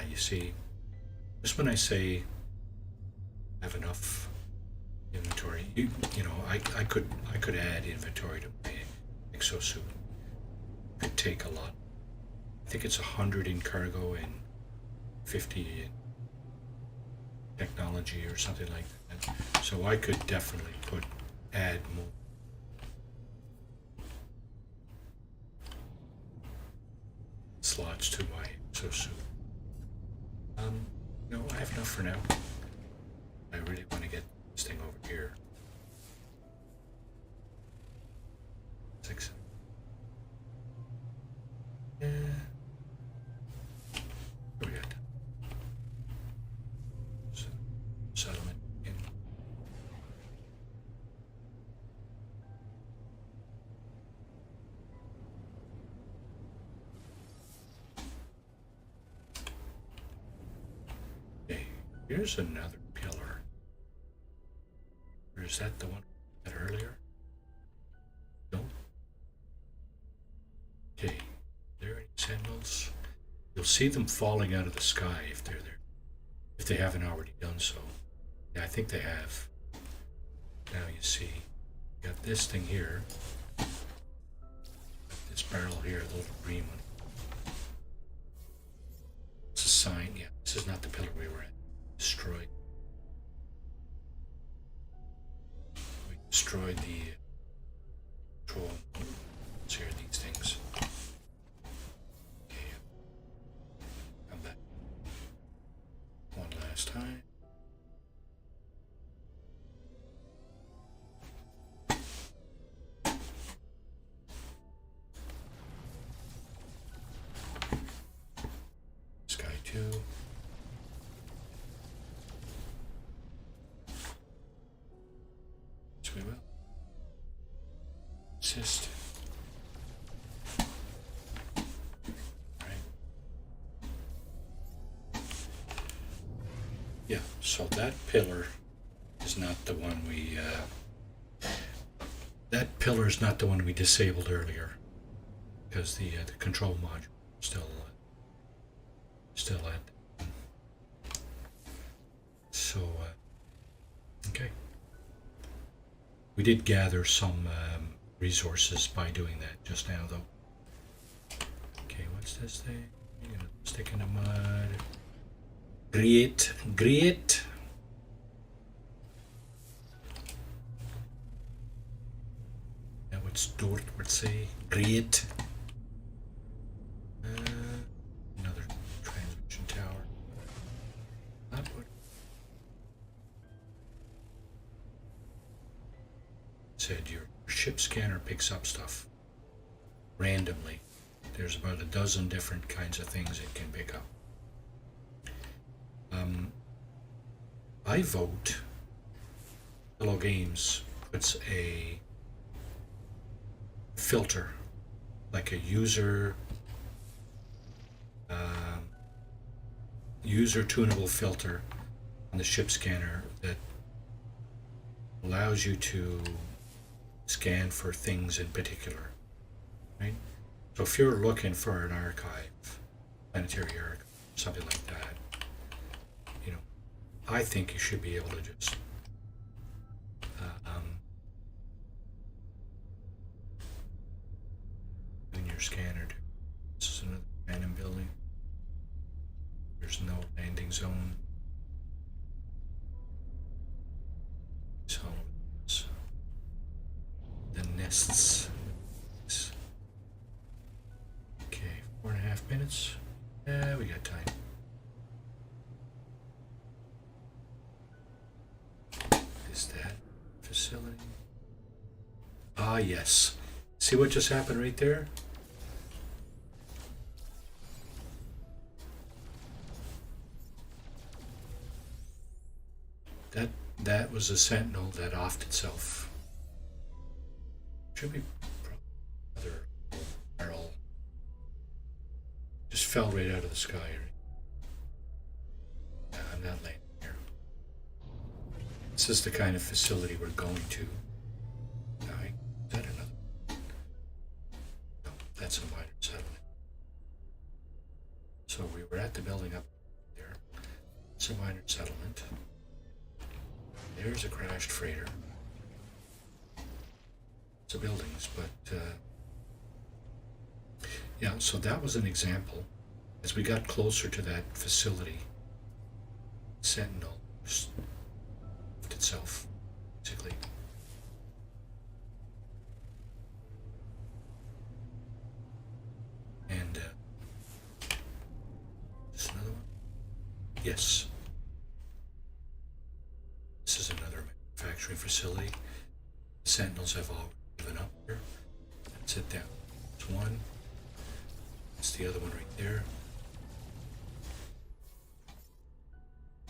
You see, just when I say have enough inventory, you know, I could add inventory to my exosuit. It could take a lot. I think it's 100 in cargo and 50 in technology or something like that. So I could definitely add more. Slots to my exosuit. No, I have enough for now. I really want to get this thing over here. 6. Yeah. What do we got? Settlement in. Okay, here's another pillar. Or is that the one we had earlier? No. Okay, there are any sentinels. You'll see them falling out of the sky if they're there. If they haven't already done so. Yeah, I think they have. Now you see, you got this thing here. This barrel here, the little green one. It's a sign, yeah. This is not the pillar we were at. Destroyed. We destroyed the control. Let's hear these things. Okay. Come back. One last time. Sky 2. Yes, we will. Assist. Right. Yeah, so that pillar is not the one we that pillar is not the one we disabled earlier, because the control module still at. So okay, we did gather some resources by doing that just now, though. Okay, what's this thing? You're gonna stick in the mud. Great, great. Now what's Dort would say? Great. Another transmission tower. That would. Said your ship scanner picks up stuff randomly. There's about a dozen different kinds of things it can pick up. I vote Hello Games puts a filter, like a user tunable filter on the ship scanner that allows you to scan for things in particular, right? So if you're looking for an archive, planetary archive, something like that, you know, I think you should be able to just in your scanner. This is another random building. There's no landing zone. So the nests. Okay, 4.5 minutes. Yeah, we got time. Is that facility? Ah, yes. See what just happened right there? That was a sentinel that offed itself. Should be another barrel. Just fell right out of the sky. Yeah, I'm not landing here. This is the kind of facility we're going to. Now, is that another? No, that's a minor settlement. So we were at the building up there. It's a minor settlement. There's a crashed freighter. It's a buildings, but yeah, so that was an example. As we got closer to that facility, Sentinel just moved itself, basically. And is this another one? Yes. This is another manufacturing facility. The Sentinels have all given up here. That's it down. It's one. That's the other one right there.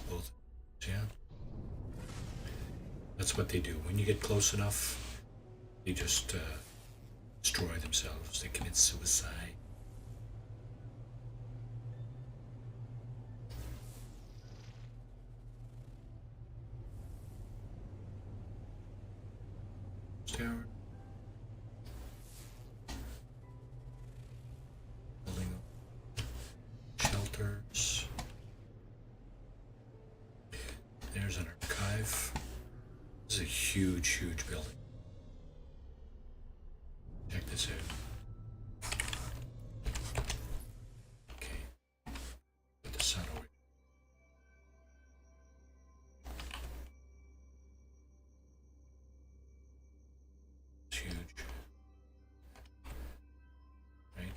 Both. Yeah. That's what they do. When you get close enough, they just destroy themselves. They commit suicide. Tower. Building shelters. There's an archive. This is a huge, huge building. Check this out. Okay. Put the sun over. It's huge. Right?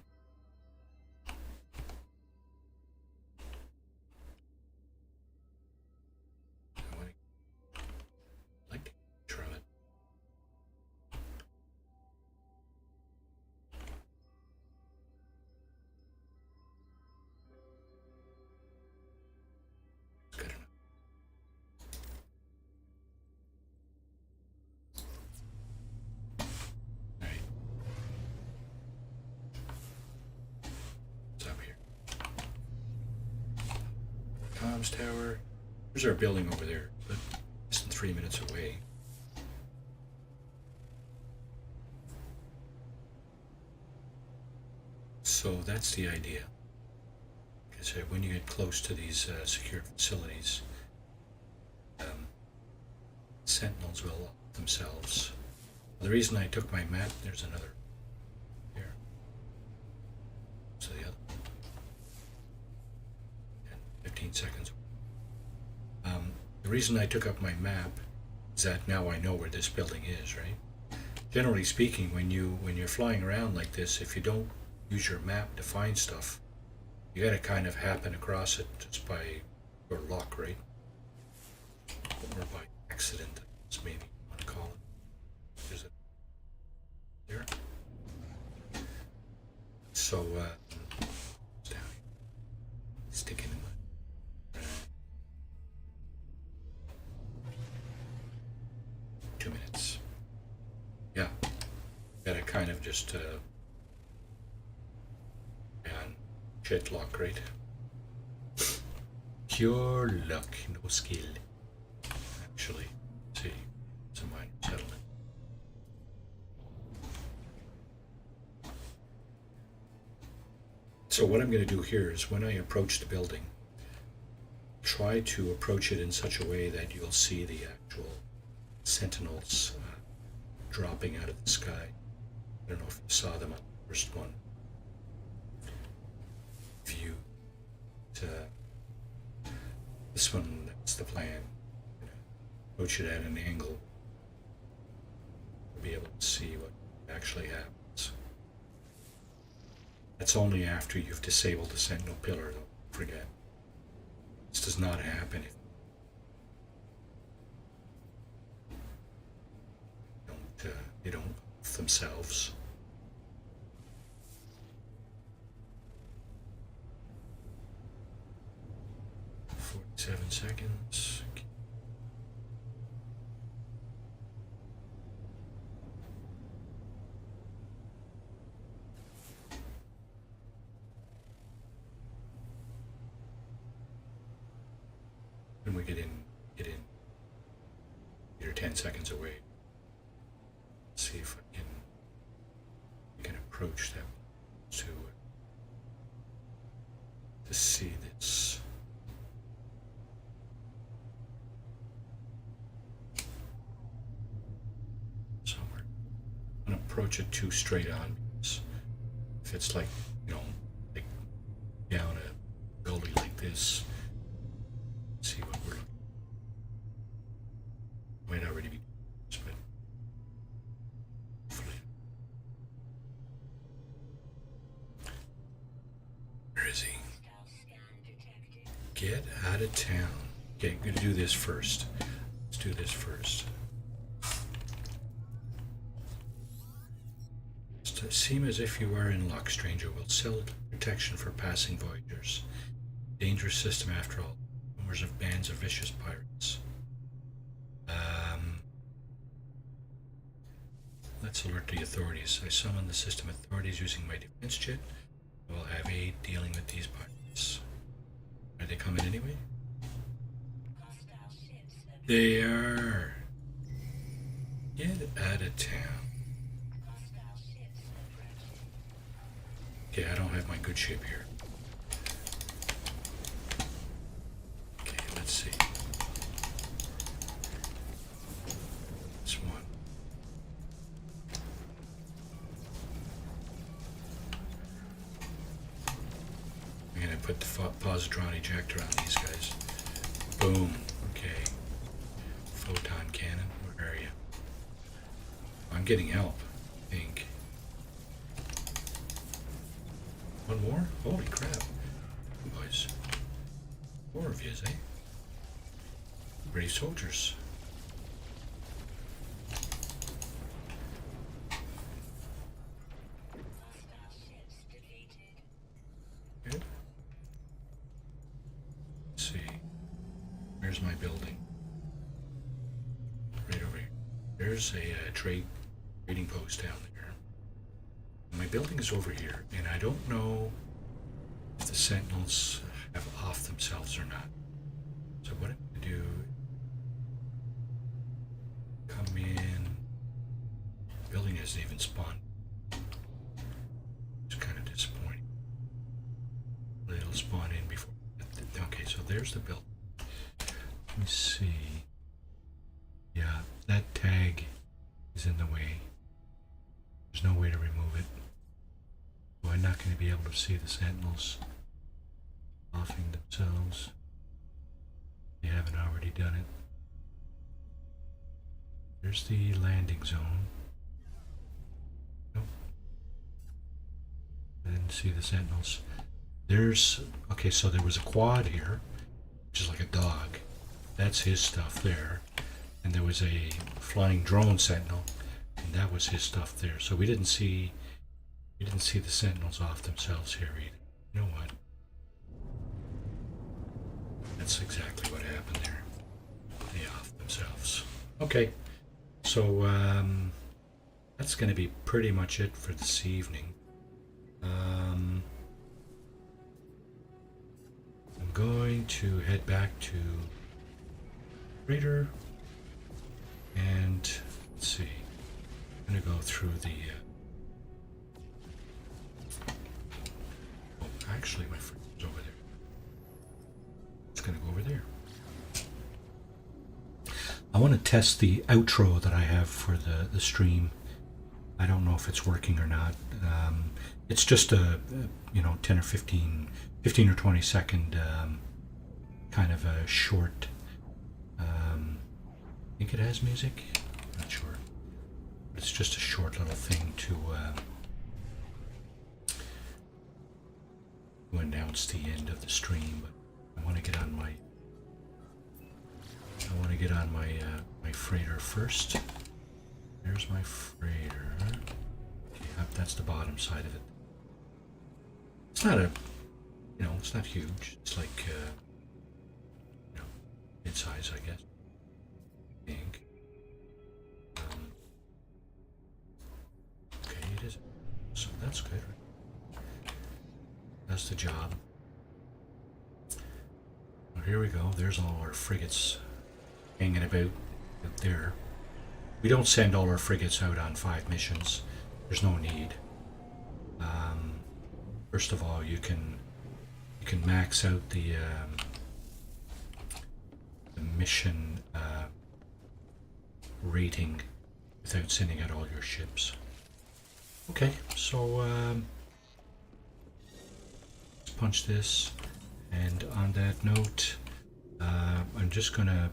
I want to like to try it. It's good enough. All right. What's up here? Comms tower. There's our building over there, but less than 3 minutes away. So that's the idea. Like I said, when you get close to these secure facilities, Sentinels will themselves The reason I took my map, there's another here. So the other. And 15 seconds. The reason I took up my map is that now I know where this building is, right? Generally speaking, when you're flying around like this, if you don't use your map to find stuff, you gotta kind of happen across it just by your luck, right? Or by accident, as maybe you want to call it. There's it there. So, it's down here. Sticking in my. 2 minutes. Yeah. Gotta kind of just, and shit luck, right? Pure luck, no skill. Actually, see, it's a minor settlement. So what I'm going to do here is when I approach the building, try to approach it in such a way that you'll see the actual sentinels dropping out of the sky. I don't know if you saw them on the first one. View. This one, that's the plan. Approach it at an angle. Be able to see what actually happens. That's only after you've disabled the sentinel pillar, though. Forget. This does not happen if they don't off themselves. Seven seconds. When we get in. You're 10 seconds away. Let's see if we can approach them to see this. Somewhere. I'm gonna approach it too straight on because if it's like, like down a gully like this, see what we're looking. Might already be, but hopefully. Where is he? Get out of town. Okay, I'm gonna do this first. Let's do this first. It seem as if you are in luck, stranger. Will sell protection for passing voyagers. Dangerous system after all. Rumors of bands of vicious pirates. Let's alert the authorities. I summon the system authorities using my defense jet. I will have aid dealing with these pirates. Are they coming anyway? They are. Get out of town. Okay, I don't have my good ship here. Okay, let's see. This one. I'm gonna put the positron ejector on these guys. Boom. Okay. Photon cannon. Where are you? I'm getting help, I think. One more? Holy crap. Boys. 4 of yous, eh? Brave soldiers. Good. Let's see. Where's my building? Right over here. There's a trading post down there. My building is over here, and I don't know if the sentinels have off themselves or not. So what I'm going to do, come in, building hasn't even spawned. It's kind of disappointing. It'll spawn in before. Okay, so there's the building. Let me see. Yeah, that tag is is in the way. There's no way to remove it. So I'm not going to be able to see the sentinels offing themselves. They haven't already done it. There's the landing zone. Nope. I didn't see the sentinels. There's, okay, so there was a quad here, which is like a dog. That's his stuff there. And there was a flying drone sentinel, and that was his stuff there. So we didn't see the sentinels off themselves here either. You know what? That's exactly what happened there. They off themselves. Okay, so that's going to be pretty much it for this evening. I'm going to head back to Raider, and let's see. I'm going to go through the. Oh, actually, my friend is over there. It's going to go over there. I want to test the outro that I have for the stream. I don't know if it's working or not. It's just a 10 or 15 or 20 second kind of a short. I think it has music. I'm not sure. It's just a short little thing to announce the end of the stream. But I want to get on my my freighter first. There's my freighter. Okay, that's the bottom side of it. It's not it's not huge. It's like mid-size, I guess. I think. Okay, it is. So that's good. That's the job. Well, here we go. There's all our frigates hanging about there. We don't send all our frigates out on 5 missions. There's no need. First of all, you can max out the mission rating without sending out all your ships. Okay, so let's punch this. And on that note, I'm just gonna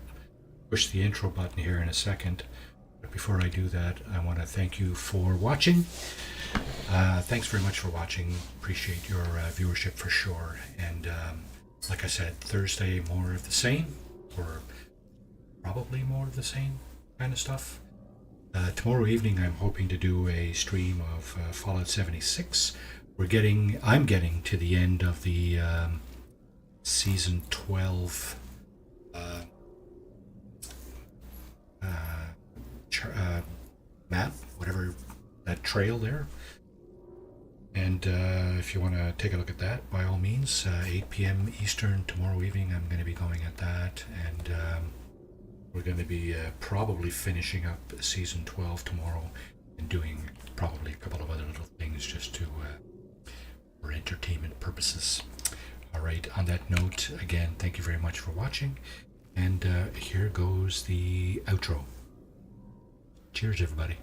push the intro button here in a second. But before I do that, I want to thank you for watching. Thanks very much for watching. Appreciate your viewership for sure. And like I said, Thursday, more of the same, or probably more of the same kind of stuff. Tomorrow evening, I'm hoping to do a stream of Fallout 76. I'm getting to the end of the season 12 map, whatever, that trail there. And if you want to take a look at that, by all means, 8 p.m. Eastern tomorrow evening, I'm going to be going at that. And we're going to be probably finishing up season 12 tomorrow and doing probably a couple of other little things just to for entertainment purposes. All right, on that note, again, thank you very much for watching. And here goes the outro. Cheers, everybody.